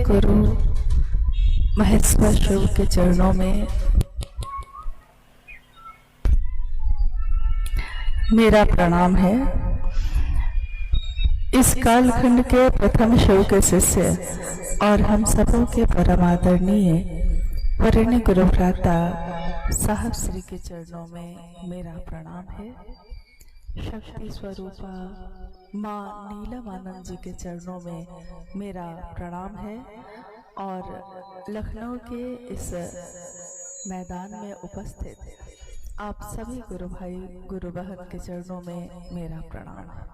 गुरु महेश्वर शिव के चरणों में मेरा प्रणाम है। इस कालखंड के प्रथम शिव के शिष्य और हम सबों के परम आदरणीय वरेण्य गुरु भ्राता साहब श्री के चरणों में मेरा प्रणाम है। शक्ति स्वरूपा माँ नीलम जी के चरणों में मेरा प्रणाम है और लखनऊ के इस मैदान में उपस्थित आप सभी गुरु भाई गुरु बहन के चरणों में मेरा प्रणाम है।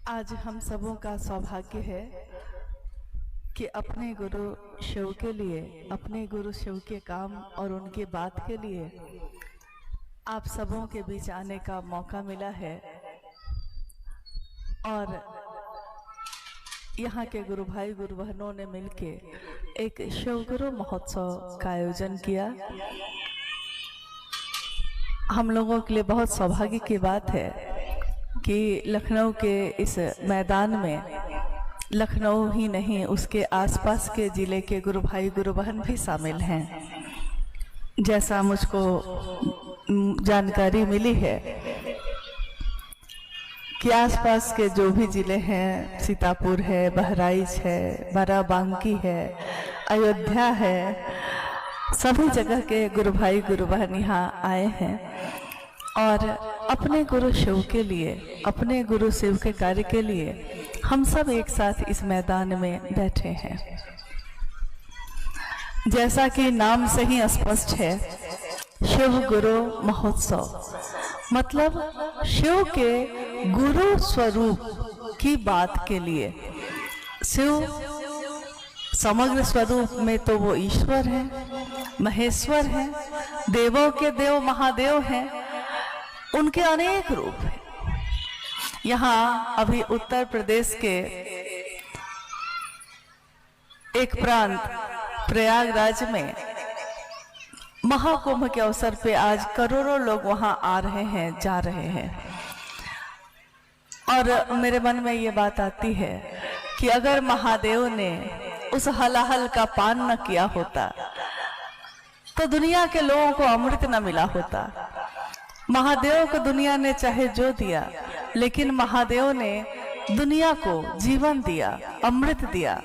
आज हम सबों का सौभाग्य है कि अपने गुरु शिव के लिए, अपने गुरु शिव के काम और उनके बात के लिए आप सबों के बीच आने का मौका मिला है। और यहाँ के गुरु भाई गुरु बहनों ने मिलके एक शिव गुरु महोत्सव का आयोजन किया। हम लोगों के लिए बहुत सौभाग्य की बात है कि लखनऊ के इस मैदान में लखनऊ ही नहीं उसके आसपास के ज़िले के गुरु भाई गुरु बहन भी शामिल हैं। जैसा मुझको जानकारी मिली है कि आसपास के जो भी ज़िले हैं, सीतापुर है, बहराइच है, बाराबंकी है, अयोध्या है, सभी जगह के गुरु भाई गुरु बहन यहाँ आए हैं और अपने गुरु शिव के लिए, अपने गुरु शिव के कार्य के लिए हम सब एक साथ इस मैदान में बैठे हैं। जैसा कि नाम से ही स्पष्ट है, शिव गुरु महोत्सव मतलब शिव के गुरु स्वरूप की बात के लिए। शिव समग्र स्वरूप में तो वो ईश्वर है, महेश्वर है, देवों के देव महादेव हैं, उनके अनेक रूप हैं। यहाँ अभी उत्तर प्रदेश के एक प्रांत प्रयागराज में महाकुंभ के अवसर पे आज करोड़ों लोग वहाँ आ रहे हैं, जा रहे हैं। और मेरे मन में ये बात आती है कि अगर महादेव ने उस हलाहल का पान न किया होता तो दुनिया के लोगों को अमृत न मिला होता। महादेव को दुनिया ने चाहे जो दिया, लेकिन महादेव ने दुनिया को जीवन दिया, अमृत दिया,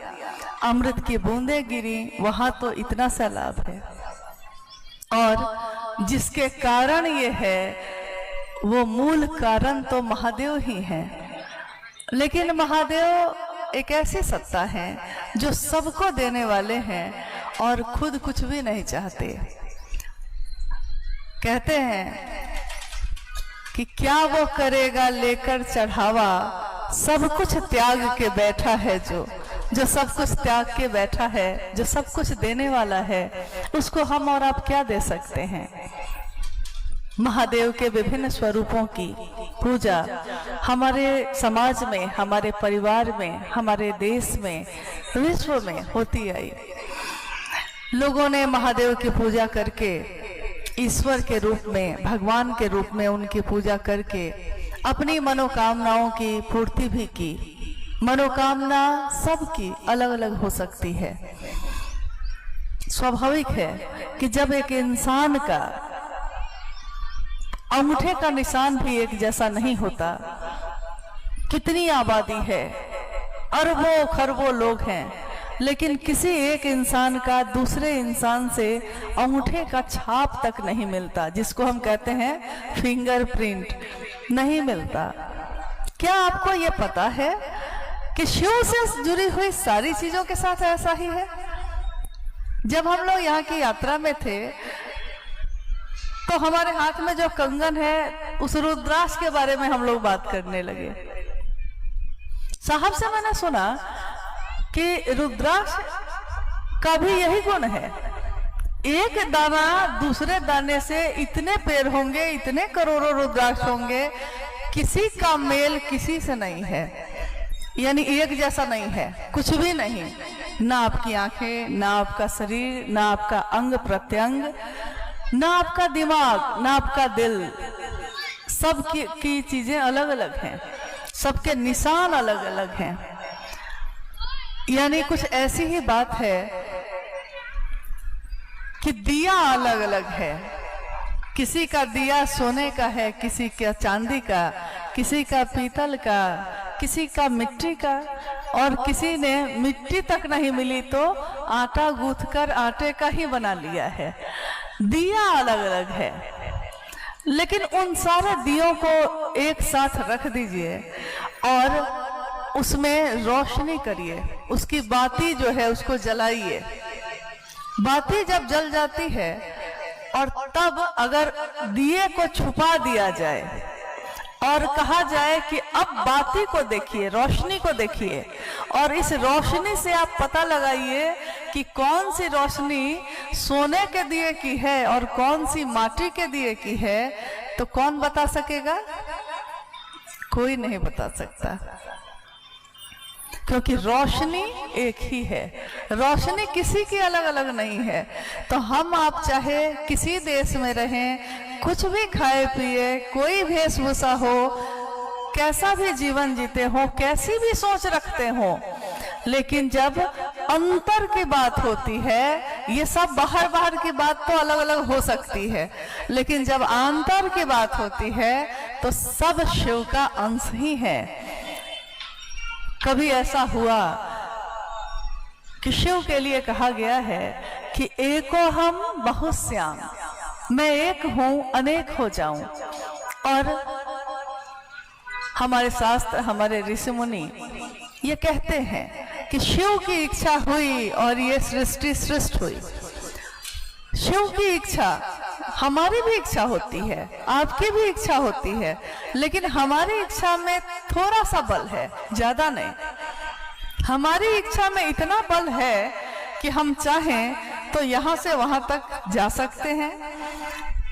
अमृत की बूंदें गिरी, वहां तो इतना सा लाभ है। और जिसके कारण ये है वो मूल कारण तो महादेव ही है। लेकिन महादेव एक ऐसी सत्ता है जो सबको देने वाले हैं और खुद कुछ भी नहीं चाहते। कहते हैं कि क्या वो करेगा लेकर चढ़ावा, सब कुछ त्याग के बैठा है जो सब कुछ त्याग के बैठा है, जो सब कुछ देने वाला है, उसको हम और आप क्या दे सकते हैं। महादेव के विभिन्न स्वरूपों की पूजा हमारे समाज में, हमारे परिवार में, हमारे देश में, विश्व में होती आई। लोगों ने महादेव की पूजा करके ईश्वर के रूप में, भगवान के रूप में उनकी पूजा करके अपनी मनोकामनाओं की पूर्ति भी की। मनोकामना सबकी अलग अलग हो सकती है। स्वाभाविक है कि जब एक इंसान का अंगूठे का निशान भी एक जैसा नहीं होता, कितनी आबादी है, अरबों खरबों लोग हैं, लेकिन किसी एक इंसान का दूसरे इंसान से अंगूठे का छाप तक नहीं मिलता, जिसको हम कहते हैं फिंगरप्रिंट, नहीं मिलता। क्या आपको ये पता है कि शिव से जुड़ी हुई सारी चीजों के साथ ऐसा ही है? जब हम लोग यहाँ की यात्रा में थे तो हमारे हाथ में जो कंगन है उस रुद्राक्ष के बारे में हम लोग बात करने लगे। साहब से मैंने सुना कि रुद्राक्ष का भी यही गुण है, एक दाना दूसरे दाने से इतने पेड़ होंगे, इतने करोड़ों रुद्राक्ष होंगे, किसी का मेल किसी से नहीं है, यानी एक जैसा नहीं है, कुछ भी नहीं। ना आपकी आंखें, ना आपका शरीर, ना आपका अंग प्रत्यंग, ना आपका दिमाग, ना आपका दिल, सब की चीजें अलग अलग हैं, सबके निशान अलग अलग हैं। यानी कुछ ऐसी ही बात है कि दिया अलग अलग है। किसी का दिया सोने का है, किसी का चांदी का, किसी का पीतल का, किसी का मिट्टी का, और किसी ने मिट्टी तक नहीं मिली तो आटा गूंथकर आटे का ही बना लिया है। दिया अलग अलग है, लेकिन उन सारे दियों को एक साथ रख दीजिए और उसमें रोशनी करिए, उसकी बाती जो है उसको जलाइए। बाती जब जल जाती है और तब अगर दिए को छुपा दिया जाए और कहा जाए कि अब बाती को देखिए, रोशनी को देखिए, और इस रोशनी से आप पता लगाइए कि कौन सी रोशनी सोने के दिए की है और कौन सी माटी के दिए की है, तो कौन बता सकेगा? कोई नहीं बता सकता, क्योंकि रोशनी एक ही है, रोशनी किसी की अलग अलग नहीं है। तो हम आप चाहे किसी देश में रहें, कुछ भी खाए पिए, कोई वेशभूषा हो, कैसा भी जीवन जीते हो, कैसी भी सोच रखते हो, लेकिन जब अंतर की बात होती है, ये सब बाहर बाहर की बात तो अलग अलग हो सकती है, लेकिन जब अंतर की बात होती है तो सब शिव का अंश ही है। कभी ऐसा हुआ कि शिव के लिए कहा गया है कि एको हम बहुश्याम, मैं एक हूं अनेक हो जाऊं। और हमारे शास्त्र, हमारे ऋषि मुनि ये कहते हैं कि शिव की इच्छा हुई और ये सृष्टि सृष्ट हुई। शिव की इच्छा, हमारी भी इच्छा होती है, आपकी भी इच्छा होती है, लेकिन हमारी इच्छा में थोड़ा सा बल है, ज्यादा नहीं। हमारी इच्छा में इतना बल है कि हम चाहें तो यहाँ से वहां तक जा सकते हैं।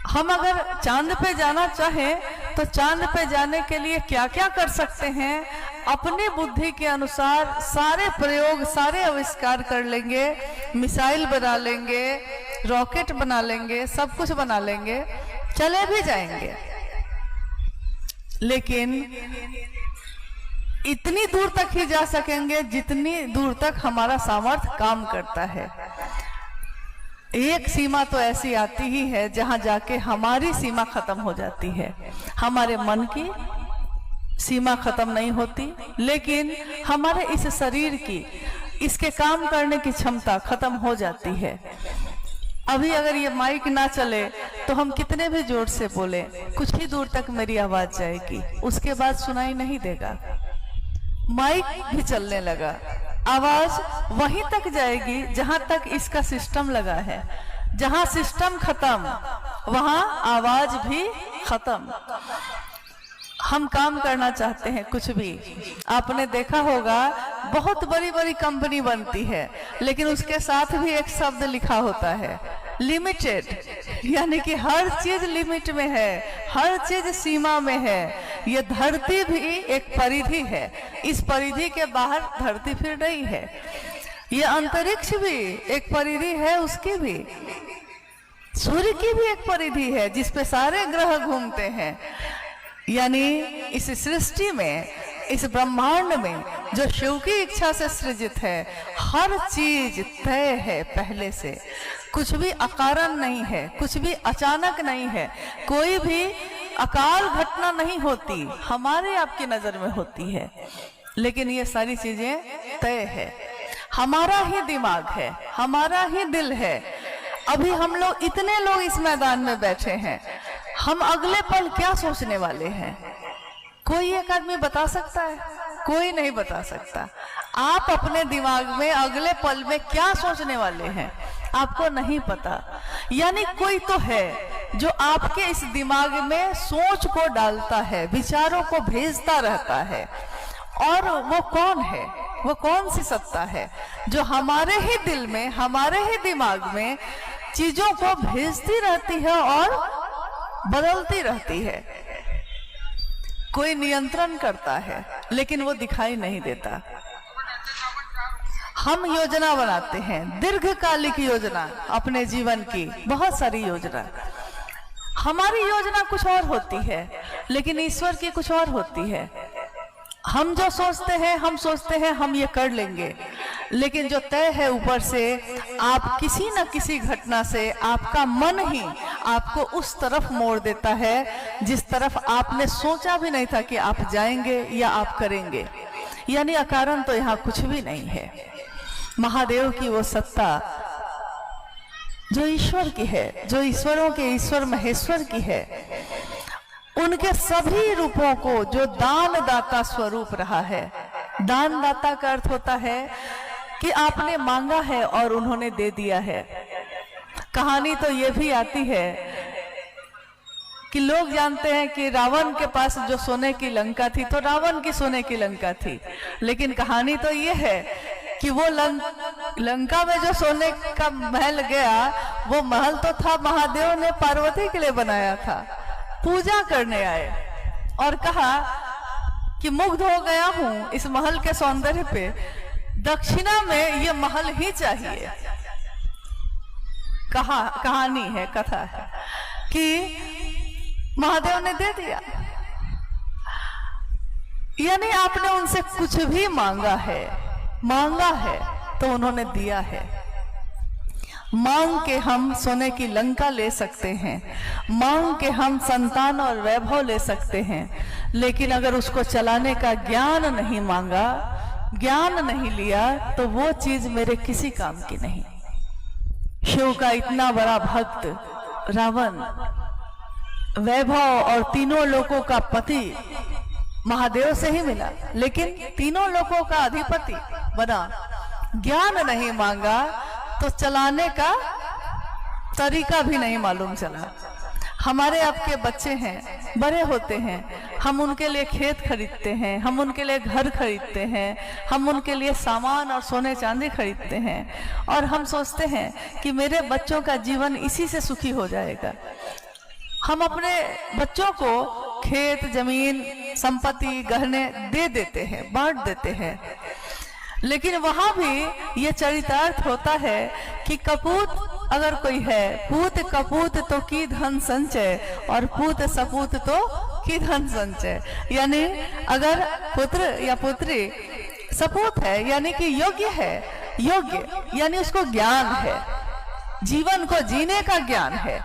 हम अगर चांद पे जाना चाहें तो चांद पे जाने के लिए क्या क्या कर सकते हैं, अपनी बुद्धि के अनुसार सारे प्रयोग, सारे आविष्कार कर लेंगे, मिसाइल बना लेंगे, रॉकेट बना लेंगे, सब कुछ बना लेंगे, चले भी जाएंगे, लेकिन इतनी दूर तक ही जा सकेंगे जितनी दूर तक हमारा सामर्थ्य काम करता है। एक सीमा तो ऐसी आती ही है जहां जाके हमारी सीमा खत्म हो जाती है, हमारे मन की सीमा खत्म नहीं होती, लेकिन हमारे इस शरीर की, इसके काम करने की क्षमता खत्म हो जाती है। अभी अगर ये माइक ना चले तो हम कितने भी जोर से बोले, कुछ ही दूर तक मेरी आवाज जाएगी, उसके बाद सुनाई नहीं देगा। माइक भी चलने लगा, आवाज वहीं तक जाएगी जहां तक इसका सिस्टम लगा है। जहां सिस्टम खत्म वहां आवाज भी खत्म। हम काम करना चाहते हैं कुछ भी, आपने देखा होगा बहुत बड़ी बड़ी कंपनी बनती है, लेकिन उसके साथ भी एक शब्द लिखा होता है, लिमिटेड, यानी कि हर चीज लिमिट में है, हर चीज सीमा में है। ये धरती भी एक परिधि है, इस परिधि के बाहर धरती फिर रही है। ये अंतरिक्ष भी एक परिधि है, उसकी भी, सूर्य की भी एक परिधि है जिस पे सारे ग्रह घूमते हैं। यानी इस सृष्टि में, इस ब्रह्मांड में जो शिव की इच्छा से सृजित है, हर चीज तय है पहले से, कुछ भी अकारण नहीं है, कुछ भी अचानक नहीं है, कोई भी अकाल घटना नहीं होती, हमारे आपकी नजर में होती है, लेकिन ये सारी चीजें तय है। हमारा ही दिमाग है, हमारा ही दिल है। अभी हम लोग, इतने लोग इस मैदान में बैठे हैं, हम अगले पल क्या सोचने वाले हैं, कोई एक आदमी बता सकता है? कोई नहीं बता सकता। आप अपने दिमाग में अगले पल में क्या सोचने वाले हैं आपको नहीं पता। यानी कोई तो है जो आपके इस दिमाग में सोच को डालता है, विचारों को भेजता रहता है, और वो कौन है, वो कौन सी सत्ता है जो हमारे ही दिल में, हमारे ही दिमाग में चीजों को भेजती रहती है और बदलती रहती है। कोई नियंत्रण करता है लेकिन वो दिखाई नहीं देता। हम योजना बनाते हैं, दीर्घकालिक योजना, अपने जीवन की बहुत सारी योजना। हमारी योजना कुछ और होती है, लेकिन ईश्वर की कुछ और होती है। हम जो सोचते हैं हम ये कर लेंगे, लेकिन जो तय है ऊपर से, आप किसी न किसी घटना से आपका मन ही आपको उस तरफ मोड़ देता है जिस तरफ आपने सोचा भी नहीं था कि आप जाएंगे या आप करेंगे। यानी अकारण तो यहाँ कुछ भी नहीं है। महादेव की वो सत्ता जो ईश्वर की है, जो ईश्वरों के ईश्वर महेश्वर की है, उनके सभी रूपों को जो दान दाता स्वरूप रहा है। दान दाता का अर्थ होता है कि आपने मांगा है और उन्होंने दे दिया है। कहानी तो ये भी आती है कि लोग जानते हैं कि रावण के पास जो सोने की लंका थी तो रावण की सोने की लंका थी, लेकिन कहानी तो ये है कि वो लंका में जो सोने का महल गया, वो महल तो था महादेव ने पार्वती के लिए बनाया था। पूजा करने आए और कहा कि मुग्ध हो गया हूं इस महल के सौंदर्य पे, दक्षिणा में ये महल ही चाहिए। कहानी है, कथा है कि महादेव ने दे दिया। यानी आपने उनसे कुछ भी मांगा है तो उन्होंने दिया है। मांग के हम सोने की लंका ले सकते हैं, मांग के हम संतान और वैभव ले सकते हैं, लेकिन अगर उसको चलाने का ज्ञान नहीं मांगा, ज्ञान नहीं लिया, तो वो चीज मेरे किसी काम की नहीं। शिव का इतना बड़ा भक्त रावण, वैभव और तीनों लोकों का पति महादेव से ही मिला, लेकिन तीनों लोकों का अधिपति बना। ज्ञान नहीं मांगा तो चलाने का तरीका भी नहीं मालूम चला। हमारे आपके बच्चे हैं, बड़े होते हैं, हम उनके लिए खेत खरीदते हैं, हम उनके लिए घर खरीदते हैं, हम उनके लिए सामान और सोने चांदी खरीदते हैं, और हम सोचते हैं कि मेरे बच्चों का जीवन इसी से सुखी हो जाएगा। हम अपने बच्चों को खेत, जमीन, संपत्ति, गहने दे देते हैं, बांट देते हैं, लेकिन वहां भी ये चरितार्थ होता है कि कपूत अगर कोई है, पूत कपूत तो की धन संचय, और पूत सपूत तो की धन संचय। यानी अगर पुत्र या पुत्री सपूत है, यानी कि योग्य है, योग्य यानी उसको ज्ञान है, जीवन को जीने का ज्ञान है,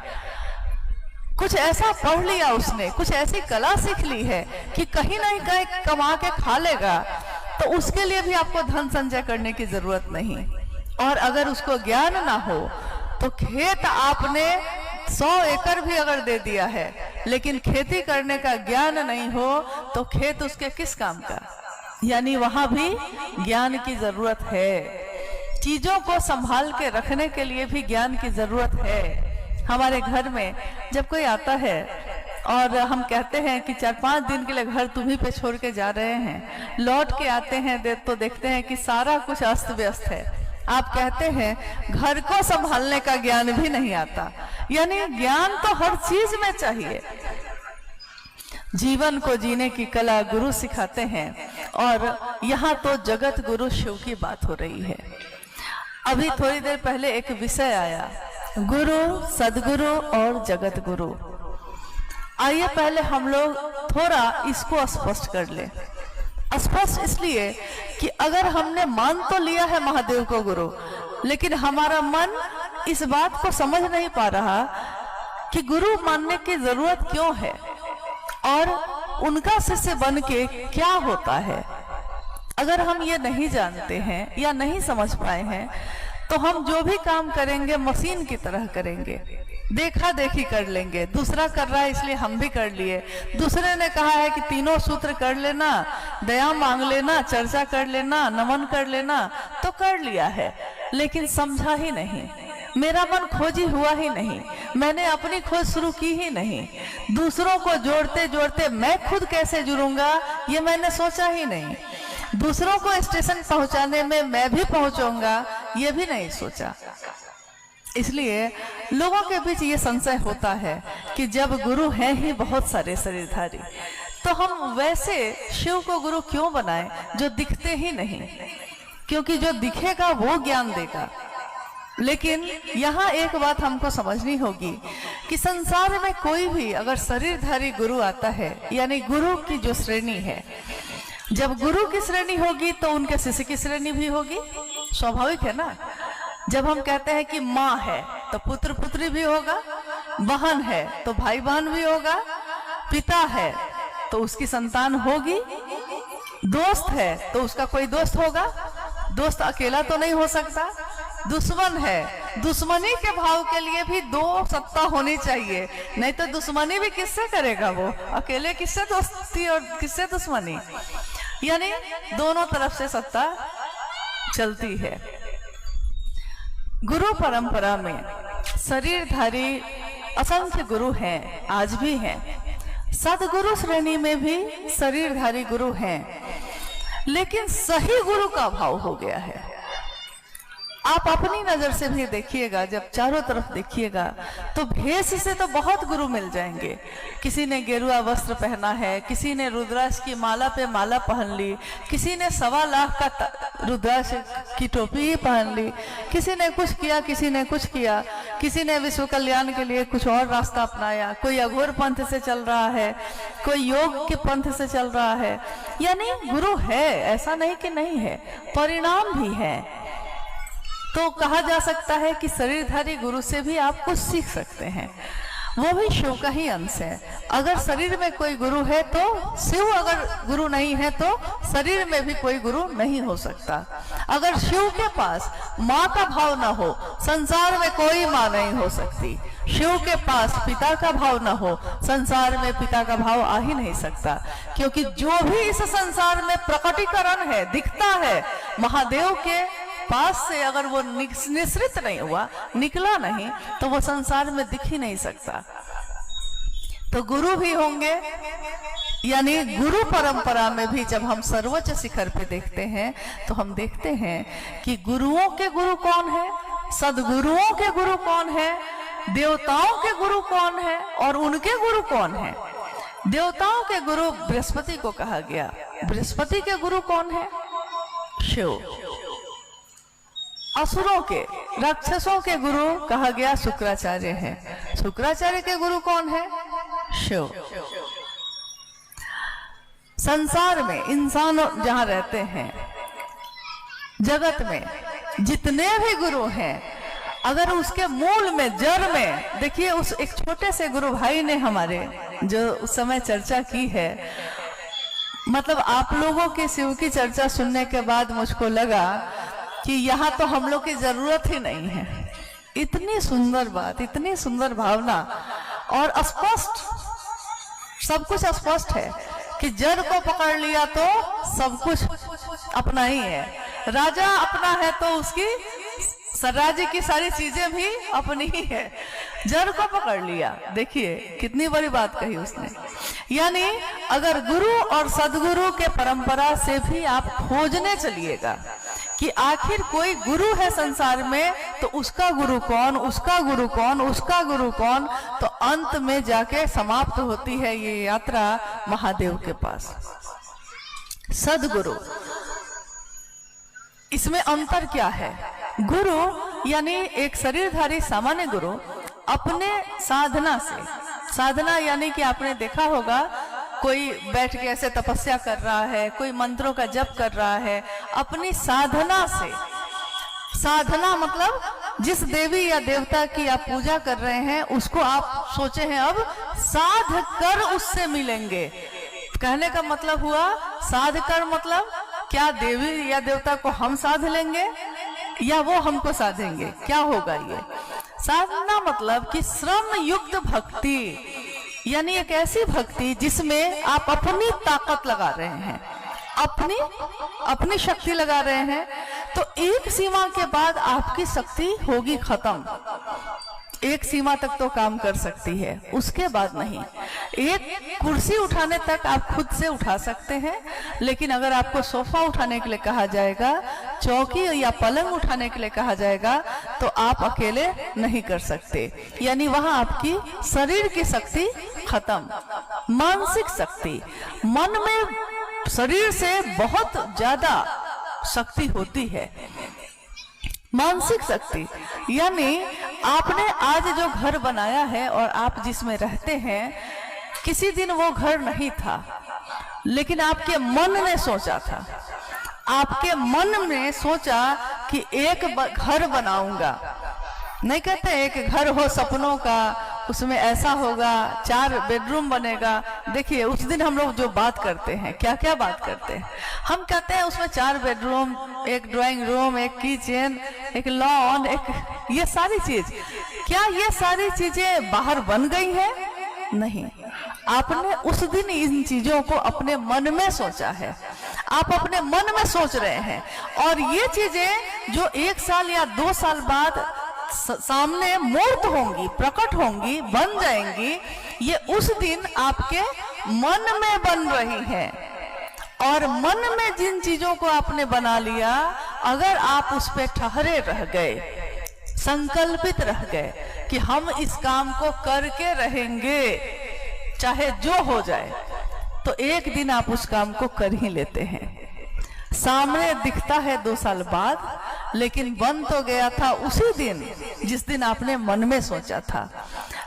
कुछ ऐसा पढ़ लिया उसने, कुछ ऐसी कला सीख ली है कि कहीं नहीं कहीं कमा के खा लेगा, तो उसके लिए भी आपको धन संचय करने की जरूरत नहीं। और अगर उसको ज्ञान ना हो तो खेत आपने 100 एकड़ भी अगर दे दिया है, लेकिन खेती करने का ज्ञान नहीं हो तो खेत उसके किस काम का। यानी वहां भी ज्ञान की जरूरत है। चीजों को संभाल के रखने के लिए भी ज्ञान की जरूरत है। हमारे घर में जब कोई आता है और हम कहते हैं कि 4-5 दिन के लिए घर तुम्ही पे छोड़ के जा रहे हैं, लौट के आते हैं तो देखते हैं कि सारा कुछ अस्त व्यस्त है, आप कहते हैं घर को संभालने का ज्ञान भी नहीं आता। यानी ज्ञान तो हर चीज में चाहिए। जीवन को जीने की कला गुरु सिखाते हैं, और यहाँ तो जगत गुरु शिव की बात हो रही है। अभी थोड़ी देर पहले एक विषय आया, गुरु, सदगुरु और जगत गुरु। आइए पहले हम लोग थोड़ा इसको स्पष्ट कर ले। स्पष्ट इसलिए कि अगर हमने मान तो लिया है महादेव को गुरु, लेकिन हमारा मन इस बात को समझ नहीं पा रहा कि गुरु मानने की जरूरत क्यों है और उनका शिष्य बन के क्या होता है। अगर हम ये नहीं जानते हैं या नहीं समझ पाए हैं तो हम जो भी काम करेंगे मशीन की तरह करेंगे, देखा देखी कर लेंगे। दूसरा कर रहा है इसलिए हम भी कर लिए, दूसरे ने कहा है कि 3 सूत्र कर लेना, दया मांग लेना, चर्चा कर लेना, नमन कर लेना, तो कर लिया है, लेकिन समझा ही नहीं। मेरा मन खोजी हुआ ही नहीं, मैंने अपनी खोज शुरू की ही नहीं। दूसरों को जोड़ते जोड़ते मैं खुद कैसे जुड़ूंगा ये मैंने सोचा ही नहीं। दूसरों को स्टेशन पहुंचाने में मैं भी पहुंचूंगा ये भी नहीं सोचा। इसलिए लोगों के बीच ये संशय होता है कि जब गुरु हैं ही बहुत सारे शरीरधारी, तो हम वैसे शिव को गुरु क्यों बनाएं जो दिखते ही नहीं, क्योंकि जो दिखेगा वो ज्ञान देगा। लेकिन यहाँ एक बात हमको समझनी होगी कि संसार में कोई भी अगर शरीरधारी गुरु आता है, यानी गुरु की जो श्रेणी है, जब गुरु की श्रेणी होगी तो उनके शिष्य की श्रेणी भी होगी, स्वाभाविक है ना। जब हम कहते हैं कि माँ है तो पुत्र पुत्री भी होगा, बहन है तो भाई बहन भी होगा, पिता है तो उसकी संतान होगी, दोस्त है तो उसका कोई दोस्त होगा, दोस्त अकेला तो नहीं हो सकता, दुश्मन है, दुश्मनी के भाव के लिए भी दो सत्ता होनी चाहिए, नहीं तो दुश्मनी भी किससे करेगा वो, अकेले किससे दोस्ती और किससे दुश्मनी, यानी दोनों तरफ से सत्ता चलती है। गुरु परंपरा में शरीरधारी असंख्य गुरु हैं, आज भी हैं। सदगुरु श्रेणी में भी शरीरधारी गुरु हैं, लेकिन सही गुरु का अभाव हो गया है। आप अपनी नजर से भी देखिएगा, जब चारों तरफ देखिएगा तो भेष से तो बहुत गुरु मिल जाएंगे। किसी ने गेरुआ वस्त्र पहना है, किसी ने रुद्राक्ष की माला पे माला पहन ली, किसी ने 1.25 लाख का रुद्राक्ष की टोपी ही पहन ली, किसी ने कुछ किया, किसी ने कुछ किया, किसी ने विश्व कल्याण के लिए कुछ और रास्ता अपनाया, कोई अघोर पंथ से चल रहा है, कोई योग के पंथ से चल रहा है। यानी गुरु है, ऐसा नहीं कि नहीं है, परिणाम भी है। तो कहा जा सकता है कि शरीरधारी गुरु से भी आप कुछ सीख सकते हैं, वो भी शिव का ही अंश है। अगर शरीर में कोई गुरु है तो शिव, अगर गुरु नहीं है तो शरीर में भी कोई गुरु नहीं हो सकता। अगर शिव के पास माँ का भाव ना हो, संसार में कोई माँ नहीं हो सकती। शिव के पास पिता का भाव ना हो, संसार में पिता का भाव आ ही नहीं सकता, क्योंकि जो भी इस संसार में प्रकटीकरण है, दिखता है, महादेव के पास से अगर वो निश्रित नहीं हुआ, निकला नहीं, तो वो संसार में दिख ही नहीं सकता। तो गुरु भी होंगे, यानी गुरु परंपरा में भी जब हम सर्वोच्च शिखर पे देखते हैं तो हम देखते हैं कि गुरुओं के गुरु कौन है, सदगुरुओं के गुरु कौन है, देवताओं के गुरु कौन है और उनके गुरु कौन है। देवताओं के गुरु बृहस्पति को कहा गया। बृहस्पति के गुरु कौन है? शिव। असुरों के, राक्षसों के गुरु कहा गया शुक्राचार्य है। शुक्राचार्य के गुरु कौन है? शिव। संसार में इंसान जहां रहते हैं, जगत में जितने भी गुरु हैं, अगर उसके मूल में, जड़ में देखिए, उस एक छोटे से गुरु भाई ने हमारे जो उस समय चर्चा की है, मतलब आप लोगों की शिव की चर्चा सुनने के बाद मुझको लगा कि यहाँ तो हम लोग की जरूरत ही नहीं है। इतनी सुंदर बात, इतनी सुंदर भावना, और स्पष्ट, सब कुछ स्पष्ट है कि जड़ को पकड़ लिया तो सब कुछ अपना ही है। राजा अपना है तो उसकी राज्य की सारी चीजें भी अपनी ही है। जड़ को पकड़ लिया, देखिए कितनी बड़ी बात कही उसने। यानी अगर गुरु और सदगुरु के परंपरा से भी आप खोजने चलिएगा कि आखिर कोई गुरु है संसार में, तो उसका गुरु कौन, उसका गुरु कौन, उसका गुरु कौन, तो अंत में जाके समाप्त होती है ये यात्रा महादेव के पास। सदगुरु, इसमें अंतर क्या है? गुरु यानी एक शरीरधारी सामान्य गुरु अपने साधना से, साधना यानी कि आपने देखा होगा कोई बैठ के ऐसे तपस्या कर रहा है, कोई मंत्रों का जप कर रहा है, अपनी साधना से। साधना मतलब जिस देवी या देवता की आप पूजा कर रहे हैं उसको आप सोचे हैं अब साध कर उससे मिलेंगे। कहने का मतलब हुआ साध कर, मतलब क्या देवी या देवता को हम साध लेंगे या वो हमको साधेंगे? क्या होगा ये? साधना मतलब कि श्रम युक्त भक्ति, यानी एक ऐसी भक्ति जिसमें आप अपनी ताकत लगा रहे हैं, अपनी शक्ति लगा रहे हैं। तो एक सीमा के बाद आपकी शक्ति होगी खत्म। एक सीमा तक तो काम कर सकती है, उसके बाद नहीं। एक कुर्सी उठाने तक आप खुद से उठा सकते हैं, लेकिन अगर आपको सोफा उठाने के लिए कहा जाएगा, चौकी या पलंग उठाने के लिए कहा जाएगा, तो आप अकेले नहीं कर सकते। यानी वहां आपकी शरीर की शक्ति खत्म। मानसिक शक्ति, मन में शरीर से बहुत ज्यादा शक्ति होती है। मानसिक शक्ति यानी आपने आज जो घर बनाया है और आप जिसमें रहते हैं, किसी दिन वो घर नहीं था, लेकिन आपके मन ने सोचा था, आपके मन में सोचा कि एक घर बनाऊंगा। नहीं कहते एक घर हो सपनों का, उसमें ऐसा होगा, 4 बेडरूम बनेगा। देखिए उस दिन हम लोग जो बात करते हैं, क्या क्या बात करते हैं, हम कहते हैं उसमें 4 बेडरूम, एक ड्राइंग रूम, एक किचन, एक लॉन, एक ये सारी चीज। क्या ये सारी चीजें बाहर बन गई है? नहीं, आपने उस दिन इन चीजों को अपने मन में सोचा है, आप अपने मन में सोच रहे हैं, और ये चीजें जो 1 साल या 2 साल बाद सामने मूर्त होंगी, प्रकट होंगी, बन जाएंगी, ये उस दिन आपके मन में बन रही हैं। और मन में जिन चीजों को आपने बना लिया, अगर आप उस पे ठहरे रह गए, संकल्पित रह गए कि हम इस काम को करके रहेंगे चाहे जो हो जाए, तो एक दिन आप उस काम को कर ही लेते हैं। सामने दिखता है 2 साल बाद, लेकिन बन तो गया था उसी दिन जिस दिन आपने मन में सोचा था।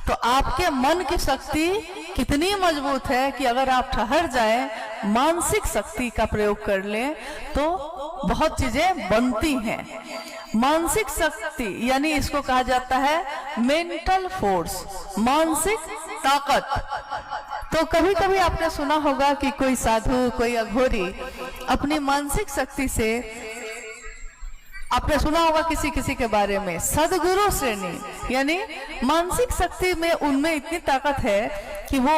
तो आपके मन की शक्ति कितनी मजबूत है कि अगर आप ठहर जाएं, मानसिक शक्ति का प्रयोग कर लें, तो बहुत चीजें बनती हैं। मानसिक शक्ति यानी इसको कहा जाता है मेंटल फोर्स, मानसिक ताकत। तो कभी कभी आपने सुना होगा कि कोई साधु, कोई अघोरी अपनी मानसिक शक्ति से, आपने सुना होगा किसी किसी के बारे में, सदगुरु श्रेणी, यानी मानसिक शक्ति में उनमें इतनी ताकत है कि वो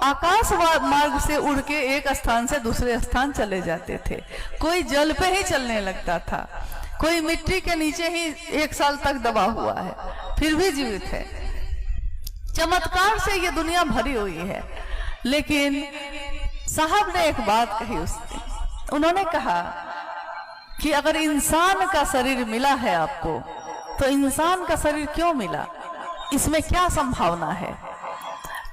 आकाश मार्ग से उड़ के एक स्थान से दूसरे स्थान चले जाते थे। कोई जल पे ही चलने लगता था, कोई मिट्टी के नीचे ही 1 साल तक दबा हुआ है, फिर भी जीवित है। चमत्कार से ये दुनिया भरी हुई है। लेकिन साहब ने एक बात कही उस दिन, उन्होंने कहा कि अगर इंसान का शरीर मिला है आपको, तो इंसान का शरीर क्यों मिला, इसमें क्या संभावना है?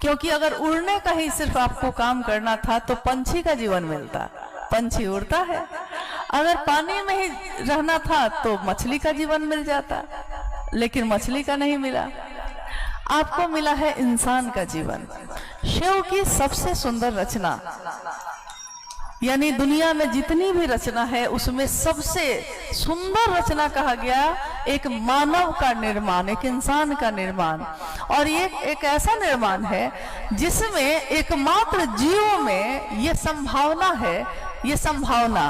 क्योंकि अगर उड़ने का ही सिर्फ आपको काम करना था तो पंछी का जीवन मिलता, पंछी उड़ता है। अगर पानी में ही रहना था तो मछली का जीवन मिल जाता, लेकिन मछली का नहीं मिला। आपको मिला है इंसान का जीवन। शिव की सबसे सुंदर रचना, यानी दुनिया में जितनी भी रचना है उसमें सबसे सुंदर रचना कहा गया एक मानव का निर्माण, एक इंसान का निर्माण। और ये एक ऐसा निर्माण है जिसमें एकमात्र जीव में ये संभावना है, ये संभावना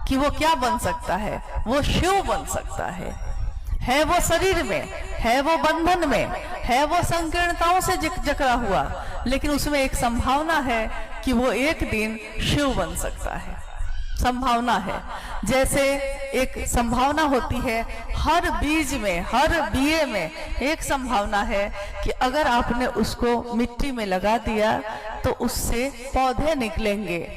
कि वो क्या बन सकता है, वो शिव बन सकता है वो शरीर में, है वो बंधन में, है वो संकीर्णताओं से जकड़ा हुआ, लेकिन उसमें एक संभावना है कि वो एक दिन शिव बन सकता है। संभावना है, जैसे एक संभावना होती है हर बीज में, हर बिये में एक संभावना है कि अगर आपने उसको मिट्टी में लगा दिया तो उससे पौधे निकलेंगे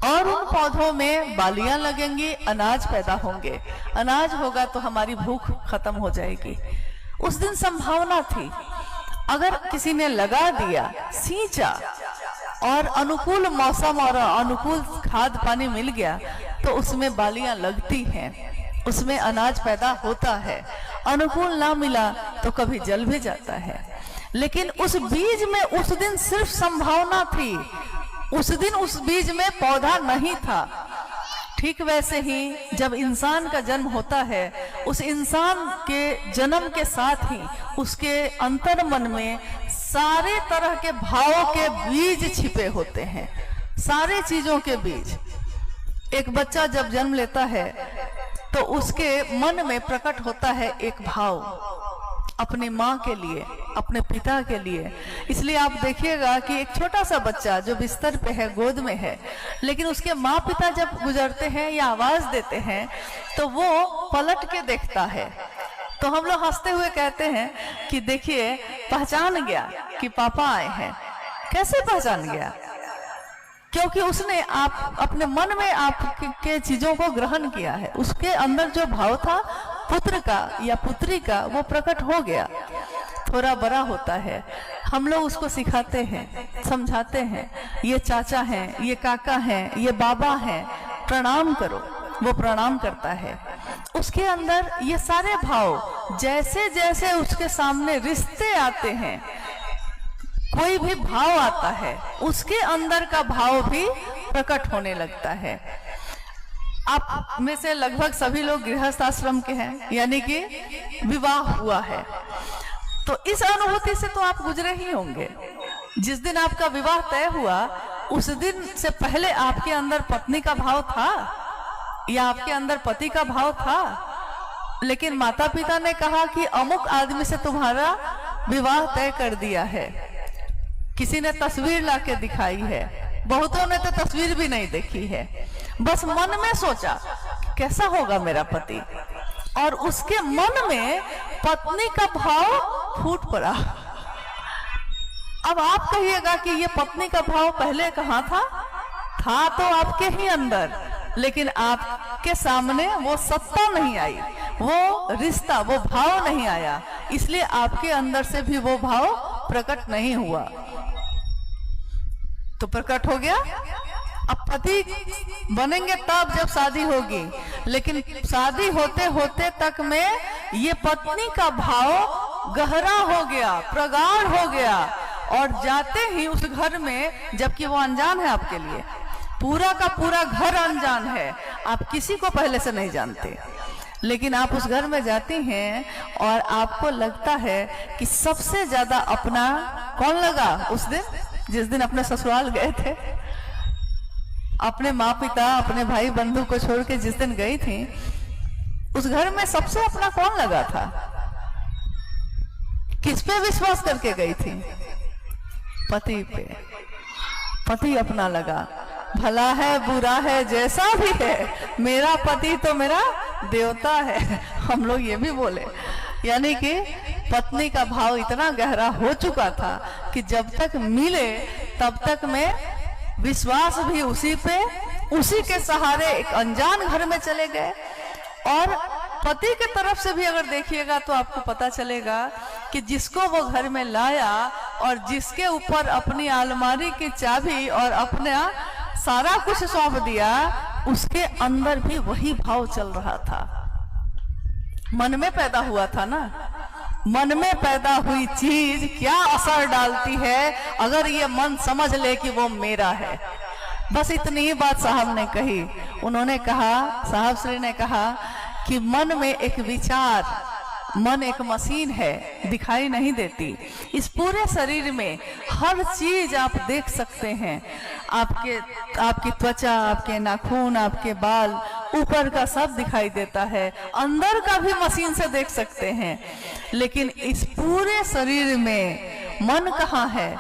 और उन पौधों में बालियां लगेंगी, अनाज पैदा होंगे। अनाज होगा तो हमारी भूख खत्म हो जाएगी। उस दिन संभावना थी, अगर किसी ने लगा दिया, सींचा और अनुकूल मौसम और अनुकूल खाद पानी मिल गया तो उसमें बालियां लगती हैं, उसमें अनाज पैदा होता है। अनुकूल ना मिला तो कभी जल भी जाता है। लेकिन उस बीज में उस दिन सिर्फ संभावना थी, उस दिन उस बीज में पौधा नहीं था। ठीक वैसे ही जब इंसान का जन्म होता है, उस इंसान के जन्म के साथ ही उसके अंतर मन में सारे तरह के भावों के बीज छिपे होते हैं, सारे चीजों के बीज। एक बच्चा जब जन्म लेता है तो उसके मन में प्रकट होता है एक भाव अपनी माँ के लिए, अपने पिता के लिए। इसलिए आप देखिएगा कि एक छोटा सा बच्चा जो बिस्तर पे है, गोद में है, लेकिन उसके माँ पिता जब गुजरते हैं या आवाज देते हैं तो वो पलट के देखता है। तो हम लोग हंसते हुए कहते हैं कि देखिए पहचान गया कि पापा आए हैं। कैसे पहचान गया? क्योंकि उसने आप अपने मन में आपके चीजों को ग्रहण किया है। उसके अंदर जो भाव था पुत्र का या पुत्री का, वो प्रकट हो गया। थोड़ा बड़ा होता है, हम लोग उसको सिखाते हैं, समझाते हैं, ये चाचा हैं, ये काका हैं, ये बाबा हैं, प्रणाम करो। वो प्रणाम करता है। उसके अंदर ये सारे भाव जैसे जैसे उसके सामने रिश्ते आते हैं, कोई भी भाव आता है, उसके अंदर का भाव भी प्रकट होने लगता है। आप में से लगभग सभी लोग गृहस्थ आश्रम के हैं, यानी कि विवाह हुआ है, तो इस अनुभूति से तो आप गुजरे ही होंगे। जिस दिन आपका विवाह तय हुआ उस दिन से पहले आपके अंदर पत्नी का भाव था या आपके अंदर पति का भाव था, लेकिन माता पिता ने कहा कि अमुक आदमी से तुम्हारा विवाह तय कर दिया है। किसी ने तस्वीर लाके दिखाई है, बहुतों ने तो तस्वीर भी नहीं देखी है, बस मन में सोचा कैसा होगा मेरा पति, और उसके मन में पत्नी का भाव फूट पड़ा। अब आप कहिएगा कि ये पत्नी का भाव पहले कहाँ था? था तो आपके ही अंदर, लेकिन आपके सामने वो सत्ता नहीं आई, वो रिश्ता, वो भाव नहीं आया, इसलिए आपके अंदर से भी वो भाव प्रकट नहीं हुआ। तो प्रकट हो गया। अब पति बनेंगे तब जब शादी होगी, लेकिन शादी होते होते तक में ये पत्नी का भाव गहरा हो गया, प्रगाढ़ हो गया, और जाते ही उस घर में, जबकि वो अनजान है आपके लिए, पूरा का पूरा घर अनजान है, आप किसी को पहले से नहीं जानते, लेकिन आप उस घर में जाती हैं और आपको लगता है कि सबसे ज्यादा अपना कौन लगा उस दिन, जिस दिन अपने ससुराल गए थे, अपने माँ पिता, अपने भाई बंधु को छोड़ के जिस दिन गई थी, उस घर में सबसे अपना कौन लगा था? किस पे विश्वास करके गई थी? पति पे। पति अपना लगा, भला है बुरा है जैसा भी है, मेरा पति तो मेरा देवता है, हम लोग ये भी बोले। यानी कि पत्नी का भाव इतना गहरा हो चुका था कि जब तक मिले तब तक में विश्वास भी उसी पे, उसी के सहारे एक अनजान घर में चले गए। और पति के तरफ से भी अगर देखिएगा तो आपको पता चलेगा कि जिसको वो घर में लाया और जिसके ऊपर अपनी अलमारी की चाबी और अपना सारा कुछ सौंप दिया, उसके अंदर भी वही भाव चल रहा था। मन में पैदा हुआ था ना, मन में पैदा हुई चीज क्या असर डालती है अगर ये मन समझ ले कि वो मेरा है। बस इतनी ही बात साहब ने कही। उन्होंने कहा, साहब श्री ने कहा कि मन में एक विचार, मन एक मशीन है, दिखाई नहीं देती। इस पूरे शरीर में हर चीज आप देख सकते हैं, आपकी त्वचा, आपके नाखून, आपके बाल, ऊपर का सब दिखाई देता है, अंदर का भी मशीन से देख सकते हैं, लेकिन इस पूरे शरीर में मन कहाँ है?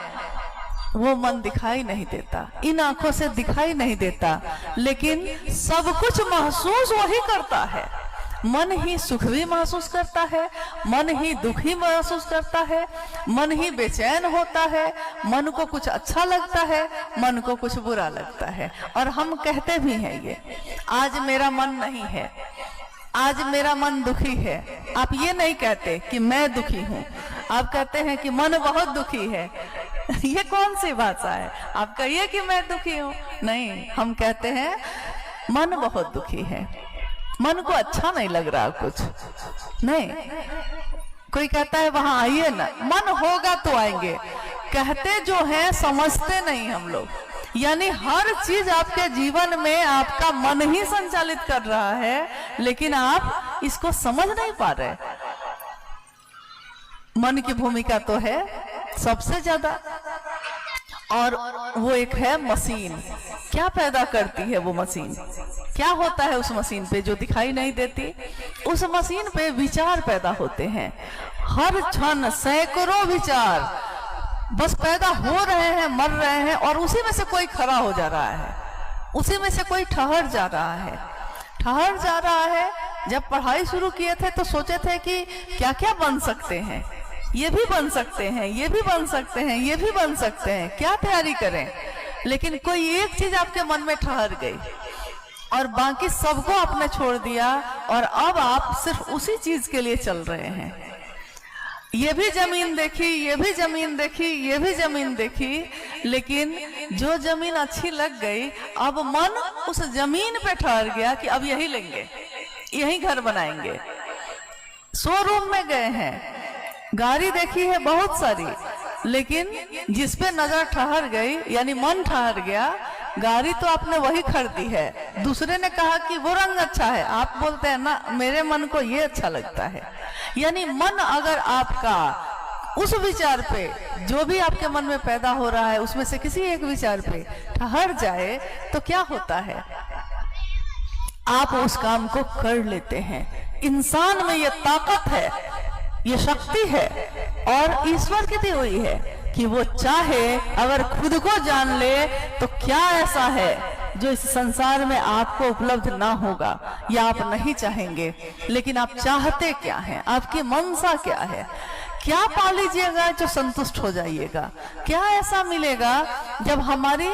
वो मन दिखाई नहीं देता, इन आंखों से दिखाई नहीं देता, लेकिन सब कुछ महसूस वही करता है। मन ही सुख भी महसूस करता है, मन ही दुख ही महसूस करता है, मन ही बेचैन होता है, मन को कुछ अच्छा लगता है, मन को कुछ बुरा लगता है। और हम कहते भी हैं ये, आज मेरा मन नहीं है, आज मेरा मन दुखी है। आप ये नहीं कहते कि मैं दुखी हूँ, आप कहते हैं कि मन बहुत दुखी है। ये कौन सी भाषा है? आप कहिए कि मैं दुखी हूँ, नहीं, हम कहते हैं मन बहुत दुखी है, मन को अच्छा नहीं लग रहा कुछ नहीं। कोई कहता है वहां आइए ना, मन होगा तो आएंगे, कहते जो है समझते नहीं हम लोग। यानी हर चीज आपके जीवन में आपका मन ही संचालित कर रहा है, लेकिन आप इसको समझ नहीं पा रहे। मन की भूमिका तो है सबसे ज्यादा, और वो एक है मशीन। क्या पैदा करती है वो मशीन? क्या होता है उस मशीन पे जो दिखाई नहीं देती? उस मशीन पे विचार पैदा होते हैं, हर क्षण सैकड़ों विचार बस पैदा हो रहे हैं, मर रहे हैं, और उसी में से कोई खड़ा हो जा रहा है, उसी में से कोई ठहर जा रहा है, ठहर जा रहा है। जब पढ़ाई शुरू किए थे तो सोचे थे कि क्या क्या बन सकते हैं, ये भी बन सकते हैं, ये भी बन सकते हैं, ये भी बन सकते हैं, क्या तैयारी करें, लेकिन कोई एक चीज आपके मन में ठहर गई और बाकी सबको आपने छोड़ दिया, और अब आप सिर्फ उसी चीज के लिए चल रहे हैं। ये भी जमीन देखी, ये भी जमीन देखी, ये भी जमीन देखी, लेकिन जो जमीन अच्छी लग गई, अब मन उस जमीन पे ठहर गया कि अब यही लेंगे, यहीं घर बनाएंगे। शोरूम में गए हैं, गाड़ी देखी है बहुत सारी, लेकिन जिस पे नजर ठहर गई यानी मन ठहर गया, गाड़ी तो आपने वही खरीदी है। दूसरे ने कहा कि वो रंग अच्छा है, आप बोलते हैं ना मेरे मन को ये अच्छा लगता है। यानी मन अगर आपका उस विचार पे, जो भी आपके मन में पैदा हो रहा है उसमें से किसी एक विचार पे ठहर जाए तो क्या होता है, आप उस काम को कर लेते हैं। इंसान में ये ताकत है, ये शक्ति है और ईश्वर की दी हुई है कि वो चाहे अगर खुद को जान ले तो क्या ऐसा है जो इस संसार में आपको उपलब्ध ना होगा या आप नहीं चाहेंगे, लेकिन आप चाहते क्या हैं, आपकी मनसा क्या है, क्या पा लीजिएगा जो संतुष्ट हो जाइएगा, क्या ऐसा मिलेगा जब हमारी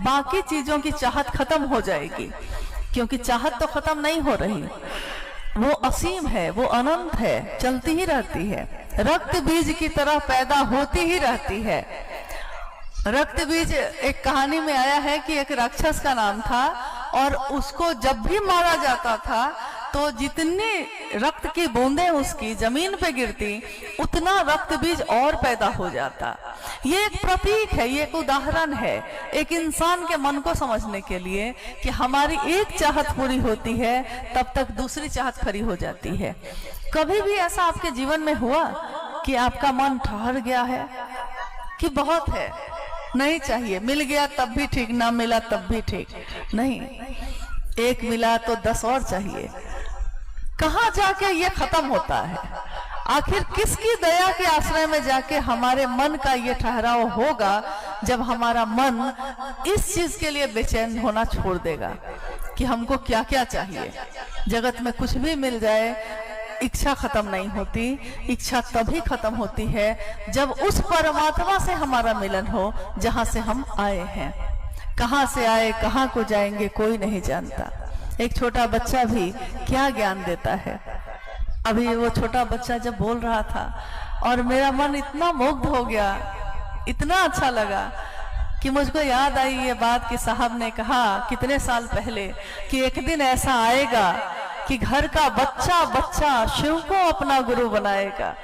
बाकी चीजों की चाहत खत्म हो जाएगी। क्योंकि चाहत तो खत्म नहीं हो रही, वो असीम है, वो अनंत है, चलती ही रहती है, रक्त बीज की तरह पैदा होती ही रहती है। रक्त बीज एक कहानी में आया है कि एक राक्षस का नाम था और उसको जब भी मारा जाता था तो जितनी रक्त की बूंदें उसकी जमीन पे गिरती उतना रक्त बीज और पैदा हो जाता। ये एक प्रतीक है, ये एक उदाहरण है एक इंसान के मन को समझने के लिए कि हमारी एक चाहत पूरी होती है तब तक दूसरी चाहत खड़ी हो जाती है। कभी भी ऐसा आपके जीवन में हुआ कि आपका मन ठहर गया है कि बहुत है, नहीं चाहिए, मिल गया तब भी ठीक, ना मिला तब भी ठीक, नहीं, एक मिला तो 10 और चाहिए। कहाँ जाके ये खत्म होता है? आखिर किसकी दया के आश्रय में जाके हमारे मन का ये ठहराव होगा जब हमारा मन इस चीज के लिए बेचैन होना छोड़ देगा कि हमको क्या क्या चाहिए। जगत में कुछ भी मिल जाए, इच्छा खत्म नहीं होती। इच्छा तभी खत्म होती है जब उस परमात्मा से हमारा मिलन हो जहां से हम आए हैं। कहां से आए, कहां को जाएंगे, कोई नहीं जानता। एक छोटा बच्चा भी क्या ज्ञान देता है। अभी वो छोटा बच्चा जब बोल रहा था और मेरा मन इतना मुग्ध हो गया, इतना अच्छा लगा कि मुझको याद आई ये बात कि साहब ने कहा कितने साल पहले कि एक दिन ऐसा आएगा कि घर का बच्चा बच्चा शिव को अपना गुरु बनाएगा।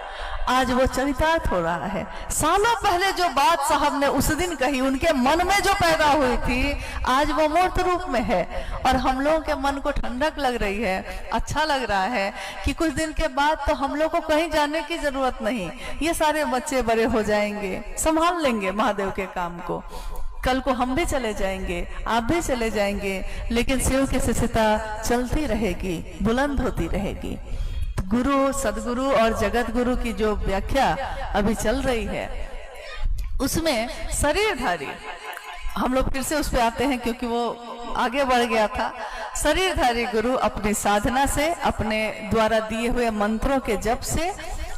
आज वो चरितार्थ हो रहा है। सालों पहले जो बात साहब ने उस दिन कही, उनके मन में जो पैदा हुई थी, आज वो मूर्त रूप में है और हम लोगों के मन को ठंडक लग रही है। अच्छा लग रहा है कि कुछ दिन के बाद तो हम लोग को कहीं जाने की जरूरत नहीं, ये सारे बच्चे बड़े हो जाएंगे, संभाल लेंगे महादेव के काम को। कल को हम भी चले जाएंगे, आप भी चले जाएंगे, लेकिन शिव की शिष्यता चलती रहेगी, बुलंद होती रहेगी। गुरु, सदगुरु और जगत गुरु की जो व्याख्या अभी चल रही है उसमें शरीरधारी, हम लोग फिर से उस पे आते हैं क्योंकि वो आगे बढ़ गया था। शरीरधारी गुरु अपनी साधना से, अपने द्वारा दिए हुए मंत्रों के जप से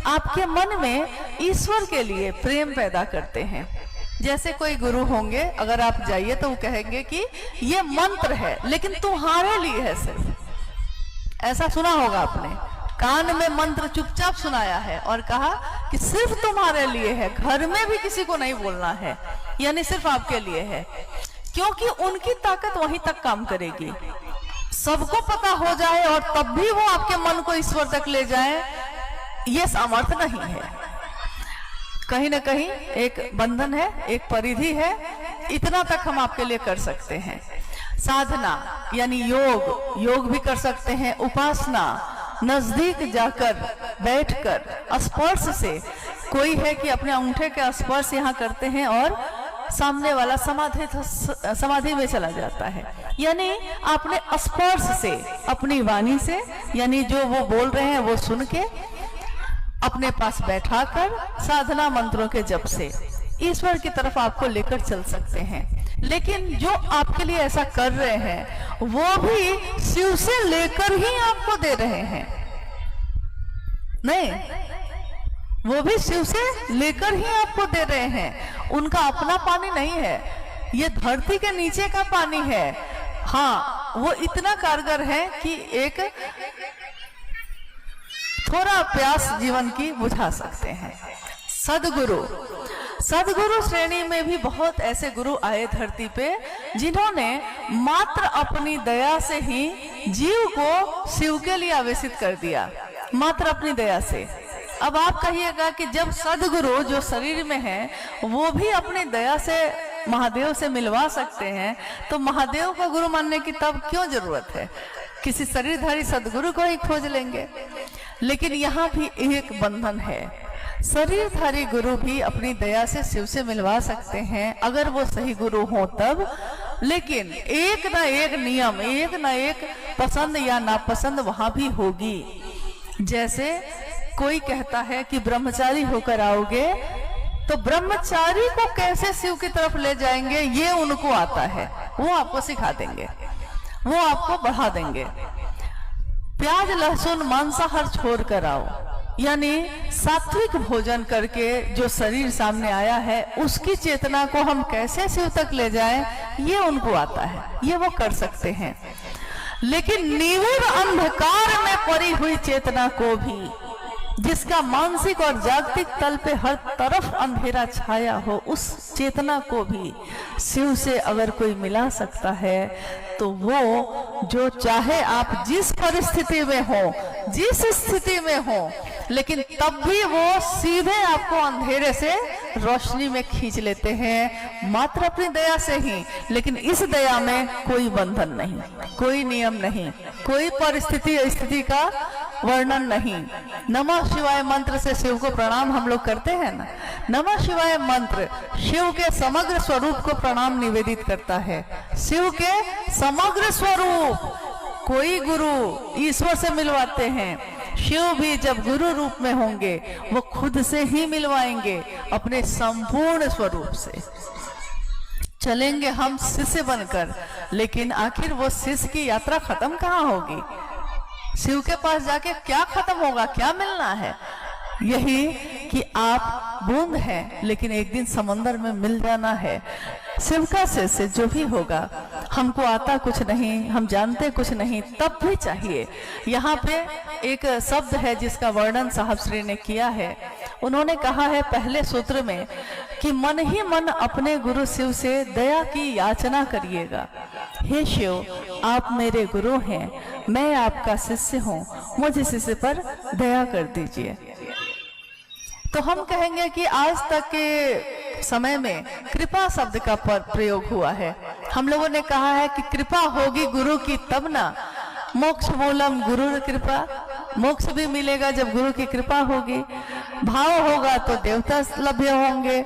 आपके मन में ईश्वर के लिए प्रेम पैदा करते हैं। जैसे कोई गुरु होंगे, अगर आप जाइए तो वो कहेंगे कि ये मंत्र है लेकिन तुम्हारे लिए है सिर्फ। ऐसा सुना होगा आपने, कान में मंत्र चुपचाप सुनाया है और कहा कि सिर्फ तुम्हारे लिए है, घर में भी किसी को नहीं बोलना है, यानी सिर्फ आपके लिए है। क्योंकि उनकी ताकत वहीं तक काम करेगी, सबको पता हो जाए और तब भी वो आपके मन को ईश्वर तक ले जाए, ये सामर्थ्य नहीं है। कहीं ना कहीं एक बंधन है, एक परिधि है, इतना तक हम आपके लिए कर सकते हैं। साधना यानी योग, योग भी कर सकते हैं। उपासना, नजदीक जाकर बैठकर स्पर्श से, कोई है कि अपने अंगूठे के स्पर्श यहाँ करते हैं और सामने वाला समाधि में चला जाता है। यानी आपने स्पर्श से, अपनी वाणी से, यानी जो वो बोल रहे हैं वो सुन के अपने पास बैठाकर साधना मंत्रों के जप से ईश्वर की तरफ आपको लेकर चल सकते हैं। लेकिन जो आपके लिए ऐसा कर रहे हैं वो भी शिव से लेकर ही आपको दे रहे हैं, नहीं, वो भी शिव से लेकर ही आपको दे रहे हैं। उनका अपना पानी नहीं है, ये धरती के नीचे का पानी है। हाँ, वो इतना कारगर है कि एक थोड़ा प्यास जीवन की बुझा सकते हैं। सदगुरु, सदगुरु श्रेणी में भी बहुत ऐसे गुरु आए धरती पे जिन्होंने मात्र अपनी दया से ही जीव को शिव के लिए आवेशित कर दिया मात्र अपनी दया से। अब आप कहिएगा कि जब सदगुरु जो शरीर में है वो भी अपनी दया से महादेव से मिलवा सकते हैं, तो महादेव को गुरु मानने की तब क्यों जरूरत है? किसी शरीरधारी सदगुरु को ही खोज लेंगे। लेकिन यहाँ भी एक बंधन है, शरीरधारी गुरु भी अपनी दया से शिव से मिलवा सकते हैं अगर वो सही गुरु हो तब। लेकिन एक ना एक नियम, एक ना एक पसंद या नापसंद वहां भी होगी। जैसे कोई कहता है कि ब्रह्मचारी होकर आओगे, तो ब्रह्मचारी को कैसे शिव की तरफ ले जाएंगे ये उनको आता है, वो आपको सिखा देंगे, वो आपको बढ़ा देंगे। प्याज लहसुन मांसाहार छोड़ कर आओ, यानी सात्विक भोजन करके जो शरीर सामने आया है उसकी चेतना को हम कैसे शिव तक ले जाएं, ये उनको आता है, ये वो कर सकते हैं। लेकिन निविड़ अंधकार में पड़ी हुई चेतना को भी, जिसका मानसिक और जागतिक तल पे हर तरफ अंधेरा छाया हो, उस चेतना को भी शिव से अगर कोई मिला सकता है तो वो जो चाहे आप जिस परिस्थिति में हो, जिस स्थिति में हो, लेकिन तब भी वो सीधे आपको अंधेरे से रोशनी में खींच लेते हैं मात्र अपनी दया से ही। लेकिन इस दया में कोई बंधन नहीं, कोई नियम नहीं, कोई परिस्थिति स्थिति का वर्णन नहीं। नमः शिवाय मंत्र से शिव को प्रणाम हम लोग करते हैं ना। नमः शिवाय मंत्र शिव के समग्र स्वरूप को प्रणाम निवेदित करता है, शिव के समग्र स्वरूप। कोई गुरु ईश्वर से मिलवाते हैं, शिव भी जब गुरु रूप में होंगे वो खुद से ही मिलवाएंगे, अपने संपूर्ण स्वरूप से चलेंगे हम शिष्य बनकर। लेकिन आखिर वो शिष्य की यात्रा खत्म कहाँ होगी? शिव के पास जाके क्या खत्म होगा, क्या मिलना है? यही कि आप बूंद हैं, लेकिन एक दिन समंदर में मिल जाना है। शिव का शिष्य जो भी होगा, हमको आता कुछ नहीं, हम जानते कुछ नहीं, तब भी चाहिए। यहाँ पे एक शब्द है जिसका वर्णन साहब श्री ने किया है। उन्होंने कहा है पहले सूत्र में कि मन ही मन अपने गुरु शिव से दया की याचना करिएगा। हे शिव, आप मेरे गुरु हैं, मैं आपका शिष्य हूँ, मुझे शिष्य पर दया कर दीजिए। तो हम कहेंगे कि आज तक के समय में कृपा शब्द का प्रयोग हुआ है। हम लोगों ने कहा है कि कृपा होगी गुरु की तब ना, मोक्ष मूलम गुरु कृपा, मोक्ष भी मिलेगा जब गुरु की कृपा होगी। भाव होगा तो देवता लभ्य होंगे,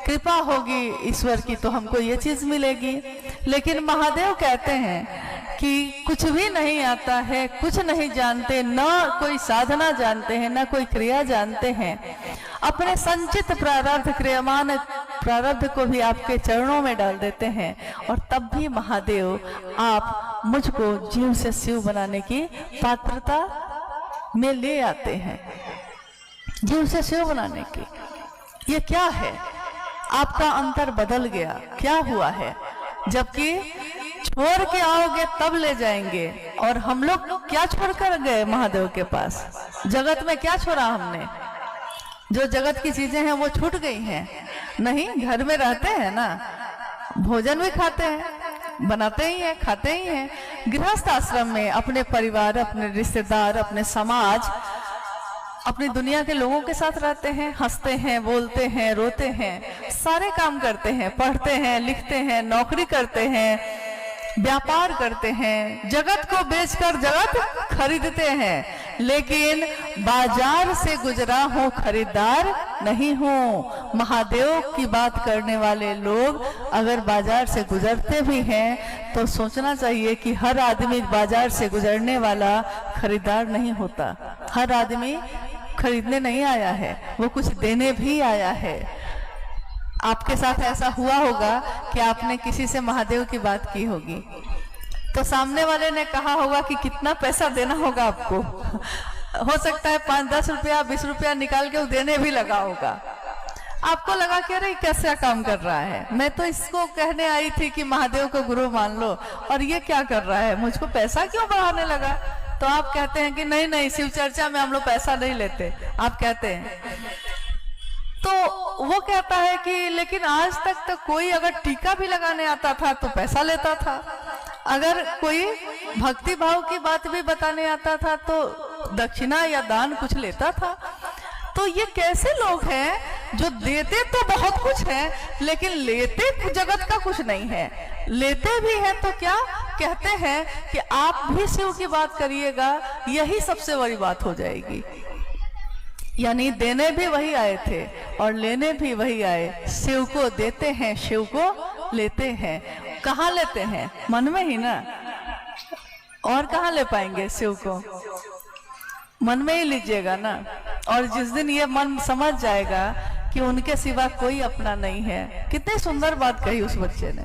कृपा होगी ईश्वर की तो हमको ये चीज मिलेगी। लेकिन महादेव कहते हैं कि कुछ भी नहीं आता है, कुछ नहीं जानते, न कोई साधना जानते हैं, न कोई क्रिया जानते हैं। अपने संचित प्रारब्ध, क्रियमान प्रारब्ध को भी आपके चरणों में डाल देते हैं, और तब भी महादेव आप मुझको जीव से शिव बनाने की पात्रता में ले आते हैं, जीव से शिव बनाने की। ये क्या है? आपका अंतर बदल गया, क्या हुआ है? जबकि छोड़ के आओगे तब ले जाएंगे, और हम लोग क्या छोड़ कर गए महादेव के पास? जगत में क्या छोड़ा हमने? जो जगत की चीजें हैं वो छूट गई हैं? नहीं, घर में रहते हैं ना, भोजन भी खाते हैं, बनाते ही हैं, खाते ही हैं। गृहस्थ आश्रम में अपने परिवार, अपने रिश्तेदार, अपने समाज, अपनी दुनिया के लोगों के साथ रहते हैं, हंसते हैं, बोलते हैं, रोते हैं, सारे काम करते हैं, पढ़ते हैं, लिखते हैं, नौकरी करते हैं, व्यापार करते हैं, जगत को बेचकर जगत खरीदते हैं। लेकिन बाजार से गुजरा हूं, खरीदार नहीं हूं। महादेव की बात करने वाले लोग अगर बाजार से गुजरते भी हैं तो सोचना चाहिए कि हर आदमी बाजार से गुजरने वाला खरीदार नहीं होता। हर आदमी खरीदने नहीं आया है, वो कुछ देने भी आया है। आपके साथ ऐसा हुआ होगा कि आपने किसी से महादेव की बात की होगी, तो सामने वाले ने कहा होगा कि कितना पैसा देना होगा आपको। हो सकता है 5-10 रुपया, 20 रुपया निकाल के वो देने भी लगा होगा। आपको लगा कि अरे कैसा काम कर रहा है, मैं तो इसको कहने आई थी कि महादेव को गुरु मान लो, और ये क्या कर रहा है, मुझको पैसा क्यों बढ़ाने लगा? तो आप कहते हैं कि नहीं नहीं, शिव चर्चा में हम लोग पैसा नहीं लेते, आप कहते हैं। तो वो कहता है कि लेकिन आज तक तो कोई अगर टीका भी लगाने आता था तो पैसा लेता था, अगर कोई भक्ति भाव की बात भी बताने आता था तो दक्षिणा या दान कुछ लेता था। तो ये कैसे लोग हैं जो देते तो बहुत कुछ है लेकिन लेते जगत का कुछ नहीं है। लेते भी हैं तो क्या कहते हैं कि आप भी शिव की बात करिएगा, यही सबसे बड़ी बात हो जाएगी। यानी देने भी वही आए थे और लेने भी वही आए। शिव को देते हैं, शिव को लेते हैं। कहाँ लेते हैं? मन में ही ना, और कहाँ ले पाएंगे शिव को? मन में ही लीजिएगा ना। और जिस दिन ये मन समझ जाएगा कि उनके सिवा कोई अपना नहीं है। कितनी सुंदर बात कही उस बच्चे ने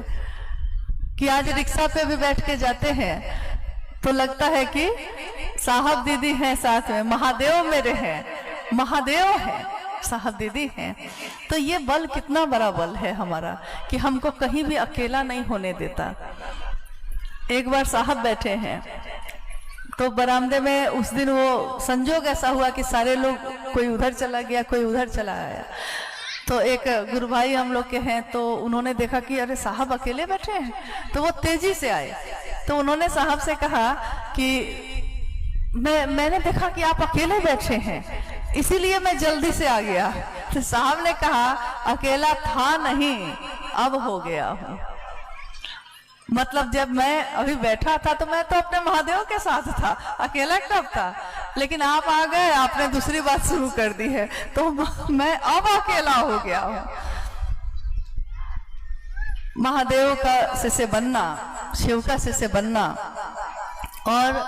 कि आज रिक्शा पे भी बैठ के जाते हैं तो लगता है कि साहब दीदी हैं साथ में, महादेव मेरे हैं, महादेव हैं, साहब दीदी हैं। तो ये बल कितना बड़ा बल है हमारा कि हमको कहीं भी अकेला नहीं होने देता। एक बार साहब बैठे हैं तो बरामदे में उस दिन वो संजोग ऐसा हुआ कि सारे लोग, कोई उधर चला गया, कोई उधर चला आया। तो एक गुरु भाई हम लोग के हैं तो उन्होंने देखा कि अरे साहब अकेले बैठे हैं, तो वो तेजी से आए। तो उन्होंने साहब से कहा कि मैंने देखा कि आप अकेले बैठे हैं, इसीलिए मैं जल्दी से आ गया। तो साहब ने कहा अकेला था नहीं, अब हो गया हूँ। मतलब जब मैं अभी बैठा था तो मैं तो अपने महादेव के साथ था, अकेला कब था। लेकिन आप आ गए, आपने दूसरी बात शुरू कर दी है तो मैं अब अकेला हो गया हूँ। महादेव का शिष्य बनना, शिव का शिष्य बनना और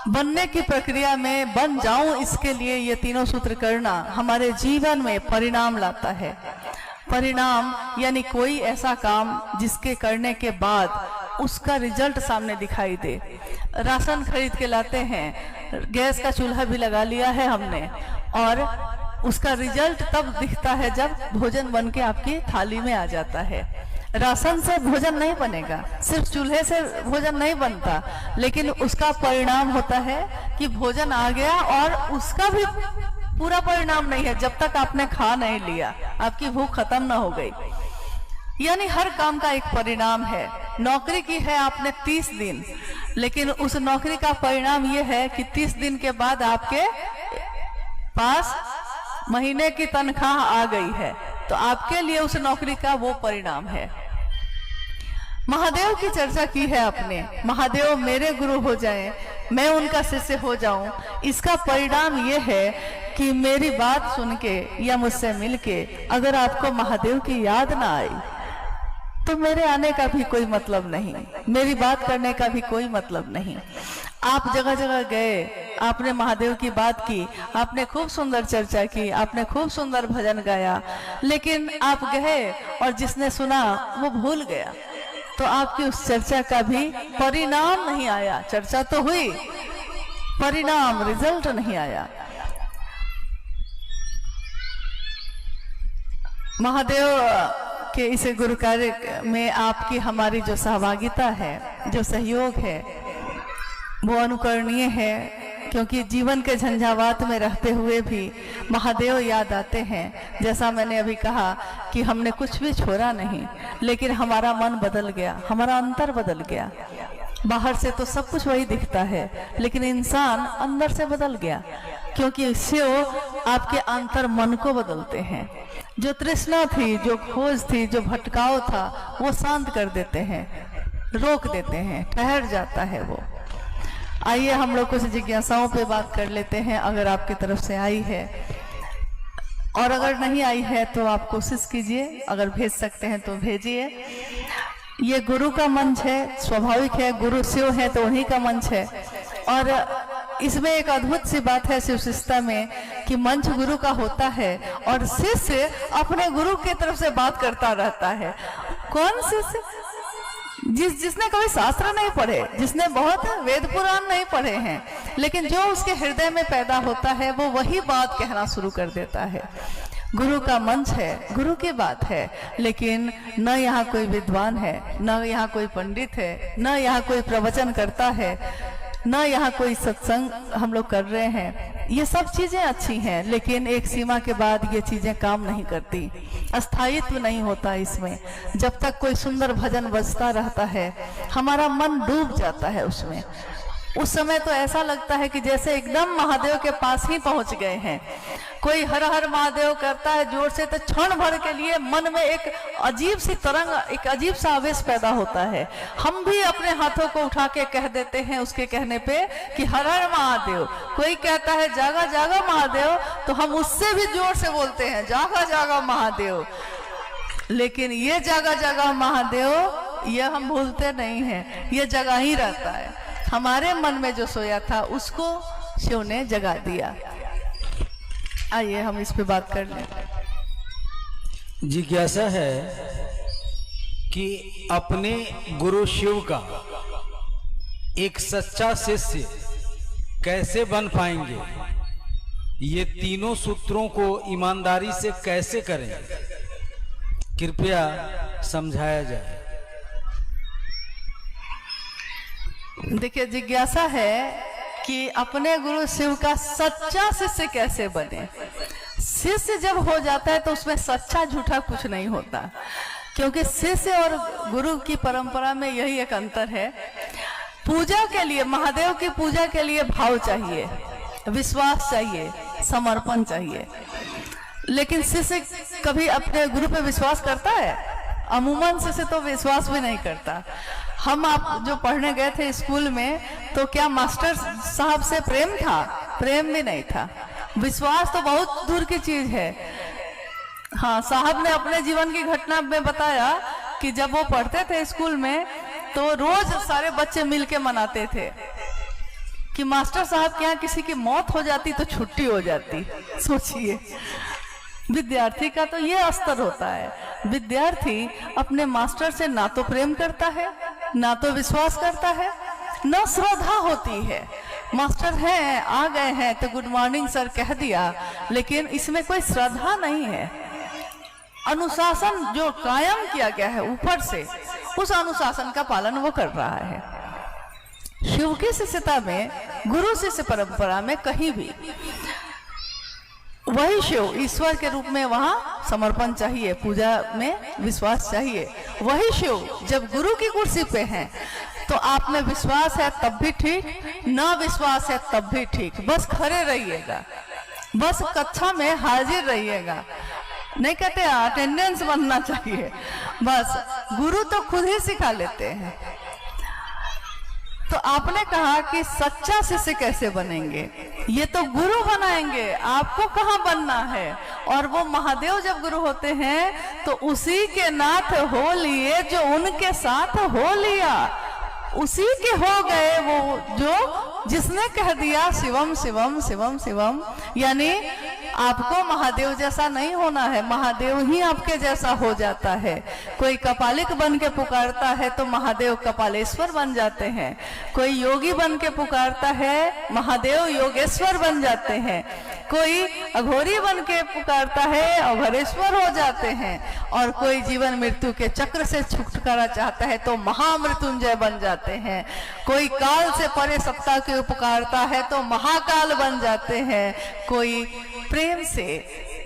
बनने की प्रक्रिया में बन जाऊं, इसके लिए ये तीनों सूत्र करना हमारे जीवन में परिणाम लाता है। परिणाम यानी कोई ऐसा काम जिसके करने के बाद उसका रिजल्ट सामने दिखाई दे। राशन खरीद के लाते हैं, गैस का चूल्हा भी लगा लिया है हमने, और उसका रिजल्ट तब दिखता है जब भोजन बन के आपकी थाली में आ जाता है। राशन से भोजन नहीं बनेगा, सिर्फ चूल्हे से भोजन नहीं बनता, लेकिन उसका परिणाम होता है कि भोजन आ गया। और उसका भी पूरा परिणाम नहीं है जब तक आपने खा नहीं लिया, आपकी भूख खत्म ना हो गई। यानी हर काम का एक परिणाम है। नौकरी की है आपने 30 दिन, लेकिन उस नौकरी का परिणाम यह है कि 30 दिन के बाद आपके पास महीने की तनख्वाह आ गई है, तो आपके लिए उस नौकरी का वो परिणाम है। महादेव की चर्चा की है आपने, महादेव मेरे गुरु हो जाएं, मैं उनका शिष्य हो जाऊं। इसका परिणाम ये है कि मेरी बात सुन के या मुझसे मिलके अगर आपको महादेव की याद ना आई तो मेरे आने का भी कोई मतलब नहीं, मेरी बात करने का भी कोई मतलब नहीं। आप जगह जगह गए, आपने महादेव की बात की, आपने खूब सुंदर चर्चा की, आपने खूब सुंदर भजन गाया, लेकिन आप गए और जिसने सुना वो भूल गया, तो आपकी उस चर्चा का भी परिणाम नहीं आया। चर्चा तो हुई, परिणाम रिजल्ट नहीं आया। महादेव के इस गुरु कार्य में आपकी हमारी जो सहभागिता है, जो सहयोग है, वो अनुकरणीय है। क्योंकि जीवन के झंझावात में रहते हुए भी महादेव याद आते हैं। जैसा मैंने अभी कहा कि हमने कुछ भी छोड़ा नहीं, लेकिन हमारा मन बदल गया, हमारा अंतर बदल गया। बाहर से तो सब कुछ वही दिखता है, लेकिन इंसान अंदर से बदल गया, क्योंकि शिव आपके अंतर मन को बदलते हैं। जो तृष्णा थी, जो खोज थी, जो भटकाव था, वो शांत कर देते हैं, रोक देते हैं, ठहर जाता है वो। आइए हम लोग कुछ जिज्ञासाओं पे बात कर लेते हैं, अगर आपकी तरफ से आई है, और अगर नहीं आई है तो आप कोशिश कीजिए, अगर भेज सकते हैं तो भेजिए। ये गुरु का मंच है, स्वाभाविक है, गुरु शिव है तो उन्हीं का मंच है। और इसमें एक अद्भुत सी बात है शिव शिष्टता में कि मंच गुरु का होता है और शिष्य अपने गुरु की तरफ से बात करता रहता है। कौन शिष्य? जिसने कभी शास्त्र नहीं पढ़े, जिसने बहुत वेद पुराण नहीं पढ़े हैं, लेकिन जो उसके हृदय में पैदा होता है वो वही बात कहना शुरू कर देता है। गुरु का मंच है, गुरु की बात है, लेकिन न यहाँ कोई विद्वान है, न यहाँ कोई पंडित है, न यहाँ कोई प्रवचन करता है, न यहाँ कोई सत्संग हम लोग कर रहे हैं, ये सब चीजें अच्छी हैं, लेकिन एक सीमा के बाद ये चीजें काम नहीं करती, अस्थायित्व नहीं होता इसमें। जब तक कोई सुंदर भजन बजता रहता है हमारा मन डूब जाता है उसमें। उस समय तो ऐसा लगता है कि जैसे एकदम महादेव के पास ही पहुंच गए हैं। कोई हर हर महादेव करता है जोर से तो क्षण भर के लिए मन में एक अजीब सी तरंग, एक अजीब सा आवेश पैदा होता है। हम भी अपने हाथों को उठा के कह देते हैं उसके कहने पे कि हर हर महादेव। कोई कहता है जागा जागा महादेव, तो हम उससे भी जोर से बोलते हैं जागा जागा महादेव। लेकिन ये जागा जागा महादेव ये हम भूलते नहीं हैं, ये जगा ही रहता है। हमारे मन में जो सोया था उसको शिव ने जगा दिया। आइए हम इस पे बात कर लें। जिज्ञासा है कि अपने गुरु शिव का एक सच्चा शिष्य कैसे बन पाएंगे, ये तीनों सूत्रों को ईमानदारी से कैसे करें, कृपया समझाया जाए। देखिए, जिज्ञासा है कि अपने गुरु शिव का सच्चा शिष्य कैसे बने। शिष्य जब हो जाता है तो उसमें सच्चा झूठा कुछ नहीं होता, क्योंकि शिष्य और गुरु की परंपरा में यही एक अंतर है। पूजा के लिए, महादेव की पूजा के लिए भाव चाहिए, विश्वास चाहिए, समर्पण चाहिए। लेकिन शिष्य कभी अपने गुरु पे विश्वास करता है? अमूमन शिष्य तो विश्वास भी नहीं करता। हम आप जो पढ़ने गए थे स्कूल में, तो क्या मास्टर साहब से प्रेम था? प्रेम भी नहीं था। विश्वास तो बहुत दूर की चीज है। हाँ, साहब ने अपने जीवन की घटना में बताया कि जब वो पढ़ते थे स्कूल में तो रोज सारे बच्चे मिलके मनाते थे कि मास्टर साहब के यहाँ किसी की मौत हो जाती तो छुट्टी हो जाती। सोचिए, विद्यार्थी का तो ये स्तर होता है। विद्यार्थी अपने मास्टर से ना तो प्रेम करता है, ना तो विश्वास करता है, ना श्रद्धा होती है। मास्टर हैं, आ गए हैं तो गुड मॉर्निंग सर कह दिया, लेकिन इसमें कोई श्रद्धा नहीं है। अनुशासन जो कायम किया गया है ऊपर से, उस अनुशासन का पालन वो कर रहा है। शिव की शिष्यता में, गुरु शिष्य परंपरा में कहीं भी वही शिव ईश्वर के रूप में वहां समर्पण चाहिए, पूजा में विश्वास चाहिए। वही शिव जब गुरु की कुर्सी पे हैं तो आप में विश्वास है तब भी ठीक, न विश्वास है तब भी ठीक। बस खड़े रहिएगा, बस कक्षा में हाजिर रहिएगा। नहीं कहते अटेंडेंस बनना चाहिए, बस गुरु तो खुद ही सिखा लेते हैं। तो आपने कहा कि सच्चा शिष्य कैसे बनेंगे? ये तो गुरु बनाएंगे, आपको कहाँ बनना है। और वो महादेव जब गुरु होते हैं तो उसी के नाथ हो लिए जो उनके साथ हो लिया, उसी के हो गए वो जो जिसने कह दिया शिवम शिवम शिवम शिवम। यानी आपको महादेव जैसा नहीं होना है, महादेव ही आपके जैसा हो जाता है। कोई कपालिक बन के पुकारता है तो महादेव कपालेश्वर बन जाते हैं। कोई योगी बन के पुकारता है, महादेव योगेश्वर बन जाते हैं। कोई अघोरी बन के पुकारता है, अघोरेश्वर हो जाते हैं। और कोई जीवन मृत्यु के चक्र से छुटकारा चाहता है तो महामृत्युंजय बन जाते हैं। कोई काल से परे सत्ता के पुकारता है तो महाकाल बन जाते हैं। कोई प्रेम से,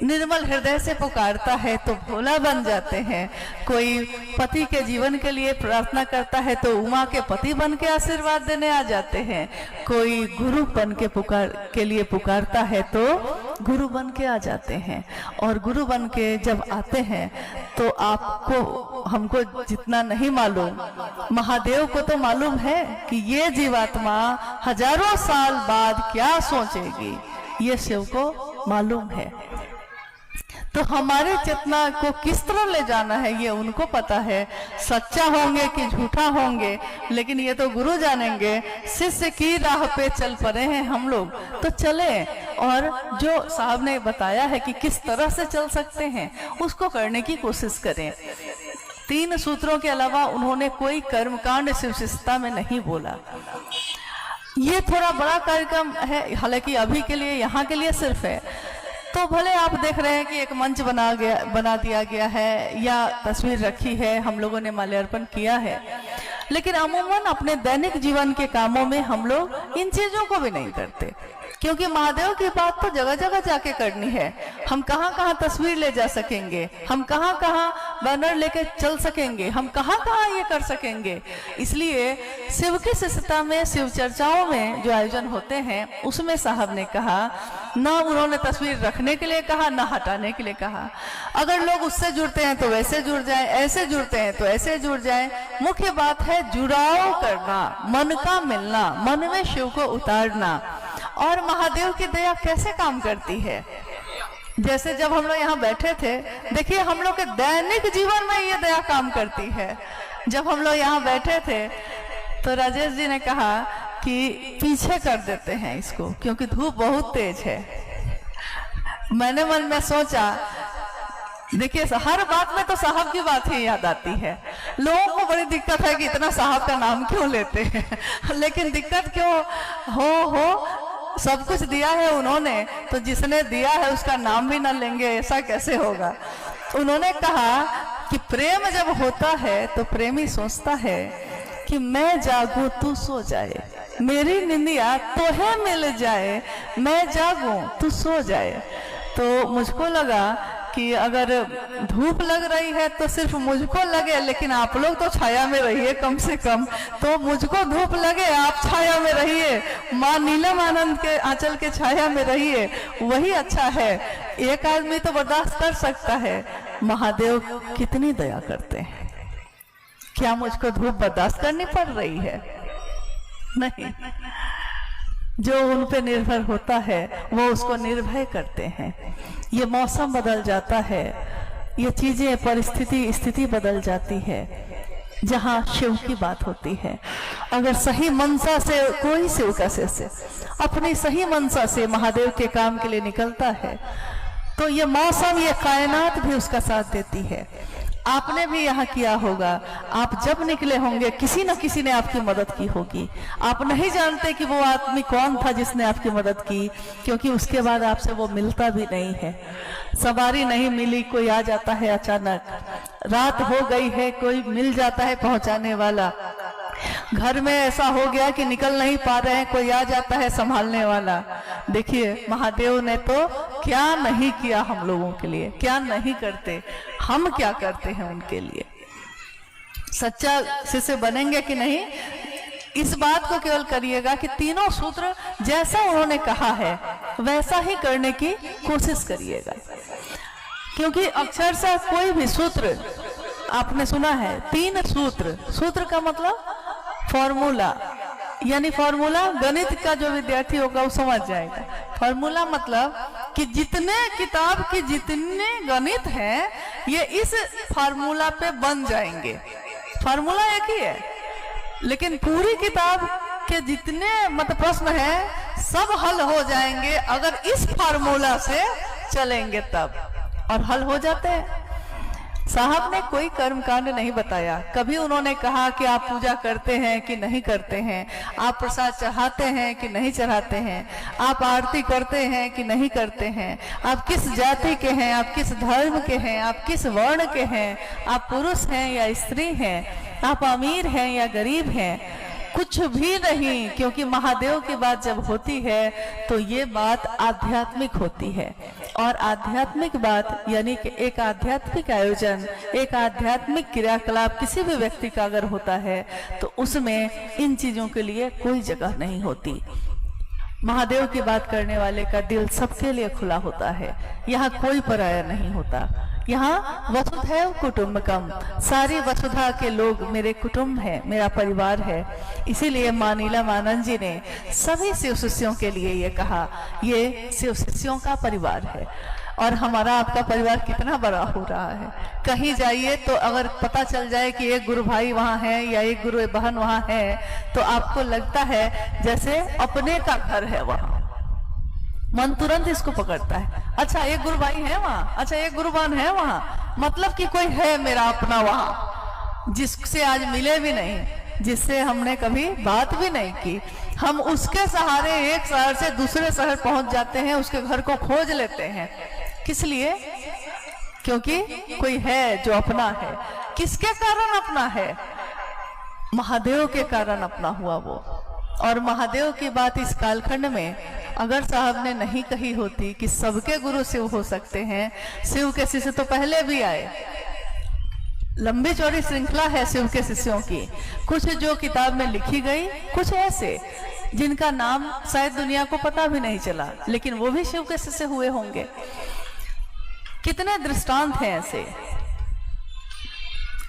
निर्मल हृदय से पुकारता है तो भोला बन जाते हैं। कोई पति के जीवन के लिए प्रार्थना करता है तो उमा के पति बन के आशीर्वाद देने आ जाते हैं। कोई गुरु बन के लिए पुकारता है तो गुरु बन के आ जाते हैं। और गुरु बन के जब आते हैं तो आपको, हमको जितना नहीं मालूम, महादेव को तो मालूम है कि ये जीवात्मा हजारों साल बाद क्या सोचेगी, ये शिव को मालूम है। तो हमारे चेतना को किस तरह ले जाना है ये उनको पता है। सच्चा होंगे कि झूठा होंगे, लेकिन ये तो गुरु जानेंगे। शिष्य की राह पे चल पड़े हैं हम लोग, तो चले। और जो साहब ने बताया है कि किस तरह से चल सकते हैं, उसको करने की कोशिश करें। 3 सूत्रों के अलावा उन्होंने कोई कर्मकांड शिव शिष्यता में नहीं बोला। ये थोड़ा बड़ा कार्यक्रम है, हालांकि अभी के लिए, यहाँ के लिए सिर्फ है। तो भले आप देख रहे हैं कि एक मंच बना दिया गया है या तस्वीर रखी है, हम लोगों ने माल्यार्पण किया है, लेकिन अमूमन अपने दैनिक जीवन के कामों में हम लोग इन चीजों को भी नहीं करते। क्योंकि महादेव की बात तो जगह जगह जाके करनी है। हम कहाँ कहाँ तस्वीर ले जा सकेंगे, हम कहाँ कहाँ बैनर लेके चल सकेंगे, हम कहाँ कहाँ ये कर सकेंगे। इसलिए शिव की शिष्यता में, शिव चर्चाओं में जो आयोजन होते हैं उसमें साहब ने कहा, ना उन्होंने तस्वीर रखने के लिए कहा, ना हटाने के लिए कहा। अगर लोग उससे जुड़ते हैं तो वैसे जुड़ जाए, ऐसे जुड़ते हैं तो ऐसे जुड़ जाए। मुख्य बात है जुड़ाव करना, मन का मिलना, मन में शिव को उतारना। और महादेव की दया कैसे काम करती है, जैसे जब हम लोग यहाँ बैठे थे, देखिए हम लोग के दैनिक जीवन में ये दया काम करती है। जब हम लोग यहाँ बैठे थे तो राजेश जी ने कहा कि पीछे कर देते हैं इसको, क्योंकि धूप बहुत तेज है। मैंने मन में सोचा, देखिए हर बात में तो साहब की बात ही याद आती है। लोगों को बड़ी दिक्कत है कि इतना साहब का नाम क्यों लेते हैं, लेकिन दिक्कत क्यों हो, सब कुछ दिया है उन्होंने, तो जिसने दिया है उसका नाम भी ना लेंगे, ऐसा कैसे होगा। उन्होंने कहा कि प्रेम जब होता है तो प्रेमी सोचता है कि मैं जागूं तू सो जाए, मेरी निंदिया तोहे मिल जाए, मैं जागूं तू सो जाए। तो मुझको लगा कि अगर धूप लग रही है तो सिर्फ मुझको लगे, लेकिन आप लोग तो छाया में रहिए कम से कम। तो मुझको धूप लगे, आप छाया में रहिए, माँ नीलम आनंद के आंचल के छाया में रहिए, वही अच्छा है। एक आदमी तो बर्दाश्त कर सकता है, महादेव कितनी दया करते हैं। क्या मुझको धूप बर्दाश्त करनी पड़ रही है? नहीं, जो उन पे निर्भर होता है वो उसको निर्भय करते हैं। ये मौसम बदल जाता है, ये चीजें, परिस्थिति, स्थिति बदल जाती है, जहाँ शिव की बात होती है। अगर सही मनसा से कोई शिव का शिष्य अपनी सही मनसा से महादेव के काम के लिए निकलता है तो ये मौसम, ये कायनात भी उसका साथ देती है। आपने भी यहाँ किया होगा, आप जब निकले होंगे किसी न किसी ने आपकी मदद की होगी। आप नहीं जानते कि वो आदमी कौन था जिसने आपकी मदद की, क्योंकि उसके बाद आपसे वो मिलता भी नहीं है। सवारी नहीं मिली, कोई आ जाता है अचानक, रात हो गई है, कोई मिल जाता है पहुंचाने वाला, घर में ऐसा हो गया कि निकल नहीं पा रहे हैं, कोई आ जाता है संभालने वाला। देखिए महादेव ने तो क्या नहीं किया हम लोगों के लिए, क्या नहीं करते, हम क्या करते हैं उनके लिए। सच्चा शिष्य बनेंगे कि नहीं, इस बात को केवल करिएगा कि तीनों सूत्र जैसा उन्होंने कहा है वैसा ही करने की कोशिश करिएगा। क्योंकि अक्षर से कोई भी सूत्र, आपने सुना है 3 सूत्र, सूत्र का मतलब फॉर्मूला, यानी फॉर्मूला गणित का जो विद्यार्थी होगा वो समझ जाएगा। फॉर्मूला मतलब कि जितने किताब के जितने गणित हैं ये इस फॉर्मूला पे बन जाएंगे। फॉर्मूला एक ही है, लेकिन पूरी किताब के जितने मतलब प्रश्न हैं सब हल हो जाएंगे अगर इस फॉर्मूला से चलेंगे तब, और हल हो जाते हैं। साहब ने कोई कर्मकांड नहीं बताया, कभी उन्होंने कहा कि आप पूजा करते हैं कि नहीं करते हैं, आप प्रसाद चढ़ाते हैं कि नहीं चढ़ाते हैं, आप आरती करते हैं कि नहीं करते हैं, आप किस जाति के हैं, आप किस धर्म के हैं, आप किस वर्ण के हैं, आप पुरुष हैं या स्त्री हैं, आप अमीर हैं या गरीब हैं, कुछ भी नहीं। क्योंकि महादेव की बात जब होती है तो ये बात आध्यात्मिक होती है, और आध्यात्मिक बात यानी कि एक आध्यात्मिक आयोजन, एक आध्यात्मिक क्रियाकलाप किसी भी व्यक्ति का अगर होता है तो उसमें इन चीजों के लिए कोई जगह नहीं होती। महादेव की बात करने वाले का दिल सबके लिए खुला होता है, यहाँ कोई पराया नहीं होता। यहाँ वसुधैव कुटुंबकम, सारी वसुधा के लोग मेरे कुटुंब है, मेरा परिवार है। इसीलिए माँ नीलम आनंद जी ने सभी शिव शिष्यों के लिए ये कहा, ये शिव शिष्यों का परिवार है। और हमारा आपका परिवार कितना बड़ा हो रहा है। कहीं जाइए तो अगर पता चल जाए कि एक गुरु भाई वहाँ है या एक गुरु बहन वहाँ है तो आपको लगता है जैसे अपने का घर है वहाँ, मन तुरंत इसको पकड़ता है। अच्छा एक गुरु भाई है वहाँ, अच्छा एक गुरु बहन है वहाँ, मतलब कि कोई है मेरा अपना वहाँ, जिससे आज मिले भी नहीं, जिससे हमने कभी बात भी नहीं की, हम उसके सहारे एक शहर से दूसरे शहर पहुंच जाते हैं, उसके घर को खोज लेते हैं। किस लिए? क्योंकि कोई है जो अपना है। किसके कारण अपना है? महादेव के कारण अपना हुआ वो। और महादेव की बात इस कालखंड में अगर साहब ने नहीं कही होती कि सबके गुरु शिव हो सकते हैं, शिव के शिष्य तो पहले भी आए, लंबी चौड़ी श्रृंखला है शिव के शिष्यों की, कुछ जो किताब में लिखी गई, कुछ ऐसे जिनका नाम शायद दुनिया को पता भी नहीं चला, लेकिन वो भी शिव के शिष्य हुए होंगे। कितने दृष्टांत हैं ऐसे,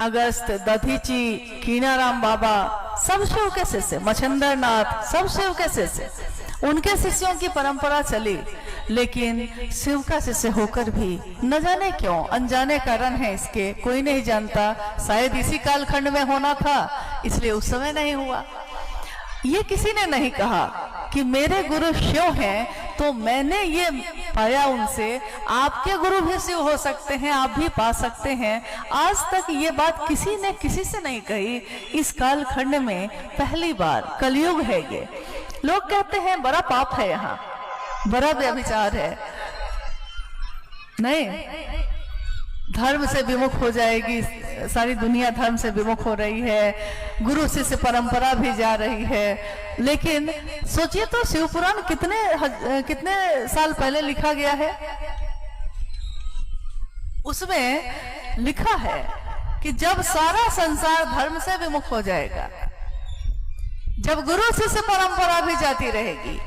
अगस्त, दधीची, कीनाराम बाबा, सब शिव के शिष्य, मच्छिंद्र नाथ, सब शिव के शिष्य, उनके शिष्यों की परंपरा चली। लेकिन शिव का शिष्य होकर भी न जाने क्यों, अनजाने कारण है इसके, कोई नहीं जानता, शायद इसी कालखंड में होना था इसलिए उस समय नहीं हुआ। ये किसी ने नहीं कहा कि मेरे गुरु शिव हैं तो मैंने ये पाया उनसे, आपके गुरु भी शिव हो सकते हैं, आप भी पा सकते हैं। आज तक ये बात किसी ने किसी से नहीं कही, इस कालखंड में पहली बार, कलयुग है ये। लोग कहते हैं बड़ा पाप है, यहाँ बड़ा व्यभिचार है, नहीं, धर्म से विमुख हो जाएगी, सारी दुनिया धर्म से विमुख हो रही है, गुरु शिष्य परंपरा भी जा रही है। लेकिन सोचिए तो शिव पुराण कितने साल पहले लिखा गया है, उसमें लिखा है कि जब सारा संसार धर्म से विमुख हो जाएगा, जब गुरु शिष्य परंपरा भी जाती रहेगी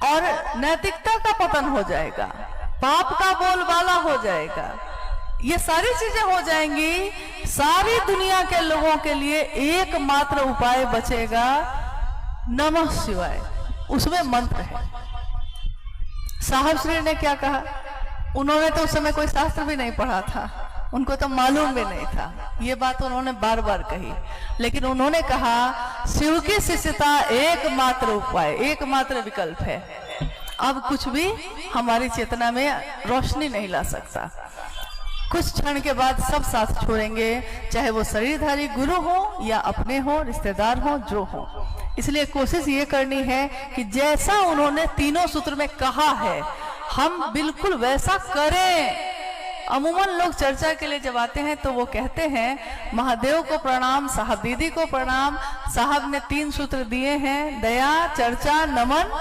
और नैतिकता का पतन हो जाएगा, पाप का बोलबाला हो जाएगा, ये सारी चीजें हो जाएंगी, सारी दुनिया के लोगों के लिए एकमात्र उपाय बचेगा नमः शिवाय, उसमें मंत्र है। साहब श्री ने क्या कहा, उन्होंने तो उस समय कोई शास्त्र भी नहीं पढ़ा था, उनको तो मालूम भी नहीं था, ये बात उन्होंने बार बार कही, लेकिन उन्होंने कहा शिव की शिष्यता एकमात्र उपाय, एकमात्र विकल्प है। अब कुछ भी हमारी चेतना में रोशनी नहीं ला सकता, कुछ क्षण के बाद सब साथ छोड़ेंगे, चाहे वो शरीरधारी गुरु हो या अपने हो, रिश्तेदार हो, जो हो। इसलिए कोशिश ये करनी है कि जैसा उन्होंने तीनों सूत्र में कहा है हम बिल्कुल वैसा करें। अमूमन लोग चर्चा के लिए जब आते हैं तो वो कहते हैं महादेव को प्रणाम, साहब दीदी को प्रणाम, साहब ने 3 सूत्र दिए हैं, दया, चर्चा, नमन,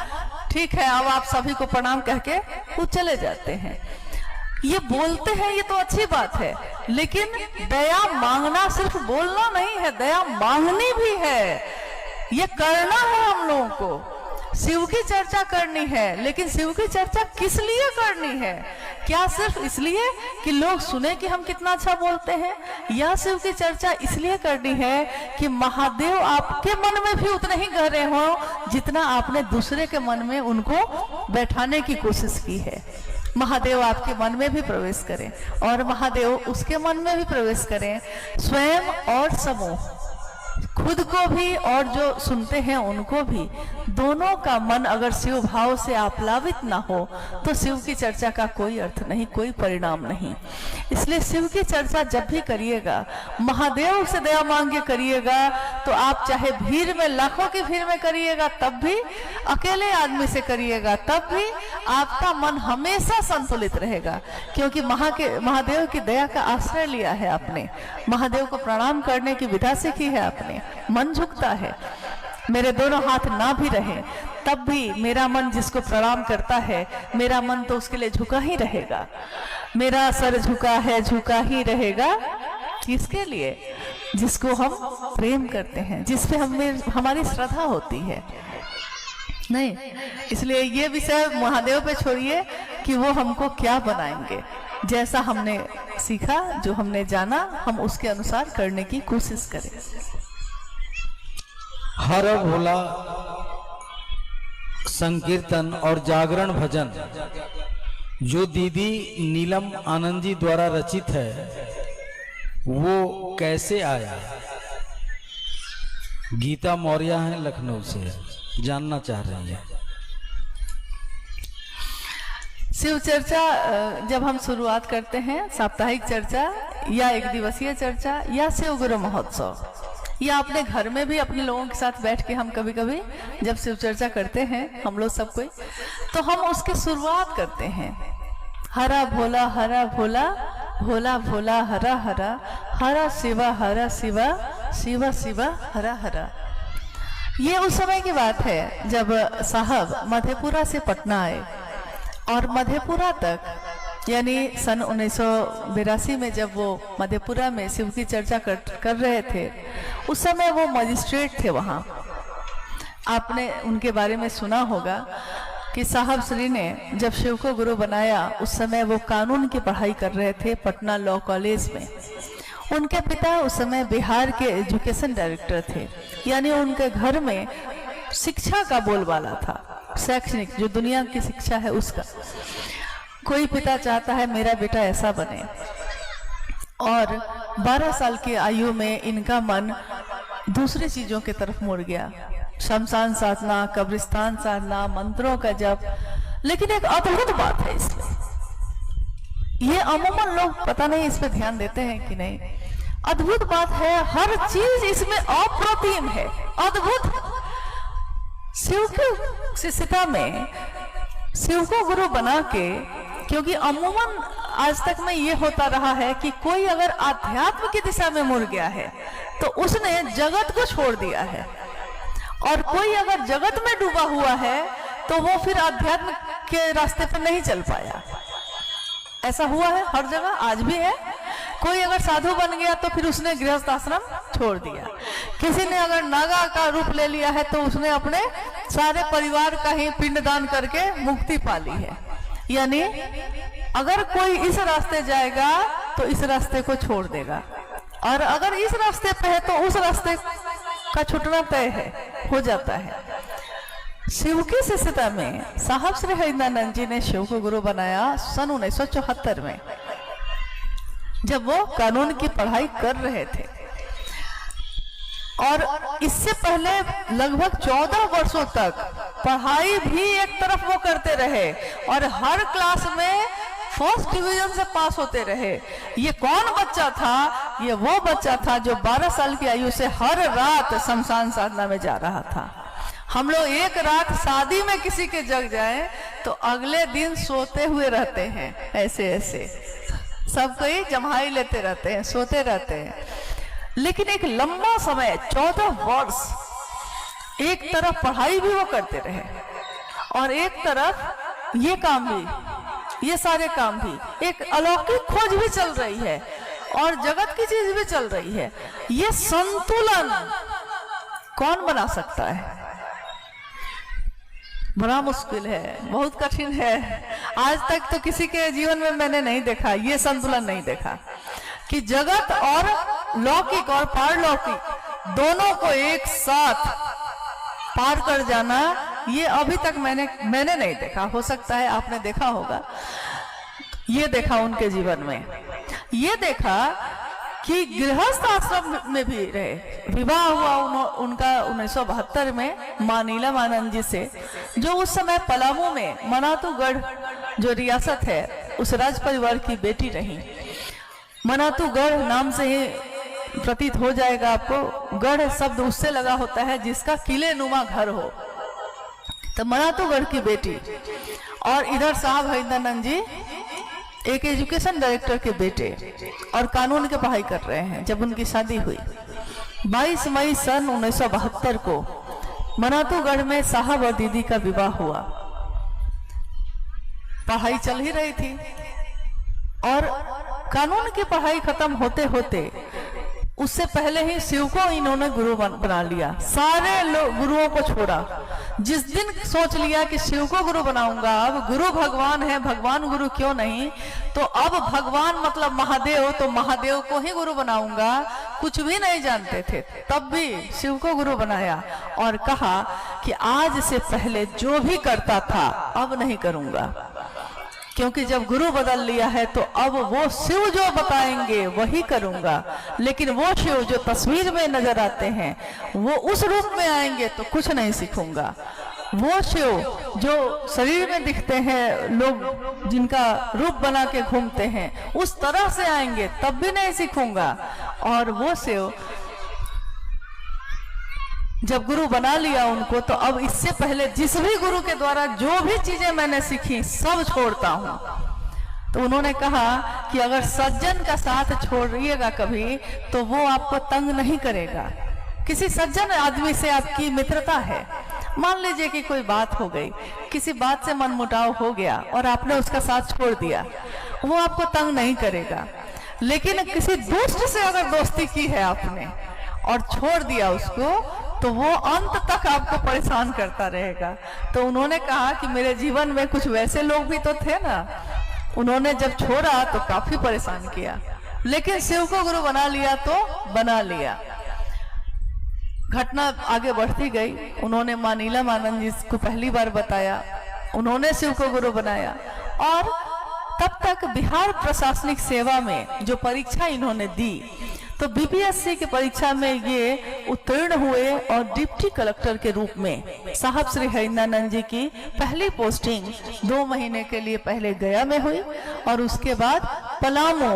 ठीक है अब आप सभी को प्रणाम कह के वो चले जाते हैं। ये बोलते हैं, ये तो अच्छी बात है, लेकिन दया मांगना सिर्फ बोलना नहीं है, दया मांगनी भी है, ये करना है हम लोगों को। शिव की चर्चा करनी है, लेकिन शिव की चर्चा किस लिए करनी है? क्या सिर्फ इसलिए कि लोग सुने कि हम कितना अच्छा बोलते हैं, या शिव की चर्चा इसलिए करनी है कि महादेव आपके मन में भी उतने ही गहरे हो जितना आपने दूसरे के मन में उनको बैठाने की कोशिश की है। महादेव आपके मन में भी प्रवेश करें और महादेव उसके मन में भी प्रवेश करें, स्वयं और समूह, खुद को भी और जो सुनते हैं उनको भी, दोनों का मन अगर शिव भाव से आप्लावित ना हो तो शिव की चर्चा का कोई अर्थ नहीं, कोई परिणाम नहीं। इसलिए शिव की चर्चा जब भी करिएगा महादेव से दया मांग के करिएगा, तो आप चाहे भीड़ में, लाखों की भीड़ में करिएगा तब भी, अकेले आदमी से करिएगा तब भी, आपका मन हमेशा संतुलित रहेगा, क्योंकि महादेव की दया का आश्रय लिया है आपने, महादेव को प्रणाम करने की विधा सीखी है आपने। मन झुकता है, मेरे दोनों हाथ ना भी रहे तब भी मेरा मन जिसको प्रणाम करता है, मेरा मन तो उसके लिए झुका ही रहेगा, मेरा सर झुका है, झुका ही रहेगा। किसके लिए? जिसको हम प्रेम करते हैं, जिस पे हमारी श्रद्धा होती है। नहीं, इसलिए ये विषय महादेव पे छोड़िए कि वो हमको क्या बनाएंगे। जैसा हमने सीखा, जो हमने जाना, हम उसके अनुसार करने की कोशिश करें। हर भोला संकीर्तन और जागरण भजन जो दीदी नीलम आनंद जी द्वारा रचित है, वो कैसे आया? गीता मौर्य हैं, लखनऊ से, जानना चाह रही है। शिव चर्चा जब हम शुरुआत करते हैं, साप्ताहिक चर्चा या एक दिवसीय चर्चा या शिव गुरु महोत्सव, या अपने घर में भी अपने लोगों के साथ बैठ के हम कभी कभी जब शिव चर्चा करते हैं हम लोग सब कोई, तो हम उसकी शुरुआत करते हैं हरा भोला, भोला भोला, हरा हरा, हरा शिवा, शिवा शिवा हरा हरा। ये उस समय की बात है जब साहब मधेपुरा से पटना आए और मधेपुरा तक यानी सन 1982 में जब वो मधेपुरा में शिव की चर्चा कर रहे थे, उस समय वो मजिस्ट्रेट थे वहाँ। आपने उनके बारे में सुना होगा कि साहब श्री ने जब शिव को गुरु बनाया उस समय वो कानून की पढ़ाई कर रहे थे पटना लॉ कॉलेज में। उनके पिता उस समय बिहार के एजुकेशन डायरेक्टर थे, यानी उनके घर में शिक्षा का बोलबाला था, शैक्षणिक जो दुनिया की शिक्षा है उसका। कोई पिता चाहता है मेरा बेटा ऐसा बने, और 12 साल की आयु में इनका मन दूसरी चीजों की तरफ मुड़ गया, शमशान साधना, कब्रिस्तान साधना, मंत्रों का जप। लेकिन एक अद्भुत बात है इसमें, ये अमूमन लोग पता नहीं इस पे ध्यान देते हैं कि नहीं। अद्भुत बात है, हर चीज इसमें अप्रतिम है, अद्भुत। शिव की शिष्यता में शिव को गुरु बना के, क्योंकि अमूमन आज तक में ये होता रहा है कि कोई अगर आध्यात्म की दिशा में मुड़ गया है तो उसने जगत को छोड़ दिया है, और कोई अगर जगत में डूबा हुआ है तो वो फिर आध्यात्म के रास्ते पर नहीं चल पाया। ऐसा हुआ है हर जगह, आज भी है। कोई अगर साधु बन गया तो फिर उसने गृहस्थ आश्रम छोड़ दिया। किसी ने अगर नागा का रूप ले लिया है तो उसने अपने सारे परिवार का ही पिंडदान करके मुक्ति पा ली है। यानी अगर कोई इस रास्ते जाएगा तो इस रास्ते को छोड़ देगा, और अगर इस रास्ते पे है तो उस रास्ते का छूटना तय है, हो जाता है। शिव की शिष्यता में साहब श्री हरिदानंद जी ने शिव को गुरु बनाया सन 1974 में, जब वो कानून की पढ़ाई कर रहे थे। और इससे पहले लगभग 14 वर्षों तक पढ़ाई भी एक तरफ वो करते रहे और हर क्लास में फर्स्ट डिवीजन से पास होते रहे। ये कौन बच्चा था? ये वो बच्चा था जो 12 साल की आयु से हर रात शमशान साधना में जा रहा था। हम लोग एक रात शादी में किसी के जग जाएं तो अगले दिन सोते हुए रहते हैं, ऐसे ऐसे सब कोई जम्हाई लेते रहते हैं, सोते रहते हैं। लेकिन एक लंबा समय 14 वर्ष एक तरफ पढ़ाई भी वो करते रहे और एक तरफ ये काम भी, ये सारे काम भी, एक अलौकिक खोज भी चल रही है और जगत की चीज भी चल रही है। ये संतुलन कौन बना सकता है? बड़ा मुश्किल है, बहुत कठिन है। आज तक तो किसी के जीवन में मैंने नहीं देखा, ये संतुलन नहीं देखा कि जगत और लौकिक और पारलौकिक दोनों को एक साथ पार कर जाना, ये अभी तक मैंने नहीं देखा। हो सकता है आपने देखा होगा। ये देखा उनके जीवन में, ये देखा कि गृहस्थ आश्रम में भी रहे। विवाह हुआ उनका 1972 में मां नीलम आनंद जी से, जो उस समय पलामू में मनातूगढ़ जो रियासत है उस राज परिवार की बेटी रही। मनातूगढ़ नाम से ही प्रतीत हो जाएगा आपको, गढ़ शब्द उससे लगा होता है जिसका किले नुमा घर हो। तो मनातूगढ़ की बेटी, और इधर साहब हरिदानंद जी एक एजुकेशन डायरेक्टर के बेटे और कानून की पढ़ाई कर रहे हैं। जब उनकी शादी हुई 22 मई सन 1972 को मनातूगढ़ में साहब और दीदी का विवाह हुआ। पढ़ाई चल ही रही थी और कानून की पढ़ाई खत्म होते होते उससे पहले ही शिव को इन्होंने गुरु बना लिया। सारे गुरुओं को छोड़ा। जिस दिन सोच लिया कि शिव को गुरु बनाऊंगा, अब गुरु भगवान है, भगवान गुरु क्यों नहीं, तो अब भगवान मतलब महादेव, तो महादेव को ही गुरु बनाऊंगा। कुछ भी नहीं जानते थे, तब भी शिव को गुरु बनाया और कहा कि आज से पहले जो भी करता था अब नहीं करूंगा, क्योंकि जब गुरु बदल लिया है तो अब वो शिव जो बताएंगे वही करूंगा। लेकिन वो शिव जो तस्वीर में नजर आते हैं वो उस रूप में आएंगे तो कुछ नहीं सीखूंगा। वो शिव जो शरीर में दिखते हैं, लोग जिनका रूप बना के घूमते हैं, उस तरह से आएंगे तब भी नहीं सीखूंगा। और वो शिव जब गुरु बना लिया उनको, तो अब इससे पहले जिस भी गुरु के द्वारा जो भी चीजें मैंने सीखी सब छोड़ता हूं। तो उन्होंने कहा कि अगर सज्जन का साथ छोड़िएगा कभी तो वो आपको तंग नहीं करेगा, किसी सज्जन आदमी से आपकी मित्रता है, मान लीजिए कि कोई बात हो गई, किसी बात से मनमुटाव हो गया और आपने उसका साथ छोड़ दिया, वो आपको तंग नहीं करेगा। लेकिन किसी दुष्ट से अगर दोस्ती की है आपने और छोड़ दिया उसको, तो वो अंत तक आपको परेशान करता रहेगा। तो उन्होंने कहा कि मेरे जीवन में कुछ वैसे लोग भी तो थे ना, उन्होंने जब छोड़ा तो काफी परेशान किया, लेकिन शिव को गुरु बना लिया तो बना लिया। घटना आगे बढ़ती गई, उन्होंने मां नीलमानंद जी को पहली बार बताया, उन्होंने शिव को गुरु बनाया। और तब तक बिहार प्रशासनिक सेवा में जो परीक्षा इन्होंने दी, तो बीपीएससी की परीक्षा में ये उत्तीर्ण हुए और डिप्टी कलेक्टर के रूप में साहब श्री हरिंद्रानंद जी की पहली पोस्टिंग 2 महीने के लिए पहले गया में हुई, और उसके बाद पलामू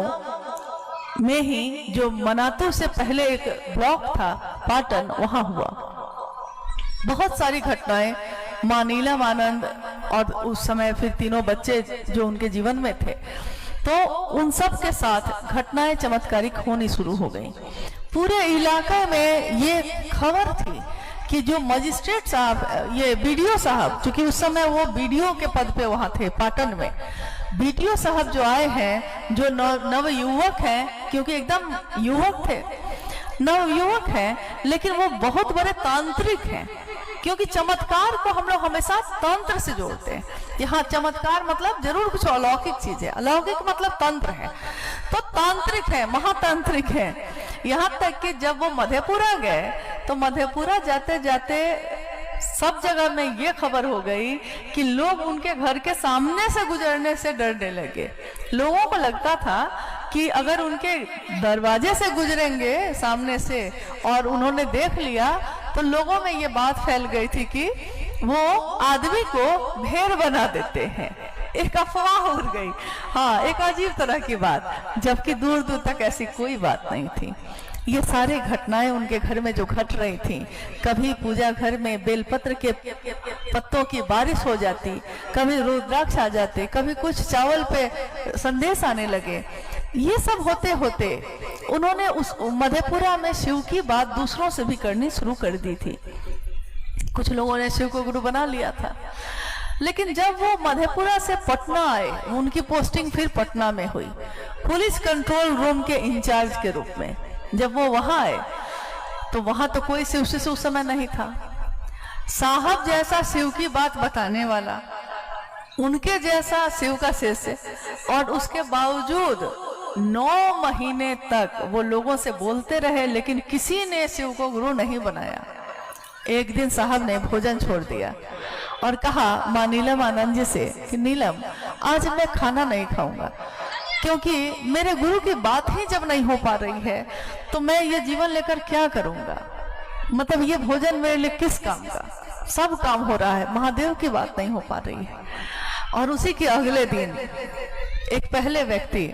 में ही जो मनातू से पहले एक ब्लॉक था पाटन, वहां हुआ। बहुत सारी घटनाएं मां नीलमानंद और उस समय फिर तीनों बच्चे जो उनके जीवन में थे, तो उन सब के साथ घटनाएं चमत्कारिक होनी शुरू हो गई। पूरे इलाके में ये खबर थी कि जो मजिस्ट्रेट साहब, ये बीडीओ साहब, क्योंकि उस समय वो बीडीओ के पद पे वहां थे पाटन में, बीडीओ साहब जो आए हैं, जो नव युवक हैं, क्योंकि एकदम युवक थे, नव युवक हैं, लेकिन वो बहुत बड़े तांत्रिक हैं, क्योंकि चमत्कार को हम लोग हमेशा तंत्र से जोड़ते हैं। यहाँ चमत्कार मतलब जरूर कुछ अलौकिक चीज है, अलौकिक मतलब तंत्र है, तो तांत्रिक है, महातांत्रिक है। यहाँ तक कि जब वो मधेपुरा गए, तो मधेपुरा जाते जाते सब जगह में ये खबर हो गई कि लोग उनके घर के सामने से गुजरने से डरने लगे। लोगों को लगता था कि अगर उनके दरवाजे से गुजरेंगे सामने से और उन्होंने देख लिया, तो लोगों में ये बात फैल गई थी कि वो आदमी को भेड़ बना देते हैं। एक अफवाह उड़ गई, हाँ, एक अजीब तरह की बात, जबकि दूर दूर तक ऐसी कोई बात नहीं थी। ये सारी घटनाएं उनके घर में जो घट रही थी, कभी पूजा घर में बेलपत्र के पत्तों की बारिश हो जाती, कभी रुद्राक्ष आ जाते, कभी कुछ चावल पे संदेश आने लगे। ये सब होते होते उन्होंने उस मधेपुरा में शिव की बात दूसरों से भी करनी शुरू कर दी थी। कुछ लोगों ने शिव को गुरु बना लिया था, लेकिन जब वो मधेपुरा से पटना आए, उनकी पोस्टिंग फिर पटना में हुई, पुलिस कंट्रोल रूम के इंचार्ज के रूप में। जब वो वहां आए, तो वहां तो कोई शिव से उस समय नहीं था। साहब जैसा शिव की बात बताने वाला, उनके जैसा शिव का शिष्य, और उसके बावजूद 9 महीने तक वो लोगों से बोलते रहे, लेकिन किसी ने शिव को गुरु नहीं बनाया। एक दिन साहब ने भोजन छोड़ दिया और कहा मां नीलमानंद जी से कि नीलम, आज मैं खाना नहीं खाऊंगा, क्योंकि मेरे गुरु की बात ही जब नहीं हो पा रही है, तो मैं ये जीवन लेकर क्या करूंगा। मतलब ये भोजन मेरे लिए किस काम का, सब काम हो रहा है, महादेव की बात नहीं हो पा रही है। और उसी के अगले दिन एक पहले व्यक्ति,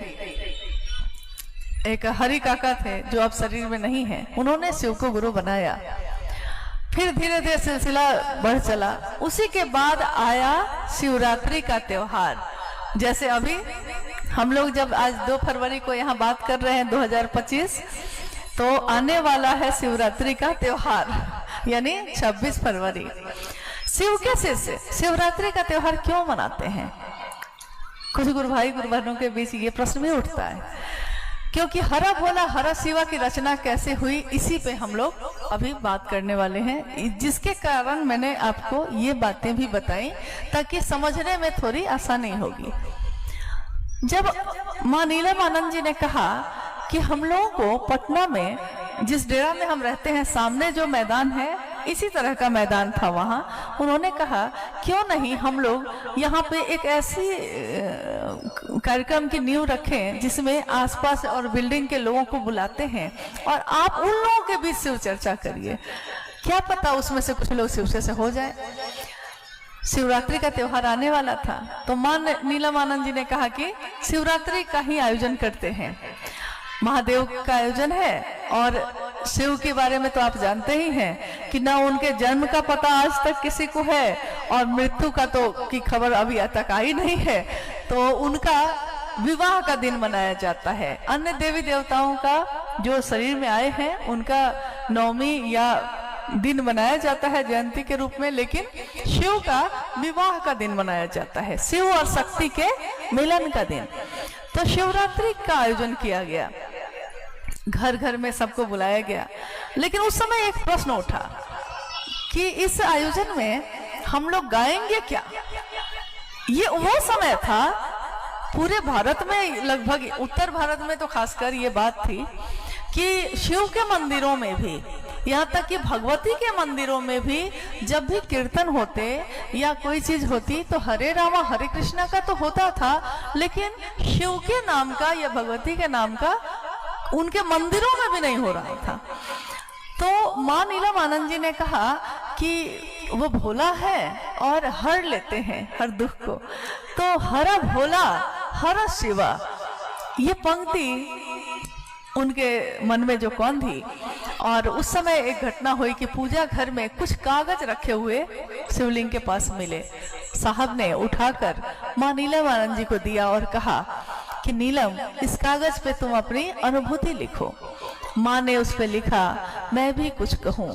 एक हरि काका थे जो अब शरीर में नहीं है, उन्होंने शिव को गुरु बनाया। फिर धीरे धीरे सिलसिला बढ़ चला। उसी के बाद आया शिवरात्रि का त्योहार। जैसे अभी हम लोग जब आज 2 फरवरी को यहाँ बात कर रहे हैं 2025, तो आने वाला है शिवरात्रि का त्योहार, यानी 26 फरवरी। शिव के शिष्य शिवरात्रि का त्योहार क्यों मनाते हैं? कुछ गुरु भाई गुरु बहनों के बीच ये प्रश्न भी उठता है, क्योंकि हरा भोला हरा शिवा की रचना कैसे हुई, इसी पे हम लोग अभी बात करने वाले हैं, जिसके कारण मैंने आपको ये बातें भी बताई ताकि समझने में थोड़ी आसानी होगी। जब मां नीलमानंद जी ने कहा कि हम लोगों को पटना में जिस डेरा में हम रहते हैं, सामने जो मैदान है, इसी तरह का मैदान था वहां, उन्होंने कहा क्यों नहीं हम लोग यहाँ पे एक ऐसी कार्यक्रम की नींव रखें जिसमें आसपास और बिल्डिंग के लोगों को बुलाते हैं और आप उन लोगों के बीच शिव चर्चा करिए, क्या पता उसमें से कुछ लोग शिव से हो जाए। शिवरात्रि का त्योहार आने वाला था, तो मां नीलमानंद जी ने कहा कि शिवरात्रि का ही आयोजन करते हैं। महादेव का आयोजन है, और शिव के बारे में तो आप जानते ही हैं कि ना उनके जन्म का पता आज तक किसी को है, और मृत्यु का तो की खबर अभी तक आई नहीं है। तो उनका विवाह का दिन मनाया जाता है। अन्य देवी देवताओं का जो शरीर में आए हैं, उनका नवमी या दिन मनाया जाता है जयंती के रूप में, लेकिन शिव का विवाह का दिन मनाया जाता है, शिव और शक्ति के मिलन का दिन। तो शिवरात्रि का आयोजन किया गया, घर घर में सबको बुलाया गया। लेकिन उस समय एक प्रश्न उठा कि इस आयोजन में हम लोग गाएंगे क्या। ये वो समय था, पूरे भारत में, लगभग उत्तर भारत में तो खासकर ये बात थी कि शिव के मंदिरों में भी, यहाँ तक कि भगवती के मंदिरों में भी जब भी कीर्तन होते या कोई चीज होती तो हरे रामा हरे कृष्णा का तो होता था, लेकिन शिव के नाम का या भगवती के नाम का उनके मंदिरों में भी नहीं हो रहा था। तो माँ नीलम आनंद जी ने कहा कि वो भोला है और हर लेते हैं हर दुख को, तो हरा भोला हर शिवा, ये पंक्ति उनके मन में जो कौन थी। और उस समय एक घटना हुई कि पूजा घर में कुछ कागज रखे हुए शिवलिंग के पास मिले। साहब ने उठाकर माँ नीलम आनंद जी को दिया और कहा कि नीलम, इस कागज पे तुम अपनी अनुभूति लिखो। माँ ने उस पे लिखा, मैं भी कुछ कहूँ।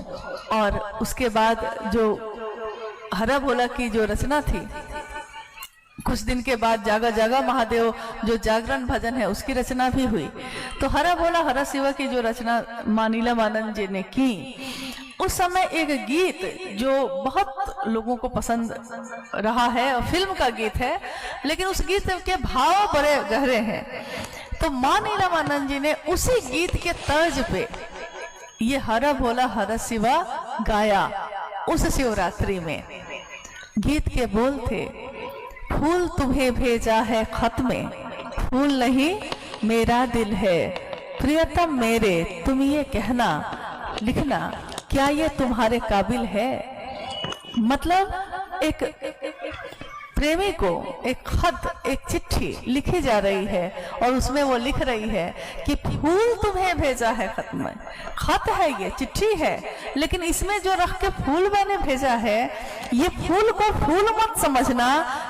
और उसके बाद जो हरा भोला की जो रचना थी, कुछ दिन के बाद जागा जागा महादेव जो जागरण भजन है उसकी रचना भी हुई। तो हरा भोला हरा शिवा की जो रचना माँ नीलम आनंद जी ने की, उस समय एक गीत जो बहुत लोगों को पसंद रहा है और फिल्म का गीत है, लेकिन उस गीत के भाव बड़े गहरे हैं। तो माँ नीलम आनंद जी ने उसी गीत के तर्ज पे ये हरा भोला हरा शिवा गाया उस शिवरात्रि में। गीत के बोल थे, फूल तुम्हें भेजा है खत में, फूल नहीं मेरा दिल है, प्रियतम मेरे तुम ये कहना लिखना, क्या ये तुम्हारे काबिल है। मतलब एक प्रेमी को एक खत, एक चिट्ठी लिखी जा रही है और उसमें वो लिख रही है कि फूल तुम्हें भेजा है खत में। खत है, ये चिट्ठी है, लेकिन इसमें जो रख के फूल मैंने भेजा है, ये फूल को फूल मत समझना,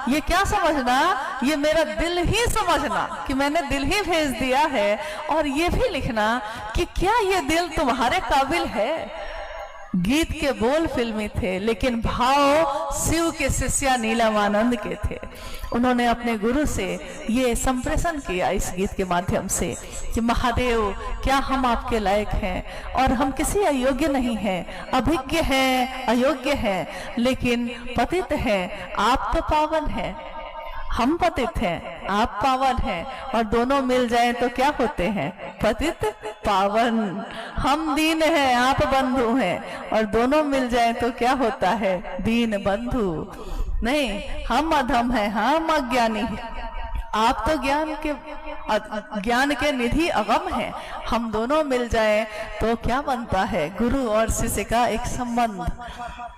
ये क्या समझना, ये मेरा दिल ही समझना कि मैंने दिल ही भेज दिया है। और ये भी लिखना कि क्या ये दिल तुम्हारे काबिल है। गीत के बोल फिल्मी थे, लेकिन भाव शिव के शिष्या नीलम आनंद के थे। उन्होंने अपने गुरु से ये संप्रेषण किया इस गीत के माध्यम से कि महादेव, क्या हम आपके लायक हैं और हम किसी अयोग्य नहीं हैं, अभिज्ञ हैं, अयोग्य हैं, लेकिन पतित हैं, आप तो पावन हैं। हम पतित हैं, आप पावन हैं, और दोनों मिल जाएं तो क्या होते हैं, पतित पावन। हम दीन हैं, आप बंधु हैं, और दोनों मिल जाएं तो क्या होता है, दीन बंधु। नहीं, हम अधम हैं, हम अज्ञानी हैं, आप तो ज्ञान के निधि अगम हैं। हम दोनों मिल जाएं तो क्या बनता है, गुरु और शिष्य का एक संबंध।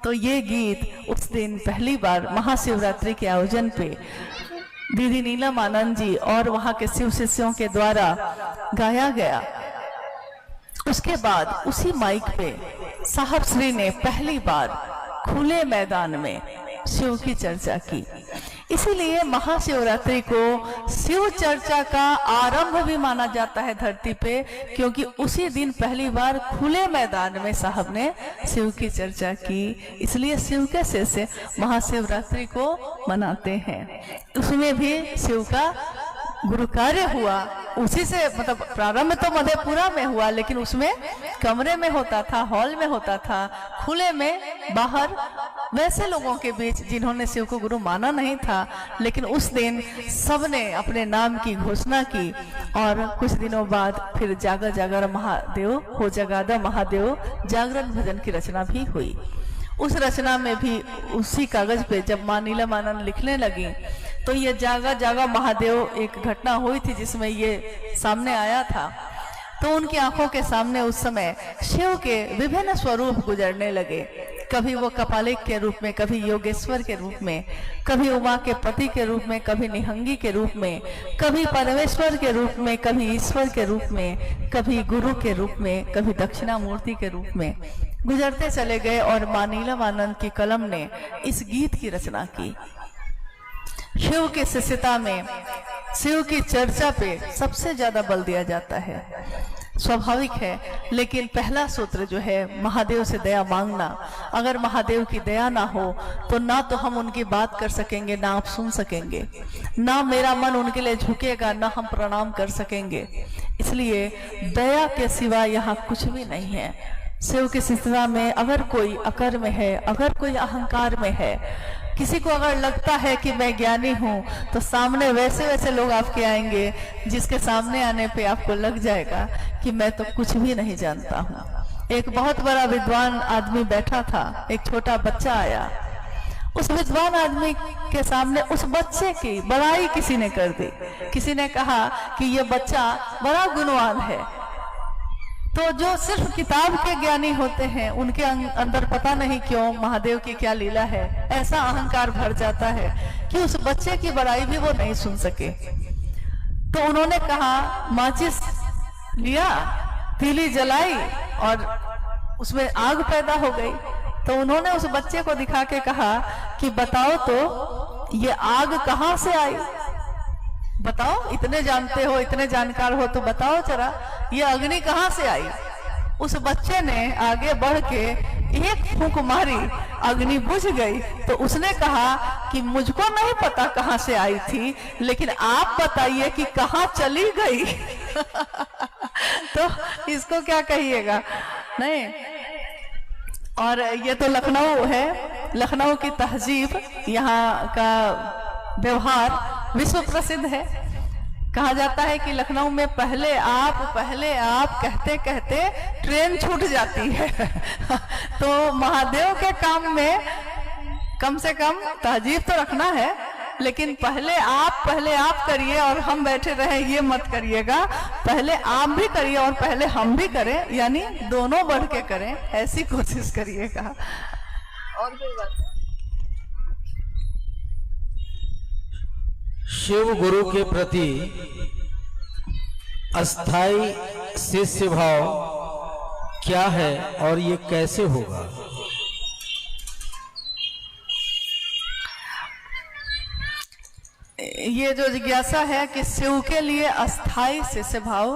तो ये गीत उस दिन पहली बार महाशिवरात्रि के आयोजन पे दीदी नीलम आनंद जी और वहां के शिव शिष्यों के द्वारा गाया गया। उसके बाद उसी माइक पे साहब श्री ने पहली बार खुले मैदान में शिव की चर्चा की। इसीलिए महाशिवरात्रि को शिव चर्चा का आरंभ भी माना जाता है धरती पे, क्योंकि उसी दिन पहली बार खुले मैदान में साहब ने शिव की चर्चा की। इसलिए शिव के शिष्य महाशिवरात्रि को मनाते हैं। उसमें भी शिव का गुरु कार्य हुआ, उसी से मतलब प्रारंभ तो मधेपुरा में हुआ, लेकिन उसमें कमरे में होता था, हॉल में होता था, खुले में बाहर वैसे लोगों के बीच जिन्होंने शिव को गुरु माना नहीं था। लेकिन उस दिन सबने अपने नाम की घोषणा की और कुछ दिनों बाद फिर जागा जागर महादेव हो जगादा महादेव जागरण भजन की रचना भी हुई। उस रचना में भी उसी कागज पे जब माँ नीलम आनंद लिखने लगी तो ये जागा जागा महादेव एक घटना हुई थी जिसमें ये सामने आया था। तो उनकी आंखों के सामने उस समय शिव के विभिन्न स्वरूप गुजरने लगे। कभी वो कपालिक के रूप में, कभी योगेश्वर के रूप में, कभी उमा के पति के रूप में, कभी निहंगी के रूप में, कभी परमेश्वर के रूप में, कभी ईश्वर के रूप में, कभी गुरु के रूप में, कभी दक्षिणामूर्ति के रूप में गुजरते चले गए। और माँ नीलम आनंद की कलम ने इस गीत की रचना की। शिव की शिष्यता में शिव की चर्चा पे सबसे ज्यादा बल दिया जाता है। स्वाभाविक है। लेकिन पहला सूत्र जो है महादेव से दया मांगना, अगर महादेव की दया ना हो तो ना तो हम उनकी बात कर सकेंगे, ना आप सुन सकेंगे, ना मेरा मन उनके लिए झुकेगा, ना हम प्रणाम कर सकेंगे। इसलिए दया के सिवा यहाँ कुछ भी नहीं है। शिव की शिष्टता में अगर कोई अकर्म में है, अगर कोई अहंकार में है, किसी को अगर लगता है कि मैं ज्ञानी हूँ, तो सामने वैसे वैसे लोग आपके आएंगे जिसके सामने आने पे आपको लग जाएगा कि मैं तो कुछ भी नहीं जानता हूँ। एक बहुत बड़ा विद्वान आदमी बैठा था, एक छोटा बच्चा आया, उस विद्वान आदमी के सामने उस बच्चे की बड़ाई किसी ने कर दी। किसी ने कहा कि ये बच्चा बड़ा गुणवान है। तो जो सिर्फ किताब के ज्ञानी होते हैं उनके अंदर पता नहीं क्यों महादेव की क्या लीला है, ऐसा अहंकार भर जाता है कि उस बच्चे की बड़ाई भी वो नहीं सुन सके। तो उन्होंने कहा, माचिस लिया, तीली जलाई और उसमें आग पैदा हो गई। तो उन्होंने उस बच्चे को दिखा के कहा कि बताओ तो ये आग कहाँ से आई, बताओ, इतने जानते हो, इतने जानकार हो, तो बताओ जरा ये अग्नि कहाँ से आई। उस बच्चे ने आगे बढ़ के एक फूंक मारी, अग्नि बुझ गई। तो उसने कहा कि मुझको नहीं पता कहाँ से आई थी, लेकिन आप बताइए कि कहाँ चली गई। तो इसको क्या कहिएगा, नहीं। और ये तो लखनऊ है, लखनऊ की तहजीब, यहाँ का व्यवहार विश्व प्रसिद्ध है। कहा जाता है कि लखनऊ में पहले आप कहते कहते ट्रेन छूट जाती है। तो महादेव के काम में कम से कम तहजीब तो रखना है, लेकिन पहले आप करिए और हम बैठे रहे ये मत करिएगा। पहले आप भी करिए और पहले हम भी करें, यानी दोनों बढ़ के करें, ऐसी कोशिश करिएगा। और कोई बात, शिव गुरु के प्रति अस्थाई शिष्य भाव क्या है और ये कैसे होगा? ये जो जिज्ञासा है कि शिव के लिए अस्थाई शिष्य भाव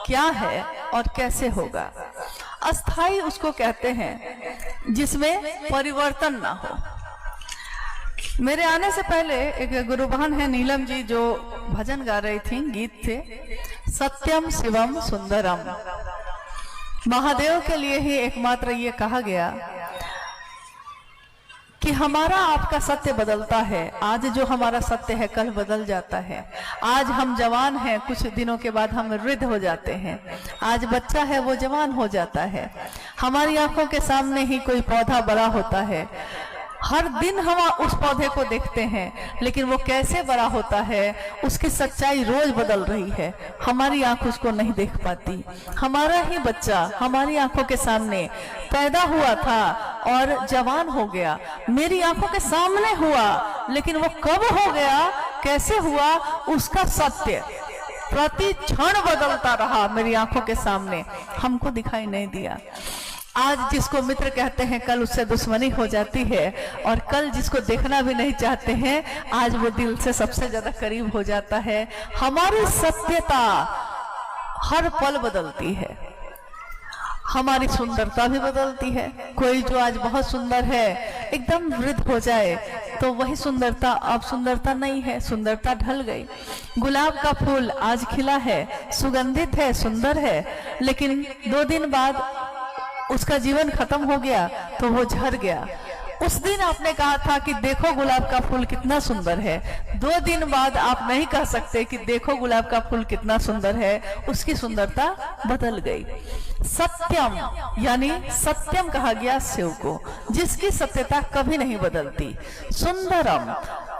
क्या है और कैसे होगा। अस्थाई उसको कहते हैं जिसमें परिवर्तन ना हो। मेरे आने से पहले एक गुरुबहन है नीलम जी, जो भजन गा रही थी, गीत थे, सत्यम शिवम सुंदरम। महादेव के लिए ही एकमात्र ये कहा गया कि हमारा आपका सत्य बदलता है। आज जो हमारा सत्य है कल बदल जाता है। आज हम जवान हैं, कुछ दिनों के बाद हम वृद्ध हो जाते हैं। आज बच्चा है, वो जवान हो जाता है। हमारी आंखों के सामने ही कोई पौधा बड़ा होता है, हर दिन हम उस पौधे को देखते हैं, लेकिन वो कैसे बड़ा होता है उसकी सच्चाई रोज बदल रही है। हमारी आंख उसको नहीं देख पाती। हमारा ही बच्चा हमारी आंखों के सामने पैदा हुआ था और जवान हो गया, मेरी आंखों के सामने हुआ, लेकिन वो कब हो गया, कैसे हुआ, उसका सत्य प्रति क्षण बदलता रहा मेरी आंखों के सामने, हमको दिखाई नहीं दिया। आज जिसको मित्र कहते हैं कल उससे दुश्मनी हो जाती है, और कल जिसको देखना भी नहीं चाहते हैं आज वो दिल से सबसे ज्यादा करीब हो जाता है। हमारी सत्यता हर पल बदलती है, हमारी सुंदरता भी बदलती है। कोई जो आज बहुत सुंदर है एकदम वृद्ध हो जाए तो वही सुंदरता अब सुंदरता नहीं है, सुंदरता ढल गई। गुलाब का फूल आज खिला है, सुगंधित है, सुंदर है, लेकिन 2 दिन बाद उसका जीवन खत्म हो गया तो वो झड़ गया। उस दिन आपने कहा था कि देखो गुलाब का फूल कितना सुंदर है, 2 दिन बाद आप नहीं कह सकते कि देखो गुलाब का फूल कितना सुंदर है, उसकी सुंदरता बदल गई। सत्यम यानी सत्यम कहा गया शिव को, जिसकी सत्यता कभी नहीं बदलती। सुंदरम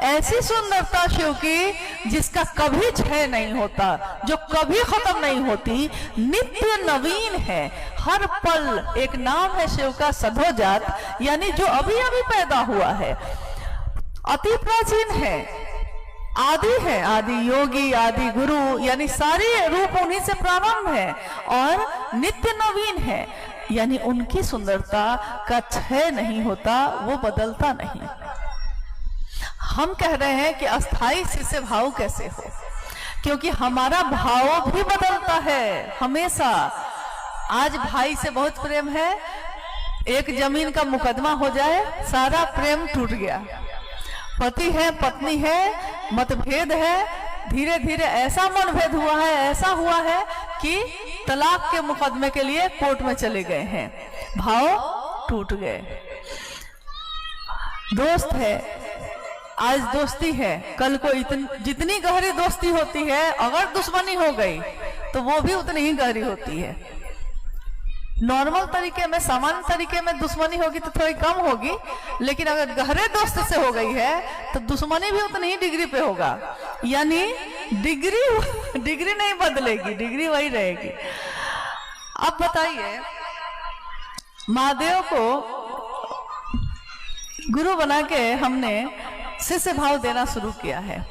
ऐसी सुंदरता शिव की जिसका कभी क्षय नहीं होता, जो कभी खत्म नहीं होती, नित्य नवीन है, हर पल। एक नाम है शिव का सधोजात, यानी जो अभी अभी पैदा हुआ है, अति प्राचीन है, आदि है, आदि योगी, आदि गुरु, यानी सारे रूप उन्हीं से प्रारंभ है, और नित्य नवीन है, यानी उनकी सुंदरता का क्षय नहीं होता, वो बदलता नहीं। हम कह रहे हैं कि अस्थाई शिष्य भाव कैसे हो, क्योंकि हमारा भाव भी बदलता है हमेशा। आज भाई से बहुत प्रेम है, एक जमीन का मुकदमा हो जाए सारा प्रेम टूट गया। पति है पत्नी है, मतभेद है, धीरे धीरे ऐसा मनभेद हुआ है, ऐसा हुआ है कि तलाक के मुकदमे के लिए कोर्ट में चले गए हैं, भाव टूट गए। दोस्त है, आज दोस्ती है, कल को जितनी गहरी दोस्ती होती है, अगर दुश्मनी हो गई तो वो भी उतनी ही गहरी होती है। नॉर्मल तरीके में, सामान्य तरीके में दुश्मनी होगी तो थोड़ी कम होगी, लेकिन अगर गहरे दोस्त से हो गई है तो दुश्मनी भी उतनी ही डिग्री पे होगा। यानी डिग्री नहीं बदलेगी, डिग्री वही रहेगी। अब बताइए, महादेव को गुरु बना के हमने शिष्य भाव देना शुरू किया है।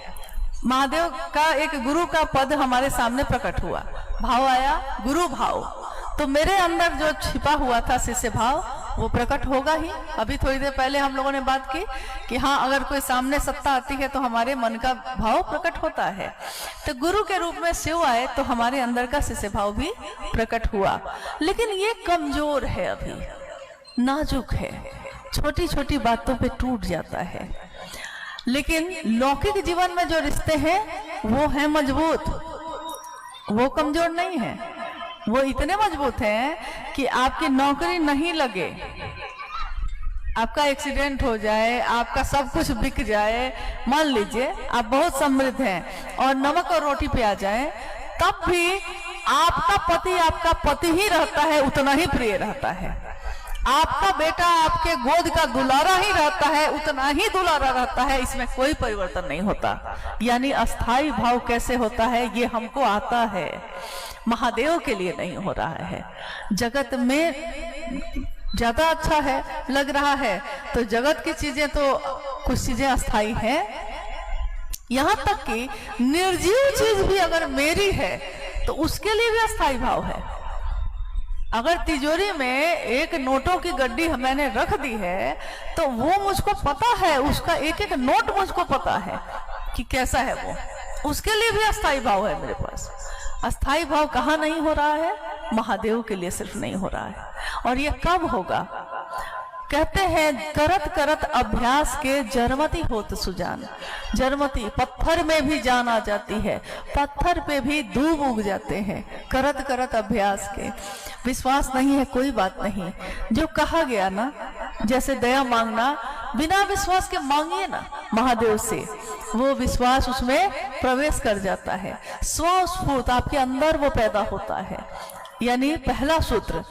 महादेव का एक गुरु का पद हमारे सामने प्रकट हुआ, भाव आया गुरु भाव। तो मेरे अंदर जो छिपा हुआ था शिष्य भाव वो प्रकट होगा ही। अभी थोड़ी देर पहले हम लोगों ने बात की कि हाँ, अगर कोई सामने सत्ता आती है तो हमारे मन का भाव प्रकट होता है। तो गुरु के रूप में शिव आए तो हमारे अंदर का शिष्य भाव भी प्रकट हुआ, लेकिन ये कमजोर है, अभी नाजुक है, छोटी छोटी बातों पे टूट जाता है। लेकिन लौकिक जीवन में जो रिश्ते हैं वो है मजबूत, वो कमजोर नहीं है। वो इतने मजबूत हैं कि आपकी नौकरी नहीं लगे, आपका एक्सीडेंट हो जाए, आपका सब कुछ बिक जाए, मान लीजिए आप बहुत समृद्ध हैं और नमक और रोटी पे आ जाए, तब भी आपका पति ही रहता है, उतना ही प्रिय रहता है। आपका बेटा आपके गोद का दुलारा ही रहता है, उतना ही दुलारा रहता है, इसमें कोई परिवर्तन नहीं होता। यानी अस्थाई भाव कैसे होता है ये हमको आता है, महादेव के लिए नहीं हो रहा है। जगत में ज्यादा अच्छा है लग रहा है तो जगत की चीजें तो कुछ चीजें अस्थाई हैं, यहां तक कि निर्जीव चीज भी अगर मेरी है तो उसके लिए भी अस्थाई भाव है। अगर तिजोरी में एक नोटों की गड्डी मैंने रख दी है तो वो मुझको पता है, उसका एक एक नोट मुझको पता है कि कैसा है वो, उसके लिए भी अस्थाई भाव है मेरे पास। अस्थाई भाव कहाँ नहीं हो रहा है? महादेव के लिए सिर्फ नहीं हो रहा है। और ये कब होगा? कहते हैं करत करत अभ्यास के जरमती होत सुजान। जरमती, पत्थर में भी जान आ जाती है, पत्थर पे भी दूब उग जाते हैं। करत करत अभ्यास के, विश्वास नहीं है कोई बात नहीं। जो कहा गया ना, जैसे दया मांगना, बिना विश्वास के मांगिए ना महादेव से, वो विश्वास उसमें प्रवेश कर जाता है। स्वस्फूर्त आपके अंदर वो पैदा होता है। यानी पहला सूत्र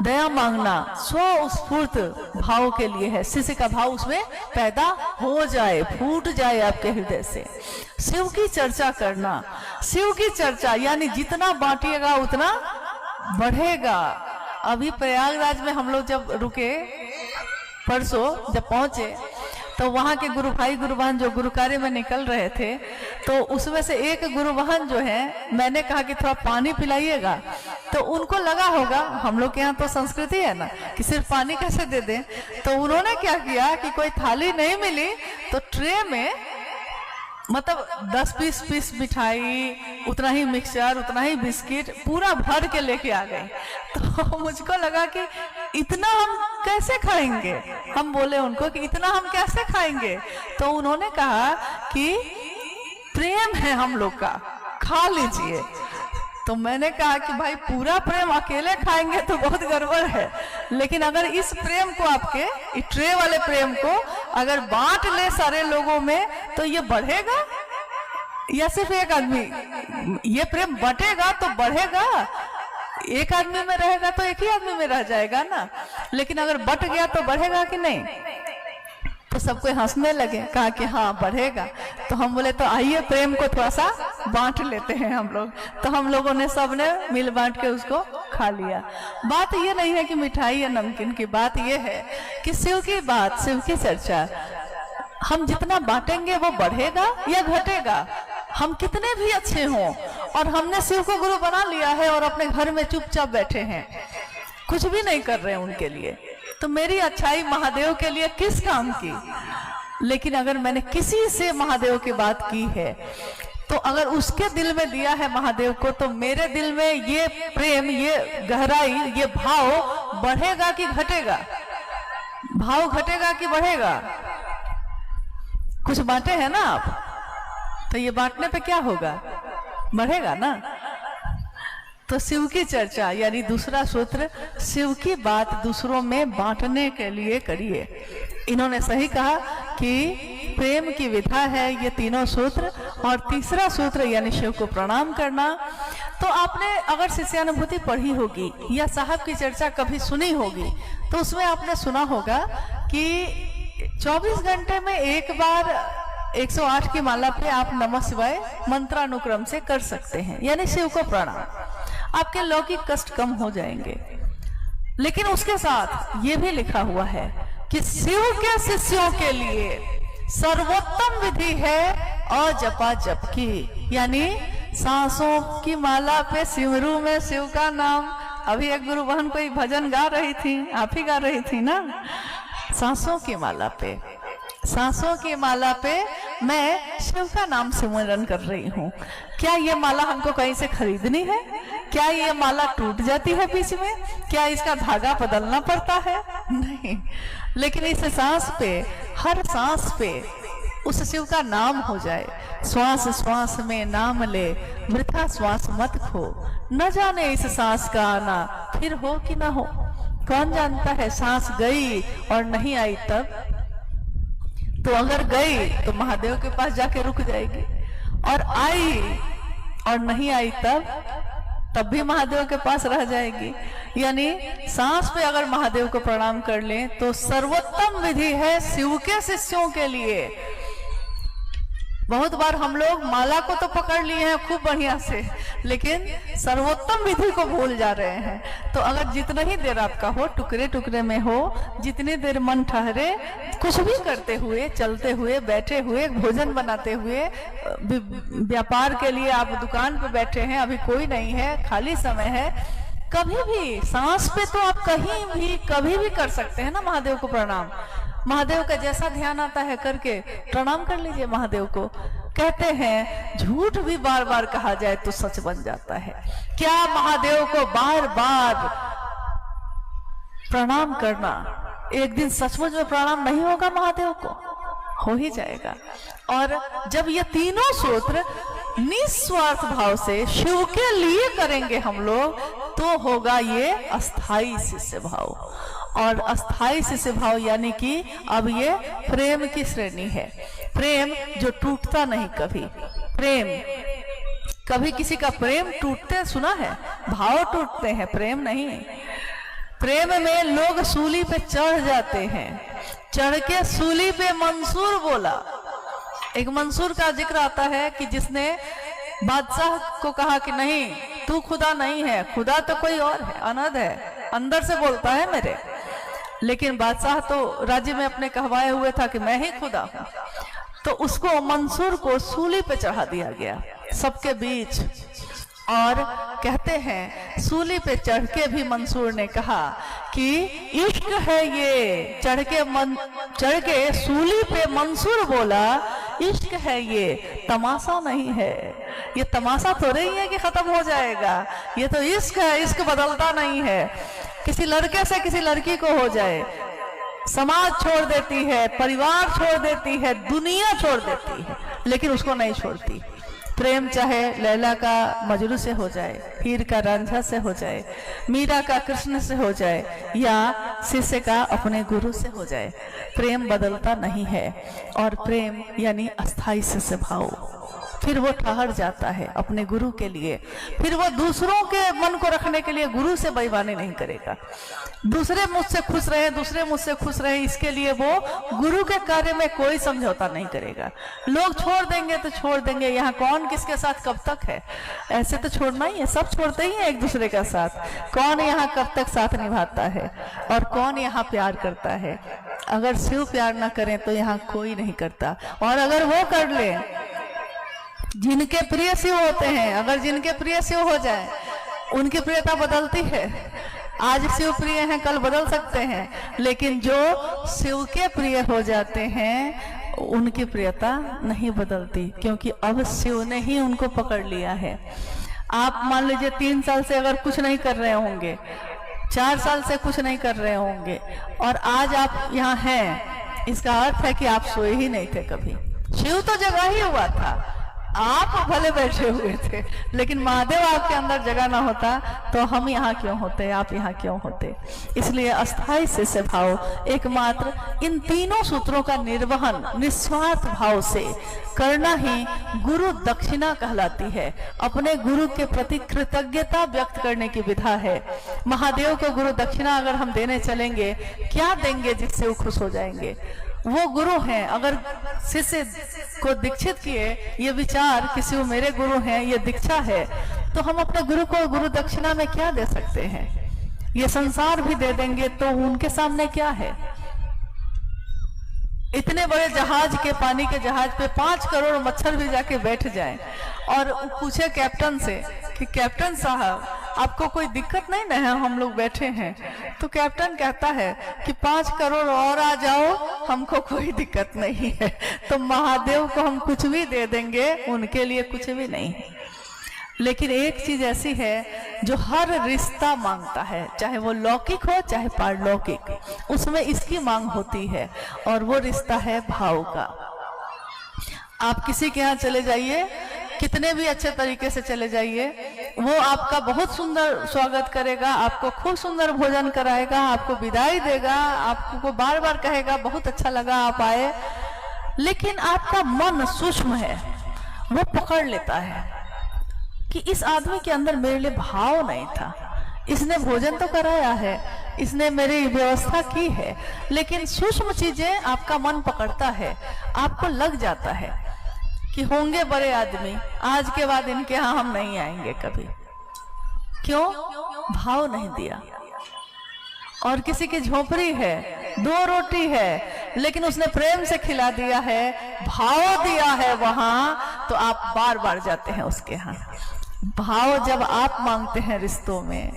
दया मांगना स्वस्फूर्त भाव के लिए है। शिष्य का भाव उसमें पैदा हो जाए, फूट जाए आपके हृदय से। शिव की चर्चा करना, शिव की चर्चा यानी जितना बांटिएगा उतना बढ़ेगा। अभी प्रयागराज में हम लोग जब रुके, परसों जब पहुंचे, तो वहां के गुरु भाई गुरु बहन जो गुरु कार्य में निकल रहे थे, तो उसमें से एक गुरु बहन जो है, मैंने कहा कि थोड़ा पानी पिलाइएगा, तो उनको लगा होगा हम लोग के यहाँ तो संस्कृति है ना कि सिर्फ पानी कैसे दे दें, तो उन्होंने क्या किया कि कोई थाली नहीं मिली तो ट्रे में मतलब 10 पीस मिठाई, उतना ही मिक्सचर, उतना ही बिस्किट पूरा भर के लेके आ गए। तो मुझको लगा कि इतना हम कैसे खाएंगे। हम बोले उनको कि इतना हम कैसे खाएंगे, तो उन्होंने कहा कि प्रेम है हम लोग का, खा लीजिए। तो मैंने कहा कि भाई पूरा प्रेम अकेले खाएंगे तो बहुत गड़बड़ है, लेकिन अगर इस प्रेम को, आपके ट्रे वाले प्रेम को अगर बांट ले सारे लोगों में तो ये बढ़ेगा या सिर्फ एक आदमी? ये प्रेम बटेगा तो बढ़ेगा, एक आदमी में रहेगा तो एक ही आदमी में रह जाएगा ना, लेकिन अगर बट गया तो बढ़ेगा कि नहीं? तो सब कोई हंसने लगे, कहा कि हाँ बढ़ेगा। तो हम बोले तो आइए प्रेम को थोड़ा सा बांट लेते हैं हम लोग। तो हम लोगों ने सबने मिल बांट के उसको खा लिया। बात ये नहीं है कि मिठाई या नमकीन की, बात ये है कि शिव की बात, शिव की चर्चा हम जितना बांटेंगे वो बढ़ेगा या घटेगा। हम कितने भी अच्छे हों और हमने शिव को गुरु बना लिया है और अपने घर में चुपचाप बैठे हैं, कुछ भी नहीं कर रहे हैं उनके लिए, तो मेरी अच्छाई महादेव के लिए किस काम की? लेकिन अगर मैंने किसी से महादेव की बात की है तो अगर उसके दिल में दिया है महादेव को, तो मेरे दिल में ये प्रेम, ये गहराई, ये भाव बढ़ेगा कि घटेगा? भाव घटेगा कि बढ़ेगा? कुछ बांटे हैं ना आप, तो ये बांटने पे क्या होगा? बढ़ेगा ना। तो शिव की चर्चा यानी दूसरा सूत्र, शिव की बात दूसरों में बांटने के लिए करिए। इन्होंने सही कहा कि प्रेम की विधा है ये तीनों सूत्र। और तीसरा सूत्र यानी शिव को प्रणाम करना। तो आपने अगर शिष्यानुभूति पढ़ी होगी या साहब की चर्चा कभी सुनी होगी, तो उसमें आपने सुना होगा कि 24 घंटे में एक बार 108 की माला पे आप नमः शिवाय मंत्रानुक्रम से कर सकते हैं, यानी शिव को प्रणाम। आपके लौकिक कष्ट कम हो जाएंगे। लेकिन उसके साथ ये भी लिखा हुआ है कि शिव के शिष्यों के लिए सर्वोत्तम विधि है अजपा जप की, यानी सांसों की माला पे सिमरू में शिव का नाम। अभी एक गुरु बहन कोई भजन गा रही थी, आप ही गा रही थी ना, सांसों की माला पे, सांसों की माला पे मैं शिव का नाम सिमरन कर रही हूँ। क्या ये माला हमको कहीं से खरीदनी है? क्या ये माला टूट जाती है बीच में? क्या इसका धागा बदलना पड़ता है? नहीं, लेकिन इस सांस पे, हर सांस पे उस शिव का नाम हो जाए। श्वास श्वास में नाम ले, वृथा श्वास मत खो, न जाने इस सांस का आना फिर हो कि ना हो। कौन जानता है, सांस गई और नहीं आई तब? तो अगर गई तो महादेव के पास जाके रुक जाएगी, और आई और नहीं आई तब भी महादेव के पास रह जाएगी। यानी सांस पे अगर महादेव को प्रणाम कर लें तो सर्वोत्तम विधि है शिव के शिष्यों के लिए। बहुत बार हम लोग माला को तो पकड़ लिए हैं खूब बढ़िया से, लेकिन सर्वोत्तम विधि को भूल जा रहे हैं। तो अगर जितना ही देर आपका हो, टुकड़े टुकड़े में हो, जितनी देर मन ठहरे, कुछ भी करते हुए, चलते हुए, बैठे हुए, भोजन बनाते हुए, व्यापार के लिए आप दुकान पे बैठे हैं, अभी कोई नहीं है, खाली समय है, कभी भी सांस पे तो आप कहीं भी कभी भी कर सकते हैं ना महादेव को प्रणाम। महादेव का जैसा ध्यान आता है करके प्रणाम कर लीजिए महादेव को। कहते हैं झूठ भी बार बार कहा जाए तो सच बन जाता है। क्या महादेव को बार बार प्रणाम करना एक दिन सचमुच में प्रणाम नहीं होगा? महादेव को हो ही जाएगा। और जब ये तीनों सूत्र निस्वार्थ भाव से शिव के लिए करेंगे हम लोग, तो होगा ये अस्थाई शिष्य भाव। और अस्थाई शिष्य भाव यानी कि अब ये प्रेम की श्रेणी है। प्रेम जो टूटता नहीं कभी। प्रेम, कभी किसी का प्रेम टूटते सुना है? भाव टूटते हैं, प्रेम नहीं। प्रेम में लोग सूली पे चढ़ जाते हैं, चढ़ के सूली पे मंसूर बोला। एक मंसूर का जिक्र आता है कि जिसने बादशाह को कहा कि नहीं, तू खुदा नहीं है, खुदा तो कोई और है, अनद है, अंदर से बोलता है मेरे। लेकिन बादशाह तो राज्य में अपने कहवाए हुए था कि मैं ही खुदा हूं। तो उसको, मंसूर को सूली पे चढ़ा दिया गया सबके बीच। और कहते हैं सूली पे चढ़ के भी मंसूर ने कहा कि इश्क है ये। चढ़ के सूली पे मंसूर बोला, इश्क है ये, तमाशा नहीं है। ये तमाशा तो नहीं है कि खत्म हो जाएगा, ये तो इश्क है, इश्क बदलता नहीं है। किसी लड़के से किसी लड़की को हो जाए, समाज छोड़ देती है, परिवार छोड़ देती है, दुनिया छोड़ देती है, लेकिन उसको नहीं छोड़ती। प्रेम चाहे लैला का मजनू से हो जाए, हीर का रांझा से हो जाए, मीरा का कृष्ण से हो जाए, या शिष्य का अपने गुरु से हो जाए, प्रेम बदलता नहीं है। और प्रेम यानी अस्थाई शिष्य भाव। फिर वो ठहर जाता है अपने गुरु के लिए। फिर वो दूसरों के मन को रखने के लिए गुरु से बेईमानी नहीं करेगा। दूसरे मुझसे खुश रहे, दूसरे मुझसे खुश रहे, इसके लिए वो गुरु के कार्य में कोई समझौता नहीं करेगा। लोग छोड़ देंगे तो छोड़ देंगे, यहाँ कौन किसके साथ कब तक है, ऐसे तो छोड़ना ही है, सब छोड़ते ही है एक दूसरे का साथ। कौन यहाँ कब तक साथ निभाता है और कौन यहाँ प्यार करता है? अगर शिव प्यार ना करें तो यहाँ कोई नहीं करता। और अगर वो कर ले, जिनके प्रिय शिव होते हैं, अगर जिनके प्रिय शिव हो जाए, उनकी प्रियता बदलती है। आज शिव प्रिय हैं, कल बदल सकते हैं, लेकिन जो शिव के प्रिय हो जाते हैं उनकी प्रियता नहीं बदलती, क्योंकि अब शिव ने ही उनको पकड़ लिया है। आप मान लीजिए 3 साल से अगर कुछ नहीं कर रहे होंगे, 4 साल से कुछ नहीं कर रहे होंगे, और आज आप यहाँ हैं, इसका अर्थ है कि आप सोए ही नहीं थे कभी। शिव तो जगा ही हुआ था, आप भले बैठे हुए थे, लेकिन महादेव आपके अंदर जगह ना होता तो हम यहाँ क्यों होते, आप यहाँ क्यों होते। इसलिए अस्थाई शिष्य भाव एकमात्र इन तीनों सूत्रों का निर्वहन निस्वार्थ भाव से करना ही गुरु दक्षिणा कहलाती है। अपने गुरु के प्रति कृतज्ञता व्यक्त करने की विधा है। महादेव को गुरु दक्षिणा अगर हम देने चलेंगे, क्या देंगे जिससे वो खुश हो जाएंगे? वो गुरु हैं। अगर शिष्य को दीक्षित किए ये विचार किसी वो मेरे गुरु हैं, ये दीक्षा है, तो हम अपने गुरु को गुरु दक्षिणा में क्या दे सकते हैं? ये संसार भी दे देंगे तो उनके सामने क्या है? इतने बड़े जहाज के, पानी के जहाज पे 5 करोड़ मच्छर भी जाके बैठ जाएं और पूछे कैप्टन से कि कैप्टन साहब आपको कोई दिक्कत नहीं ना है, हम लोग बैठे हैं, तो कैप्टन कहता है कि 5 करोड़ और आ जाओ, हमको कोई दिक्कत नहीं है। तो महादेव को हम कुछ भी दे देंगे, उनके लिए कुछ भी नहीं है। लेकिन एक चीज ऐसी है जो हर रिश्ता मांगता है, चाहे वो लौकिक हो चाहे पारलौकिक, उसमें इसकी मांग होती है, और वो रिश्ता है भाव का। आप किसी के यहाँ चले जाइए, कितने भी अच्छे तरीके से चले जाइए, वो आपका बहुत सुंदर स्वागत करेगा, आपको खूब सुंदर भोजन कराएगा, आपको विदाई देगा, आपको बार बार कहेगा बहुत अच्छा लगा आप आए, लेकिन आपका मन सूक्ष्म है, वो पकड़ लेता है कि इस आदमी के अंदर मेरे लिए भाव नहीं था। इसने भोजन तो कराया है, इसने मेरी व्यवस्था की है, लेकिन सूक्ष्म चीजें आपका मन पकड़ता है, आपको लग जाता है कि होंगे बड़े आदमी, आज के बाद इनके यहाँ हम नहीं आएंगे कभी। क्यों? भाव नहीं दिया। और किसी की झोपड़ी है, 2 रोटी है, लेकिन उसने प्रेम से खिला दिया है, भाव दिया है वहां, तो आप बार बार जाते हैं उसके यहाँ। भाव जब आप मांगते हैं रिश्तों में,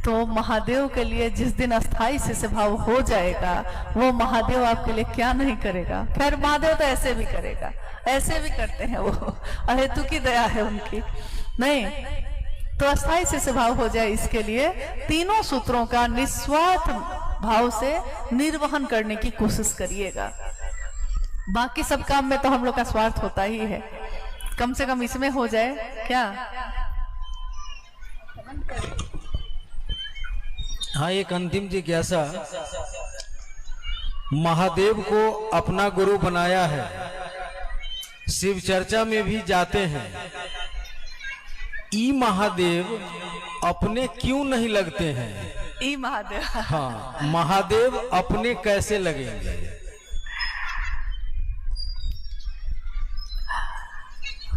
तो महादेव के लिए जिस दिन अस्थाई शिष्य भाव हो जाएगा, वो महादेव आपके लिए क्या नहीं करेगा। खैर महादेव तो ऐसे भी करेगा, ऐसे भी करते हैं, वो अहेतु की दया है उनकी। नहीं तो अस्थाई शिष्य भाव हो जाए, इसके लिए तीनों सूत्रों का निस्वार्थ भाव से निर्वहन करने की कोशिश करिएगा। बाकी सब काम में तो हम लोग का स्वार्थ होता ही है, कम से कम इसमें हो जाए क्या। हाँ, एक अंतिम जिज्ञासा, महादेव को अपना गुरु बनाया है, शिव चर्चा में भी जाते हैं, ई महादेव अपने क्यों नहीं लगते हैं? ई महादेव, हाँ, महादेव अपने कैसे लगेंगे?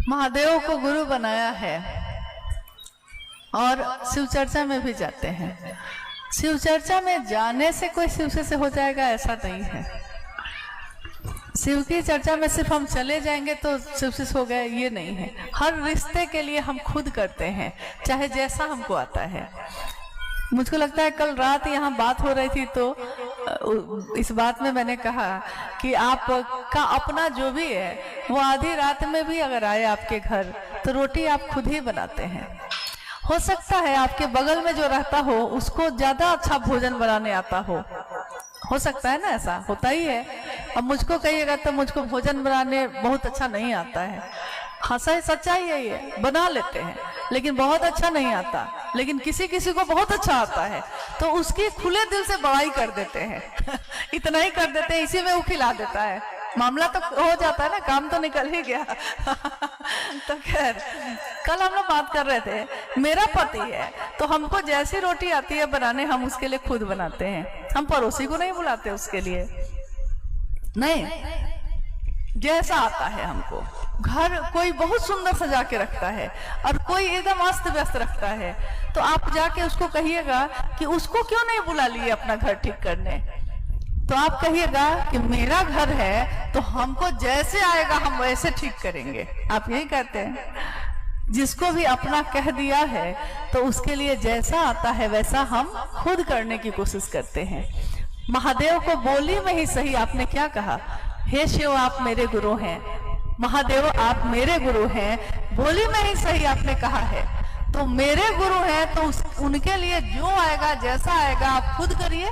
महादेव को गुरु बनाया है और शिव चर्चा में भी जाते हैं। शिव चर्चा में जाने से कोई शिव से हो जाएगा ऐसा नहीं है। शिव की चर्चा में सिर्फ हम चले जाएंगे तो शिव से हो गए, ये नहीं है। हर रिश्ते के लिए हम खुद करते हैं, चाहे जैसा हमको आता है। मुझको लगता है कल रात यहाँ बात हो रही थी, तो इस बात में मैंने कहा कि आपका अपना जो भी है, वो आधी रात में भी अगर आए आपके घर, तो रोटी आप खुद ही बनाते हैं। हो सकता है आपके बगल में जो रहता हो उसको ज्यादा अच्छा भोजन बनाने आता हो सकता है ना, ऐसा होता ही है। अब मुझको कहिएगा तो मुझको भोजन बनाने बहुत अच्छा नहीं आता है, हाँ सही सच्चाई है, ये बना लेते हैं लेकिन बहुत अच्छा नहीं आता। लेकिन किसी किसी को बहुत अच्छा आता है तो उसकी खुले दिल से बड़ाई कर देते हैं इतना ही कर देते हैं, इसी में वो खिला देता है, मामला तो हो जाता है ना, काम तो निकल ही गया तो खैर कल हम लोग बात कर रहे थे, मेरा पति है तो हमको जैसी रोटी आती है बनाने हम उसके लिए खुद बनाते हैं, हम पड़ोसी को नहीं बुलाते उसके लिए, नहीं, जैसा आता है हमको। घर कोई बहुत सुंदर सजा के रखता है और कोई एकदम अस्त व्यस्त रखता है, तो आप जाके उसको कहिएगा कि उसको क्यों नहीं बुला लिए अपना घर ठीक करने, तो आप कहिएगा कि मेरा घर है तो हमको जैसे आएगा हम वैसे ठीक करेंगे। आप यही कहते हैं। जिसको भी अपना कह दिया है तो उसके लिए जैसा आता है वैसा हम खुद करने की कोशिश करते हैं। महादेव को बोली में ही सही, आपने क्या कहा, हे शिव आप मेरे गुरु हैं, महादेव आप मेरे गुरु हैं, बोली में ही सही आपने कहा है। तो मेरे गुरु हैं तो उनके लिए जो आएगा जैसा आएगा आप खुद करिए।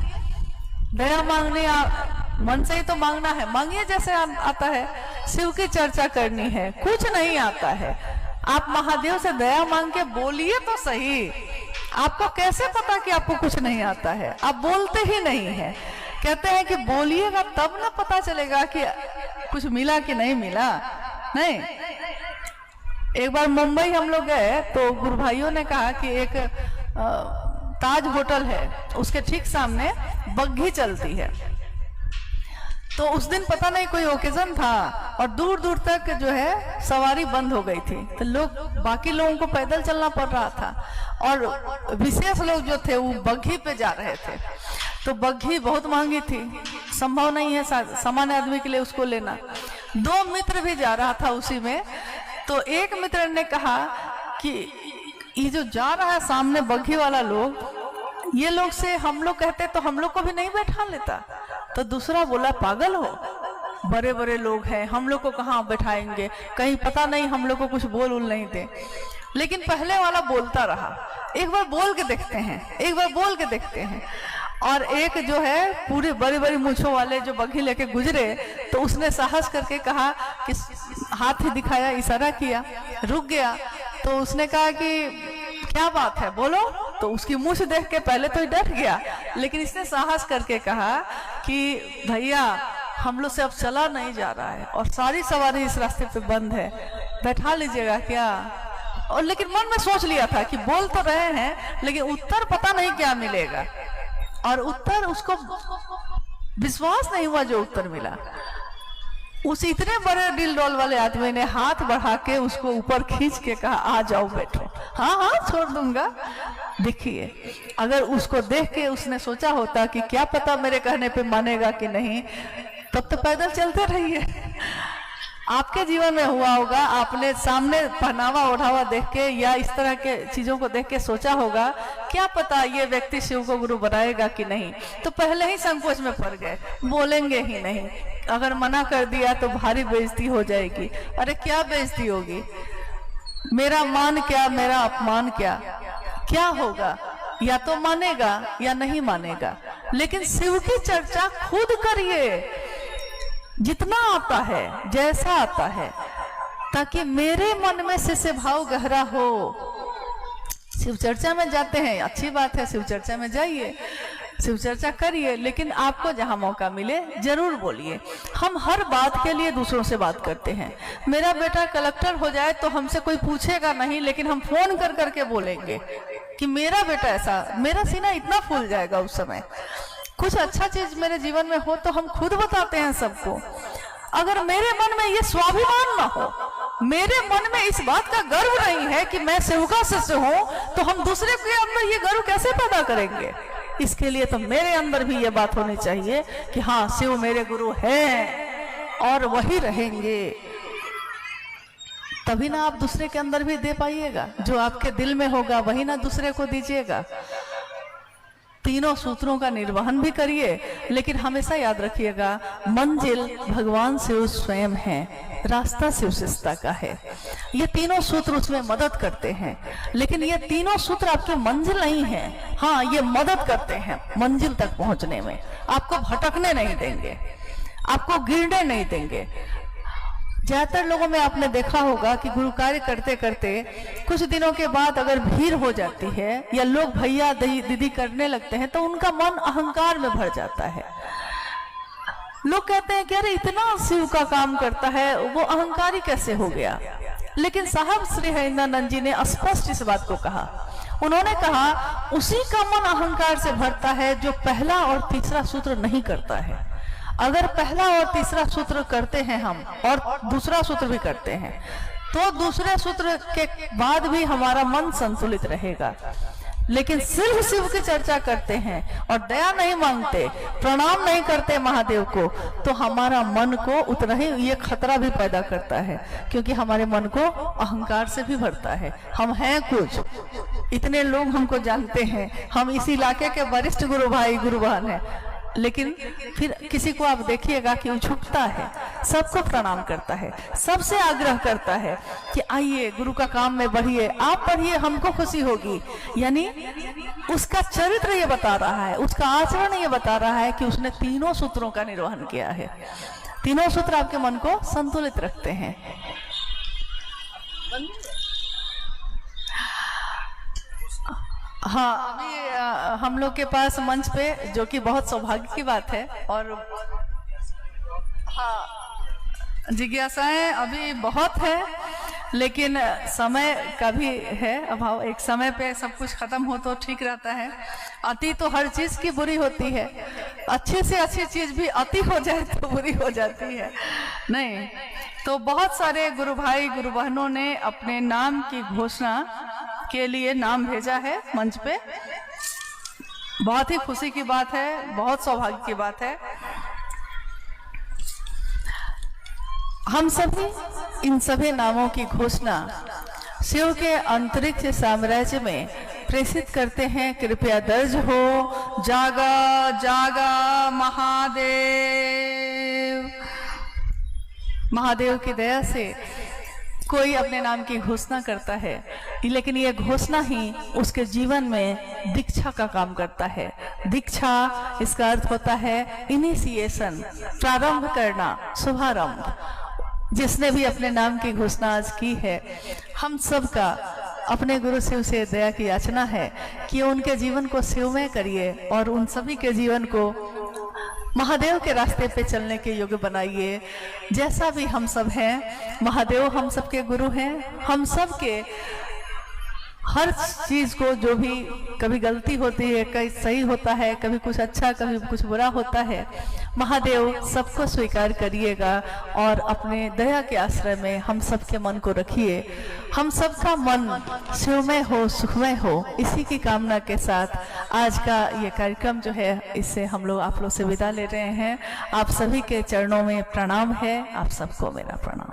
दया मांगने मन से ही तो मांगना है, मांगिए जैसे आता है। शिव की चर्चा करनी है, कुछ नहीं आता है, आप महादेव से दया मांग के बोलिए तो सही। आपको कैसे पता कि आपको कुछ नहीं आता है? आप बोलते ही नहीं है। कहते हैं कि बोलिएगा तब ना पता चलेगा कि कुछ मिला कि नहीं मिला। नहीं, एक बार मुंबई हम लोग गए तो गुरु भाइयों ने कहा कि एक ताज होटल है, उसके ठीक सामने बग्घी चलती है। तो उस दिन पता नहीं कोई ओकेजन था और दूर दूर तक जो है सवारी बंद हो गई थी, तो लोग बाकी लोगों को पैदल चलना पड़ रहा था और विशेष लोग जो थे वो बग्घी पे जा रहे थे। तो बग्घी बहुत महंगी थी, संभव नहीं है सामान्य आदमी के लिए उसको लेना। 2 मित्र भी जा रहा था उसी में। तो एक मित्र ने कहा कि ये जो जा रहा है सामने बग्घी वाला लोग, ये लोग से हम लोग कहते तो हम लोग को भी नहीं बैठा लेता। तो दूसरा बोला पागल हो, बड़े बड़े लोग हैं, हम लोग को कहाँ बैठाएंगे, कहीं पता नहीं हम लोग को कुछ बोल उल नहीं दे। लेकिन पहले वाला बोलता रहा, एक बार बोल के देखते हैं, एक बार बोल के देखते हैं। और एक जो है पूरे बड़ी बड़ी मूंछों वाले जो बग्घी लेके गुजरे, तो उसने साहस करके कहा कि हाथ ही दिखाया, इशारा किया, रुक गया। तो उसने कहा कि क्या बात है बोलो। तो उसकी मूंछ देख के पहले तो डर गया, लेकिन इसने साहस करके कहा कि भैया हम लोग से अब चला नहीं जा रहा है और सारी सवारी इस रास्ते पे बंद है, बैठा लीजिएगा क्या। और लेकिन मन में सोच लिया था कि बोल तो रहे हैं लेकिन उत्तर पता नहीं क्या मिलेगा, और उत्तर उसको विश्वास नहीं हुआ जो उत्तर मिला। उस इतने बड़े दिल डोल वाले आदमी ने हाथ बढ़ा के उसको ऊपर खींच के कहा आ जाओ बैठो। हाँ हाँ छोड़ दूंगा। देखिए, अगर उसको देख के उसने सोचा होता कि क्या पता मेरे कहने पे मानेगा कि नहीं, तब तो पैदल चलते रहिए। आपके जीवन में हुआ होगा, आपने सामने पहनावा ओढ़ावा देख के या इस तरह के चीजों को देख के सोचा होगा क्या पता ये व्यक्ति शिव को गुरु बनाएगा कि नहीं, तो पहले ही संकोच में पड़ गए, बोलेंगे ही नहीं। अगर मना कर दिया तो भारी बेइज्जती हो जाएगी। अरे क्या बेइज्जती होगी, मेरा मान क्या मेरा अपमान क्या, क्या होगा, या तो मानेगा या नहीं मानेगा। लेकिन शिव की चर्चा खुद करिए, जितना आता है जैसा आता है, ताकि मेरे मन में शिष्य भाव गहरा हो। शिव चर्चा में जाते हैं, अच्छी बात है, शिव चर्चा में जाइए, शिव चर्चा करिए, लेकिन आपको जहां मौका मिले जरूर बोलिए। हम हर बात के लिए दूसरों से बात करते हैं। मेरा बेटा कलेक्टर हो जाए तो हमसे कोई पूछेगा नहीं, लेकिन हम फोन कर करके बोलेंगे कि मेरा बेटा ऐसा, मेरा सीना इतना फूल जाएगा उस समय। कुछ अच्छा चीज मेरे जीवन में हो तो हम खुद बताते हैं सबको। अगर मेरे मन में ये स्वाभिमान ना हो, मेरे मन में इस बात का गर्व नहीं है कि मैं शिव का शिष्य हूं, तो हम दूसरे के अंदर ये गर्व कैसे पैदा करेंगे। इसके लिए तो मेरे अंदर भी ये बात होनी चाहिए कि हाँ शिव मेरे गुरु हैं और वही रहेंगे। तभी ना आप दूसरे के अंदर भी दे पाइएगा, जो आपके दिल में होगा वही ना दूसरे को दीजिएगा। तीनों सूत्रों का निर्वहन भी करिए, लेकिन हमेशा याद रखिएगा मंजिल भगवान शिव स्वयं है, रास्ता शिव शिष्टता का है। ये तीनों सूत्र उसमें मदद करते हैं, लेकिन ये तीनों सूत्र आपकी मंजिल नहीं है। हाँ, ये मदद करते हैं मंजिल तक पहुंचने में, आपको भटकने नहीं देंगे, आपको गिरने नहीं देंगे। ज्यादातर लोगों में आपने देखा होगा कि गुरु कार्य करते करते कुछ दिनों के बाद अगर भीड़ हो जाती है या लोग भैया दीदी करने लगते हैं, तो उनका मन अहंकार में भर जाता है। लोग कहते हैं कि अरे इतना शिव का काम करता है, वो अहंकारी कैसे हो गया। लेकिन साहब श्री हरिंद्रानंद जी ने स्पष्ट इस बात को कहा। उन्होंने कहा उसी का मन अहंकार से भरता है जो पहला और तीसरा सूत्र नहीं करता है। अगर पहला और तीसरा सूत्र करते हैं हम और दूसरा सूत्र भी करते हैं, तो दूसरे सूत्र के बाद भी हमारा मन संतुलित रहेगा। लेकिन सिर्फ शिव की चर्चा करते हैं और दया नहीं मांगते, प्रणाम नहीं करते महादेव को, तो हमारा मन को उतना ही ये खतरा भी पैदा करता है, क्योंकि हमारे मन को अहंकार से भी भरता है। हम हैं कुछ, इतने लोग हमको जानते हैं, हम इस इलाके के वरिष्ठ गुरु भाई गुरु बहन हैं, लेकिन फिर किसी को आप देखिएगा कि वो झुकता है, सबको प्रणाम करता है, सबसे आग्रह करता है कि आइए गुरु का काम में बढ़िए, आप बढ़िए, हमको खुशी होगी। यानी उसका चरित्र ये बता रहा है, उसका आचरण ये बता रहा है कि उसने तीनों सूत्रों का निर्वहन किया है। तीनों सूत्र आपके मन को संतुलित रखते हैं। हाँ, अभी हम लोग के पास मंच पे, जो कि बहुत सौभाग्य की बात है, और हाँ, जिज्ञासाएं अभी बहुत है, लेकिन समय का भी है अभाव। एक समय पे सब कुछ खत्म हो तो ठीक रहता है। अति तो हर चीज की बुरी होती है, अच्छे से अच्छी चीज भी अति हो जाए तो बुरी हो जाती है। नहीं तो बहुत सारे गुरु भाई गुरु बहनों ने अपने नाम की घोषणा के लिए नाम भेजा है मंच पे। बहुत ही खुशी की बात है, बहुत सौभाग्य की बात है। हम सभी इन सभी नामों की घोषणा शिव के अंतरिक्ष साम्राज्य में प्रेषित करते हैं। कृपया दर्ज हो। जागा जागा महादेव। महादेव की दया से कोई अपने नाम की घोषणा करता है, लेकिन ये घोषणा ही उसके जीवन में दीक्षा का काम करता है। दीक्षा इसका अर्थ होता है इनिशिएशन, प्रारंभ करना, शुभारंभ। जिसने भी अपने नाम की घोषणा आज की है, हम सब का अपने गुरु शिव से दया की याचना है कि उनके जीवन को शिवमय करिए और उन सभी के जीवन को महादेव के रास्ते पे चलने के योग्य बनाइए। जैसा भी हम सब हैं, महादेव हम सबके गुरु हैं। हम सब के हर चीज को, जो भी कभी गलती होती है, कहीं सही होता है, कभी कुछ अच्छा, कभी कुछ बुरा होता है, महादेव सबको स्वीकार करिएगा और अपने दया के आश्रय में हम सबके मन को रखिए। हम सबका मन शिवमय हो, सुखमय हो, इसी की कामना के साथ आज का ये कार्यक्रम जो है, इससे हम लोग आप लोग से विदा ले रहे हैं। आप सभी के चरणों में प्रणाम है। आप सबको मेरा प्रणाम।